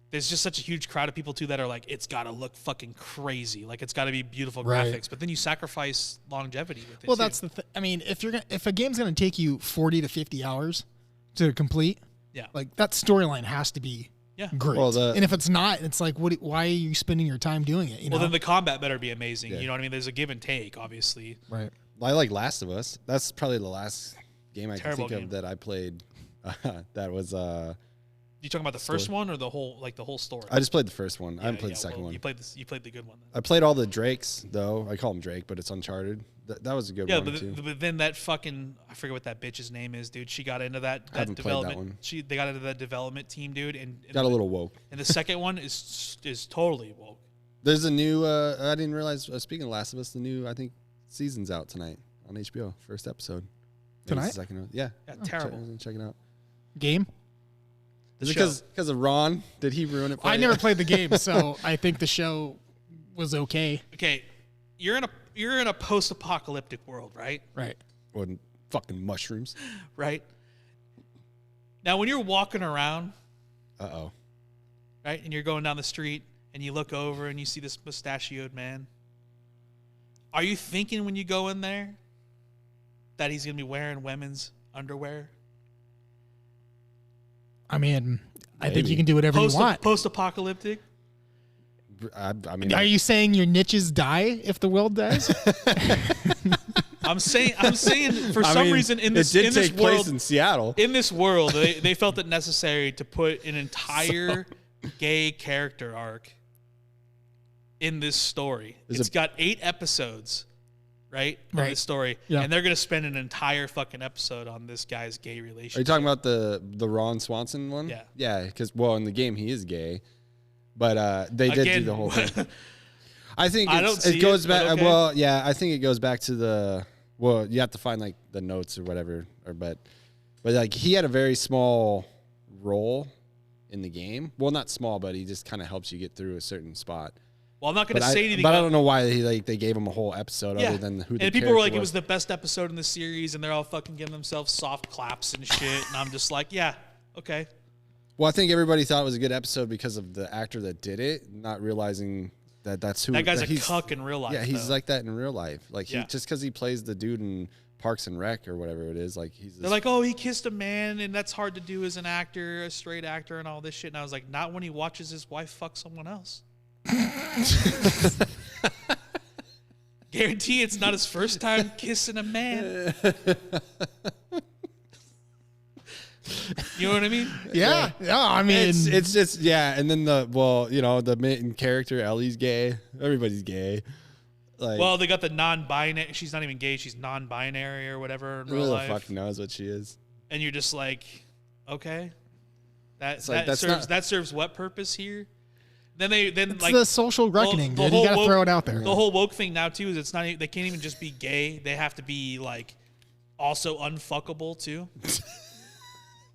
There's just such a huge crowd of people too that are like, it's got to look fucking crazy, like it's got to be beautiful graphics. But then you sacrifice longevity with it. Well, too. that's the thing. I mean, if a game's gonna take you 40 to 50 hours to complete, like that storyline has to be great. Well, and if it's not, it's like, why are you spending your time doing it? You know? Then the combat better be amazing. You know what I mean? There's a give and take, obviously. Right. I like Last of Us. That's probably the last game I can Terrible think game. of that I played. That was. You talking about the first one or the whole story? I just played the first one. I haven't played the second one. You played the good one. Then. I played all the Drakes though. I call him Drake, but it's Uncharted. That was a good one too. But then that fucking I forget what that bitch's name is, dude. She got into that haven't played that development. one. They got into that development team, dude, and Got a little woke. And the second one is totally woke. There's a new. I didn't realize. Speaking of Last of Us, the new season's out tonight on HBO. First episode. Tonight? Second one. Yeah. Terrible. Check it out. Game. Is it because of Ron? Did he ruin it for you? I never played the game, so I think the show was okay. Okay, you're in a post-apocalyptic world, right? Right. Or fucking mushrooms. Right. Now, when you're walking around, right, and you're going down the street, and you look over and you see this mustachioed man, are you thinking when you go in there that he's gonna be wearing women's underwear? I mean, I think Maybe. you can do whatever you want. Post-apocalyptic. I mean, Are you saying your niches die if the world dies? I'm saying for some reason in this it did in take this world place in Seattle. in this world they felt it necessary to put an entire gay character arc in this story. It's got 8 episodes, right? Of this story, and they're gonna spend an entire fucking episode on this guy's gay relationship. Are you talking about the Ron Swanson one? Yeah. Yeah, because in the game he is gay, but they did do the whole thing. I think it goes back. Okay. Well, yeah, I think it goes back to the. Well, you have to find like the notes or whatever, but like he had a very small role in the game. Well, not small, but he just kind of helps you get through a certain spot. Well, I'm not going to say anything. But I don't know why they gave him a whole episode other than who the and people were like, was. it was the best episode in the series, and they're all fucking giving themselves soft claps and shit. And I'm just like, yeah, okay. Well, I think everybody thought it was a good episode because of the actor that did it, not realizing that's who. That guy's a cuck in real life. Yeah, he's though. like that in real life. Like just because he plays the dude in Parks and Rec or whatever it is, like They're like, oh, he kissed a man, and that's hard to do as an actor, a straight actor, and all this shit. And I was like, not when he watches his wife fuck someone else. Guarantee it's not his first time kissing a man. You know what I mean? Yeah. I mean, it's just and then the main character Ellie's gay. Everybody's gay. Like, well, they got the non-binary. She's not even gay. She's non-binary or whatever in real who the life. fuck knows what she is? And you're just like, okay, that serves what purpose here? It's the social reckoning, dude. You gotta throw it out there. The whole woke thing now too is it's not. They can't even just be gay. They have to be like also unfuckable too.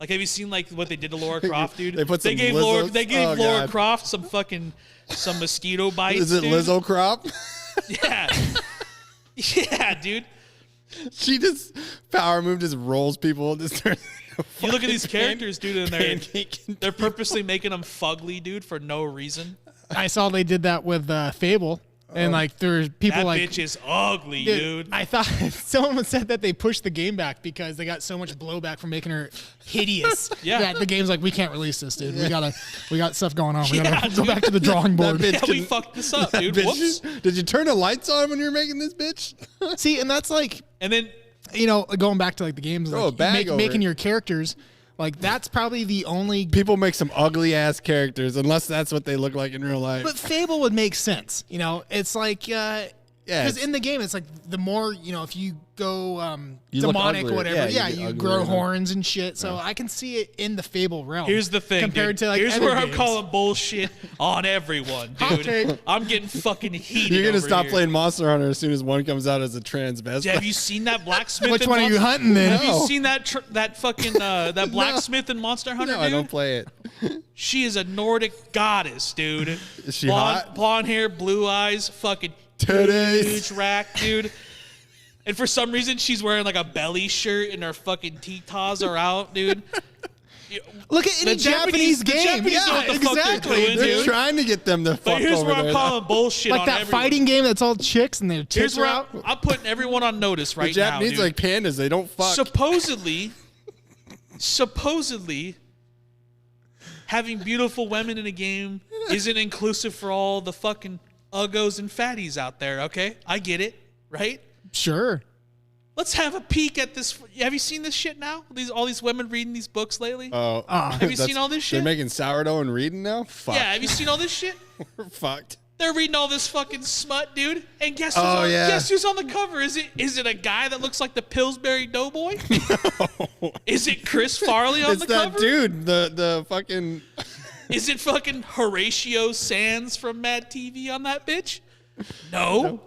Like, have you seen like what they did to Laura Croft, dude? They gave Laura Croft some mosquito bites. Is it dude. Lizzo Crop? Yeah, yeah, dude. She just power move just rolls people. Just You look at these characters, dude, and they're purposely making them fugly, dude, for no reason. I saw they did that with Fable. And like there's people that like bitch is ugly, dude. I thought someone said that they pushed the game back because they got so much blowback from making her hideous. That the game's like, we can't release this, dude. We got stuff going on. We gotta go back to the drawing board. We fucked this up, dude. Whoops. Did you turn the lights on when you were making this bitch? See, and that's like, and then going back to like the games, Throw like a bag over making it. your characters. Like that's probably the only people make some ugly ass characters unless that's what they look like in real life. But Fable would make sense. It's like because in the game it's like the more if you go demonic or whatever, you grow horns and shit. So I can see it in the Fable realm. Here's the thing, compared to like here's other where games. I'm calling bullshit on everyone, dude. I'm getting fucking heated. You're gonna over stop here. playing Monster Hunter as soon as one comes out as a transvestite. Yeah, have you seen that blacksmith? Which one are you hunting then? Have you seen that fucking that blacksmith in Monster Hunter? No, dude? I don't play it. She is a Nordic goddess, dude. Is she hot? Blonde hair, blue eyes, fucking Titties. huge rack, dude. And for some reason, she's wearing like a belly shirt and her fucking titas are out, dude. Look at any Japanese game. know what the fuck they're doing, They're dude. trying to get them to fuck But here's over where I'm there. calling bullshit Like on that everyone. fighting game that's all chicks and their Here's tits are where out. I'm putting everyone on notice right The Japanese now, are dude. like pandas. They don't fuck. Supposedly, having beautiful women in a game isn't inclusive for all the fucking uggos and fatties out there, okay? I get it, right? Sure. Let's have a peek at this. Have you seen this shit now? All these women reading these books lately? Oh, Have you seen all this shit? They're making sourdough and reading now? Fuck. Yeah, have you seen all this shit? We're fucked. They're reading all this fucking smut, dude. And guess who's on the cover? Is it a guy that looks like the Pillsbury Doughboy? Is it Chris Farley on It's the that cover? dude, the fucking... Is it fucking Horatio Sands from Mad TV on that bitch? No.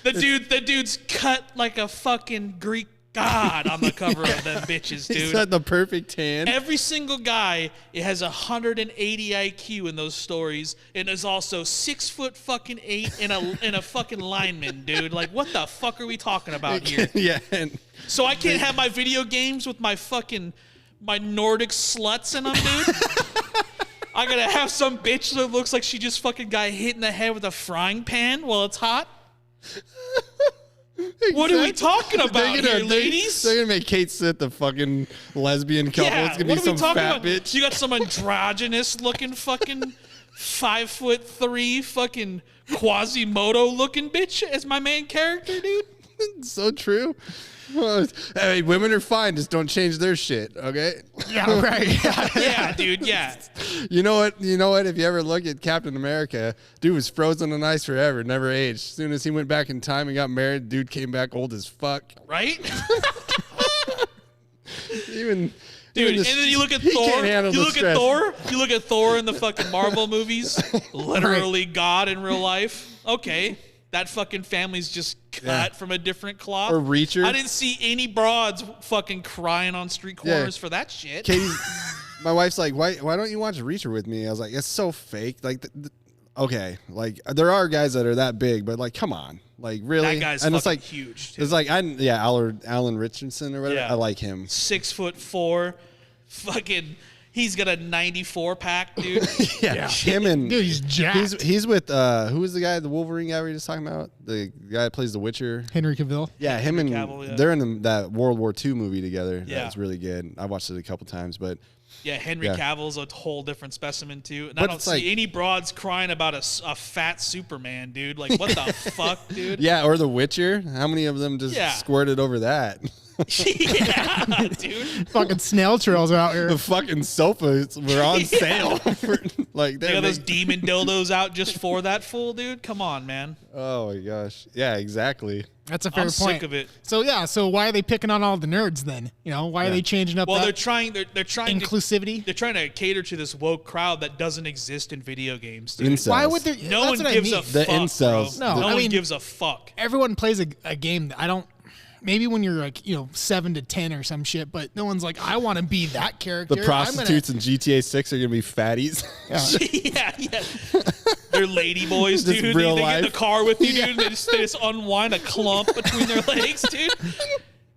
The dude's cut like a fucking Greek god on the cover of them bitches, He's dude. got the perfect tan. Every single guy, it has 180 IQ in those stories, and is also 6'8" and a fucking lineman, dude. Like, what the fuck are we talking about here? Yeah. And So I can't have my video games with my Nordic sluts in them, dude. I gotta have some bitch that looks like she just fucking got hit in the head with a frying pan while it's hot. What are we talking about here, ladies? They're gonna make Kate sit the fucking lesbian couple. Yeah, It's gonna what be are some we talking fat about? bitch. You got some androgynous looking fucking 5'3" fucking Quasimodo looking bitch as my main character, dude. So true. Hey, women are fine. Just don't change their shit, okay? Yeah, right. Yeah, dude, yeah. You know what? If you ever look at Captain America, dude was frozen in ice forever, never aged. As soon as he went back in time and got married, dude came back old as fuck. Right? Even Dude, even and then you look at he Thor. can't handle You the look stress. at Thor. You look at Thor in the fucking Marvel movies. Literally God in real life. Okay, that fucking family's just cut from a different cloth. Or Reacher. I didn't see any broads fucking crying on street corners for that shit. Katie's, my wife's like, why don't you watch Reacher with me? I was like, it's so fake. Like, okay, like there are guys that are that big, but like, come on, like really? That guy's and it's fucking like huge. Too. It's like Alan Richardson or whatever. Yeah. I like him. 6'4", fucking. He's got a 94 pack, dude. Yeah, him and Dude, he's jacked. he's with who was the guy, the Wolverine guy we were just talking about? The guy that plays the Witcher. Henry Cavill. Yeah, him and Cavill, yeah. they're in that World War II movie together. Yeah. That's really good. I watched it a couple times, but Yeah, Henry Yeah. Cavill's a whole different specimen too, and I But don't it's see like- any broads crying about a fat Superman, dude. Like, what the fuck, dude? yeah, or The Witcher. How many of them just Yeah. squirted over that? Yeah, dude. Fucking snail trails are out here. The fucking sofas were on sale. For, like They they're got those make- demon dildos out just for that fool, dude. Come on, man. Oh my gosh. Yeah, exactly. That's a fair I'm point. sick of it. So why are they picking on all the nerds then? You know, why are they changing up Well, that they're trying inclusivity? they're trying to cater to this woke crowd that doesn't exist in video games, dude. Incels. Why would there? No that's one what gives I a mean. The fuck, incels. bro. No, No I one mean- gives a fuck. Everyone plays a game that I don't. Maybe when you're like 7 to 10 or some shit, but no one's like, I want to be that character. The prostitutes in GTA 6 are gonna be fatties. yeah. They're lady boys, Just dude. real They get in the life. car with you, dude. They just unwind a clump between their legs, dude.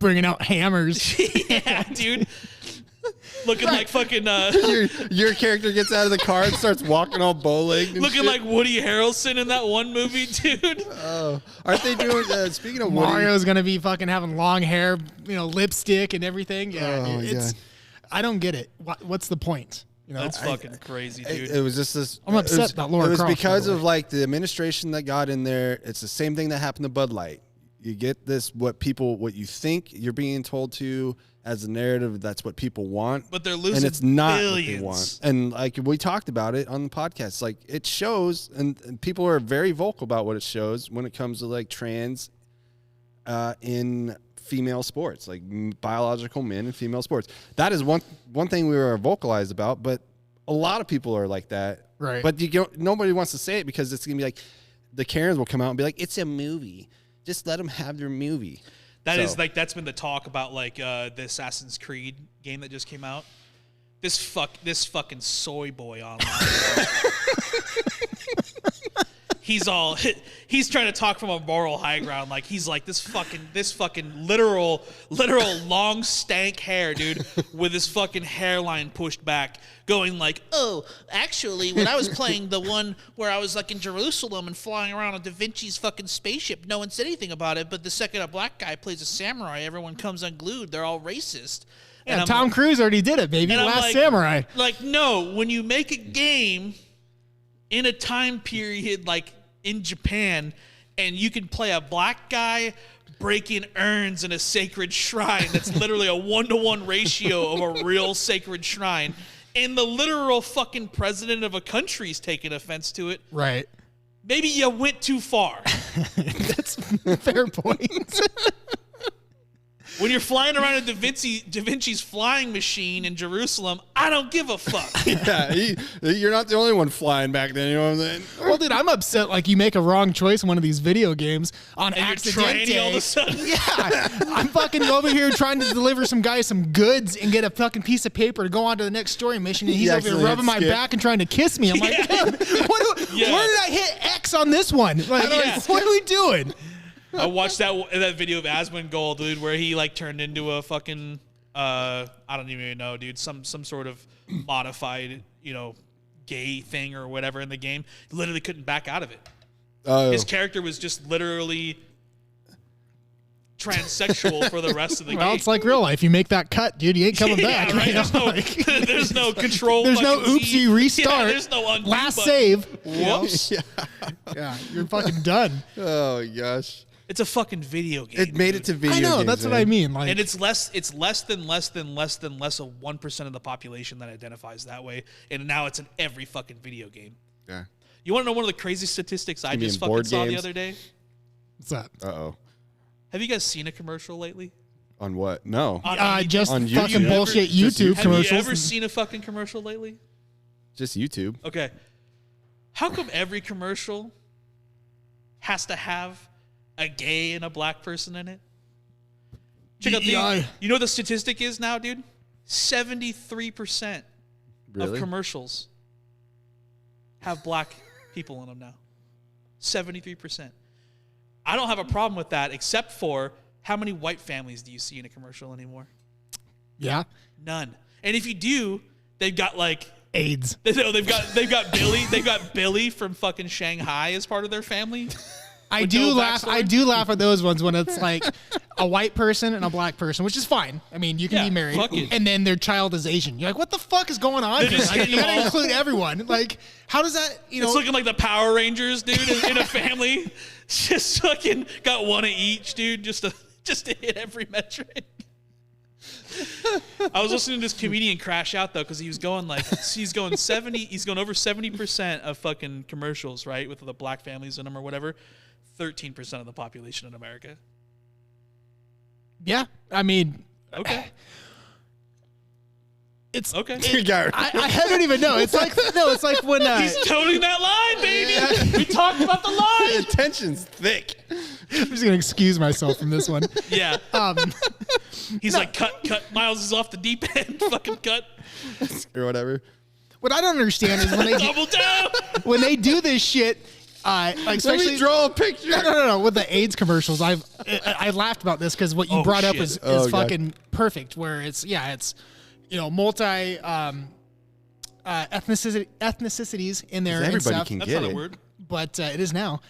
bringing out hammers. Yeah, dude. Looking like fucking, your character gets out of the car and starts walking all bow-legged. And looking shit. like Woody Harrelson in that one movie, dude. Aren't they doing? Speaking of Woody, Mario's gonna be fucking having long hair, lipstick and everything. Yeah, Oh, dude, it's. God. I don't get it. What's the point? You know, That's fucking crazy, dude. It was just this. I'm upset it was, about Laura It was Croft, by because the of like the administration that got in there. It's the same thing that happened to Bud Light. You get this, what you think you're being told to as a narrative. That's what people want, But they're losing and it's not billions. what they want. And like we talked about it on the podcast, like it shows, and people are very vocal about what it shows when it comes to like trans in female sports, like biological men in female sports. That is one thing we were vocalized about, but a lot of people are like that. Right. But nobody wants to say it because it's gonna be like the Karens will come out and be like, "It's a movie. Just let them have their movie." That's So- been the talk about like the Assassin's Creed game that just came out. This fucking soy boy online. he's trying to talk from a moral high ground. Like he's like this fucking literal long stank hair, dude, with his fucking hairline pushed back, going like, oh, actually, when I was playing the one where I was like in Jerusalem and flying around on Da Vinci's fucking spaceship, no one said anything about it. But the second a black guy plays a samurai, everyone comes unglued. They're all racist. Yeah, Tom Cruise already did it, baby. Last Samurai. Like, no, when you make a game in a time period like in Japan and you can play a black guy breaking urns in a sacred shrine that's literally a 1-to-1 ratio of a real sacred shrine, and the literal fucking president of a country's taking offense to it. Right. Maybe you went too far. That's a fair point. When you're flying around in Da Vinci's flying machine in Jerusalem, I don't give a fuck. Yeah, you're not the only one flying back then. You know what I'm saying? Well, dude, I'm upset. Like, you make a wrong choice in one of these video games on And accident. you're tranny all of a sudden. Yeah, I'm fucking over here trying to deliver some guy some goods and get a fucking piece of paper to go on to the next story mission, and he's over here rubbing my back and trying to kiss me. I'm like, dude, where did I hit X on this one? Like, what are we doing? I watched that video of Asmongold, dude, where he like turned into a fucking I don't even know, dude, some sort of modified, gay thing or whatever in the game. He literally couldn't back out of it. His character was just literally transsexual for the rest of the game. Well, it's like real life. You make that cut, dude, you ain't coming back. Right? There's no control. There's no oopsie restart. Yeah, there's no undo last button. save. Whoops. Yeah, you're fucking done. Oh gosh. It's a fucking video game. It made it to video I know, games, that's what man. I mean. Like, And it's less of 1% of the population that identifies that way. And now it's in every fucking video game. Yeah. You want to know one of the crazy statistics I You mean just fucking board saw the games? other day? what's that? Uh-oh. Have you guys seen a commercial lately? On what? No. Just On fucking YouTube? bullshit Just YouTube YouTube? commercials. Have you ever seen a fucking commercial lately? Just YouTube. Okay. How come every commercial has to have a gay and a black person in it? Check out Yeah. you know what the statistic is now, dude? 73% Really? of commercials have black people in them now. 73%. I don't have a problem with that, except for how many white families do you see in a commercial anymore? Yeah. None. And if you do, they've got like AIDS. they've got Billy. They've got Billy from fucking Shanghai as part of their family. I With do no laugh. backstory? I do laugh at those ones when it's like a white person and a black person, which is fine. I mean, you can Yeah, be married, fuck it. and then their child is Asian. You're like, what the fuck is going on? They Here? just Like, get you them gotta all. include everyone. Like, how does that? It's looking like the Power Rangers, dude, in a family. Just fucking got one of each, dude, just to hit every metric. I was listening to this comedian crash out though, because he's going over 70% of fucking commercials, right, with the black families in them or whatever. 13% of the population in America. yeah. I mean, Okay. it's Okay. I don't even know. It's like It's like when He's toting that line, baby. We talked about the line. The tension's thick. I'm just gonna excuse myself from this one. Yeah. Um, He's like, cut. Miles is off the deep end. Fucking cut. Or whatever. what I don't understand is Double down. when they do this shit. Like Let especially me draw a picture. No. With the AIDS commercials, I laughed about this because what you Oh, brought up shit. is Oh, God. fucking perfect. Where it's multi ethnicities in there. and Everybody stuff, can That's get not it. a word. but it is now.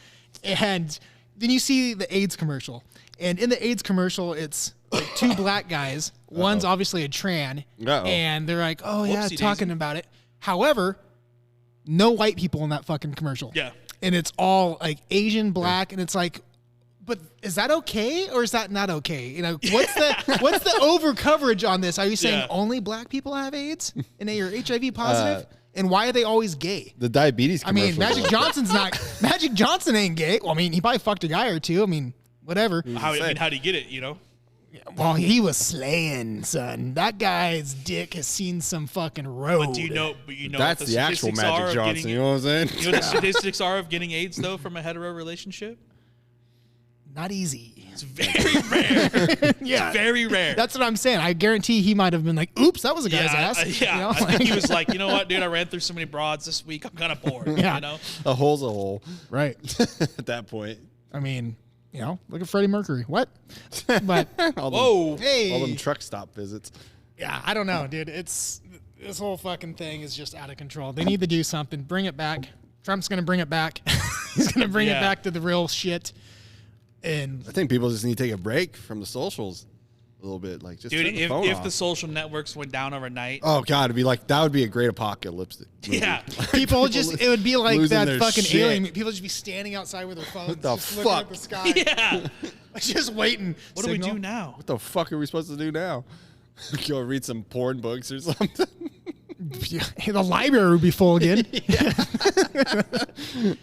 And then you see the AIDS commercial, and in the AIDS commercial, it's like two black guys. One's obviously a tran, Uh-oh. and they're like, "Oh yeah, Whoopsie talking daisy. about it." However, no white people in that fucking commercial. Yeah. And it's all like Asian, black, and it's like, but is that okay or is that not okay? What's the over coverage on this? Are you saying Yeah. only black people have AIDS and they are HIV positive? And why are they always gay? The diabetes I mean, commercials. Magic Johnson ain't gay. Well, I mean, he probably fucked a guy or two. I mean, whatever. How do you get it? Well, he was slaying, son. That guy's dick has seen some fucking road. But do you know? That's what the actual statistics are Magic of Johnson. getting- You know what I'm saying? You know what the statistics are of getting AIDS though from a hetero relationship? not easy. It's very rare. Yeah. It's very rare. That's what I'm saying. I guarantee he might have been like, oops, that was a guy's ass. Yeah. You know? I think he was like, you know what, dude, I ran through so many broads this week. I'm kind of bored. Yeah. You know? A hole's a hole Right. at that point. I mean, you know, look at Freddie Mercury. What? But Whoa. hey, All them truck stop visits. yeah, I don't know, dude. This whole fucking thing is just out of control. They need to do something. Bring it back. Trump's gonna bring it back. He's gonna bring it back to the real shit. And I think people just need to take a break from the socials a little bit. Like, just Dude, turn the phone if off. the social networks went down overnight. Oh God, it'd be like that would be a great apocalypse movie. Yeah. people just, it would be like losing that their fucking shit. alien. People just be standing outside with their phones, What the just looking fuck? at the sky, Yeah. just waiting. What do we do now? What the fuck are we supposed to do now? Go read some porn books or something. The library would be full again.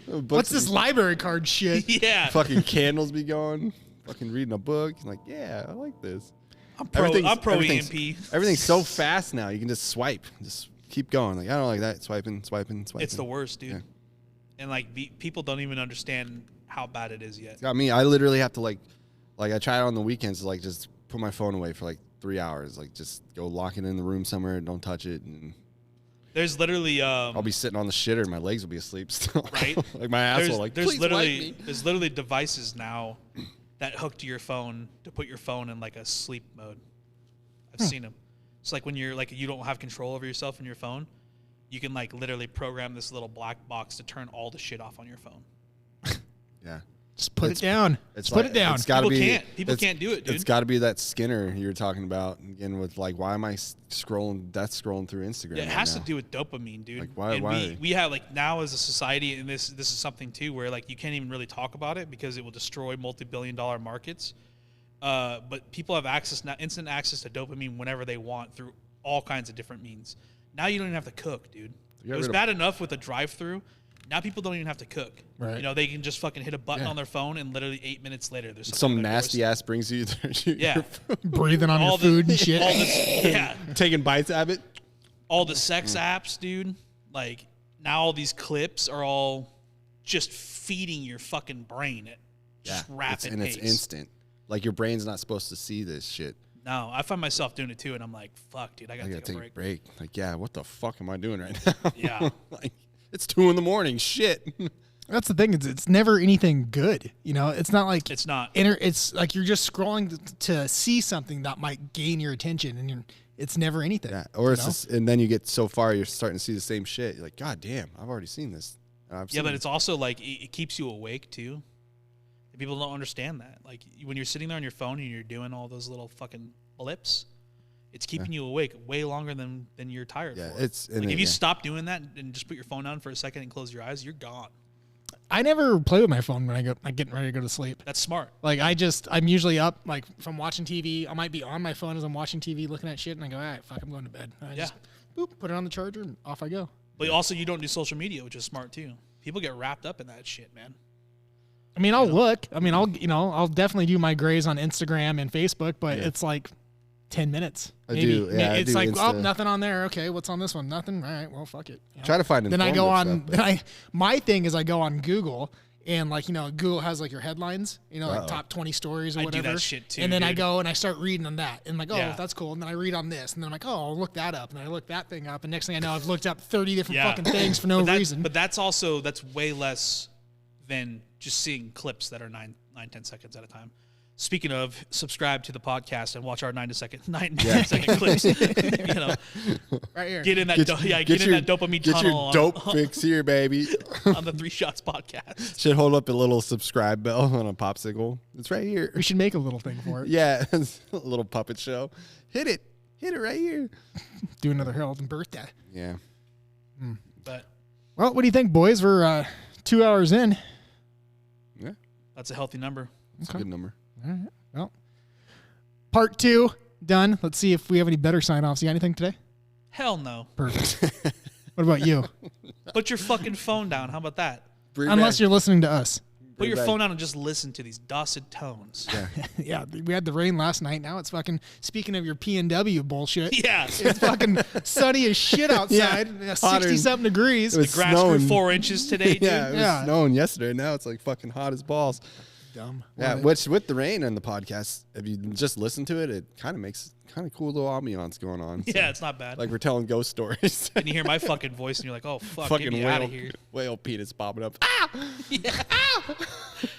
Books What's this library card shit? Yeah. Fucking candles be going. Fucking reading a book. Like, yeah, I like this. I'm pro everything's- EMP. Everything's so fast now. You can just swipe. Just keep going. Like, I don't like that. Swiping. It's the worst, dude. Yeah. And like people don't even understand how bad it is yet. Got me. I literally have to like I try it on the weekends to like just put my phone away for like 3 hours. Like just go lock it in the room somewhere. Don't touch it. And There's literally I'll be sitting on the shitter. My legs will be asleep still. Right. Like my ass will like, there's please wipe literally me. there's literally devices now that hook to your phone to put your phone in like a sleep mode. I've seen them. It's like when you're like you don't have control over yourself in your phone, you can like literally program this little black box to turn all the shit off on your phone. Yeah. Just put it down. It's Just put it down. It's gotta People be, can't. People can't do it, dude. It's got to be that Skinner you were talking about again with like, why am I scrolling through Instagram? Yeah, it right has now? to do with dopamine, dude. Like, why- And why? we have like now as a society, and this is something too where like you can't even really talk about it because it will destroy multi-billion-dollar markets. But people have access now, instant access to dopamine whenever they want through all kinds of different means. Now you don't even have to cook, dude. It was bad enough with a drive-through. Now people don't even have to cook. Right. You know, they can just fucking hit a button Yeah. on their phone, and literally 8 minutes later, there's something Some on their nasty doorstep. ass brings you your Yeah. food. Breathing on your All the- food and shit. All this, yeah. Taking bites of it. All the sex apps, dude. Like now, all these clips are all just feeding your fucking brain at just rapid and pace. it's instant. Like your brain's not supposed to see this shit. No, I find myself doing it too, and I'm like, "Fuck, dude, I I gotta gotta take a take break." Like, yeah, what the fuck am I doing right now? Yeah. Like, it's 2 a.m. Shit. That's the thing. It's never anything good. You know, it's not like It's not. It's like you're just scrolling to see something that might gain your attention, and it's never anything. Yeah. Or you it's know? just, and then you get so far, you're starting to see the same shit. You're like, God damn, I've already seen this. Yeah, but it's also like it keeps you awake too. And people don't understand that. Like when you're sitting there on your phone and you're doing all those little fucking blips, it's keeping you awake way longer than you're tired Yeah, for. it's- and like it- if you yeah. stop doing that and just put your phone down for a second and close your eyes, you're gone. I never play with my phone when I'm getting ready to go to sleep. That's smart. Like I'm usually up like from watching TV. I might be on my phone as I'm watching TV, looking at shit, and I go, all right, fuck, I'm going to bed. And I just boop, put it on the charger, and off I go. But also, you don't do social media, which is smart too. People get wrapped up in that shit, man. I mean, I'll look. I mean, I'll definitely do my grays on Instagram and Facebook, but it's like 10 minutes. I Maybe. do, yeah, I It's do like, oh, Insta. nothing on there. Okay, what's on this one? Nothing. All right, well, fuck it. You know? Try to find Then I go on. informative stuff, My thing is I go on Google. And like, Google has like your headlines, like top 20 stories or I do whatever. that shit too, and then I dude. go and I start reading on that. And like, oh, Yeah. that's cool. And then I read on this. And then I'm like, oh, I'll look that up. And then I look that thing up. And next thing I know, I've looked up 30 different fucking things for no reason. But that's way less than just seeing clips that are 10 seconds at a time. Speaking of, subscribe to the podcast and watch our 9 to 10 second clips. Right here. Get in that, that dopamine get tunnel your dope fix here, baby. on the 3 Shots podcast. Should hold up a little subscribe bell on a popsicle. It's right here. We should make a little thing for it. Yeah, it's a little puppet show. Hit it right here. Do another Harold and birthday. Yeah. But Well, what do you think, boys? We're 2 hours in. Yeah. that's a healthy number. It's a good number. All right. Well, part 2 done. Let's see if we have any better sign-offs. You got anything today? Hell no. Perfect. What about you? Put your fucking phone down. How about that? Unless you're listening to us. Put your back. phone down and just listen to these dusted tones. Yeah. Yeah, we had the rain last night. Now it's fucking, speaking of your P&W bullshit, Yeah. it's fucking sunny as shit outside. Yeah. 60-something degrees. It was Grass grew snowing. 4 inches today, dude. Yeah, it was Yeah. snowing yesterday. Now it's like fucking hot as balls. Dumb. Yeah, Love it. which with the rain and the podcast, if you just listen to it, it kind of makes kind of cool little ambiance going on. So, Yeah, it's not bad. like we're telling ghost stories. and you hear my fucking voice, and you're like, "Oh fuck, Fucking get me out of here." whale penis popping up.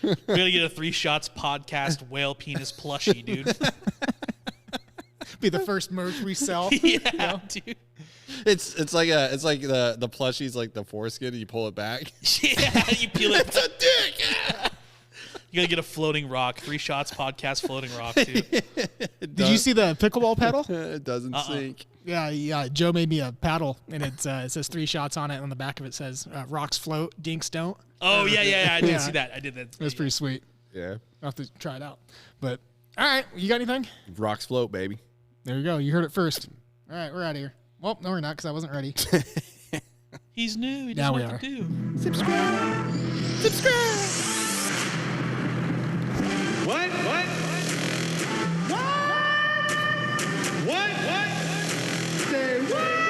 We're gonna get a 3 Shots podcast whale penis plushie, dude. Be the first merch we sell. Yeah, dude. It's like the plushie's like the foreskin. And you pull it back. Yeah, you peel it. It's a dick. You gotta get a floating rock. 3 Shots podcast floating rock, too. Did you see the pickleball paddle? It doesn't sink. Yeah. Joe made me a paddle, and it says 3 shots on it. On the back of it says rocks float, dinks don't. Oh yeah. I did Yeah. see that. I did that. It was pretty sweet. Yeah, I'll have to try it out. But all right, you got anything? rocks float, baby. There you go. You heard it first. All right, we're out of here. Well, no, we're not because I wasn't ready. He's new. He Now doesn't we know what are. to do. Subscribe. What? Say what?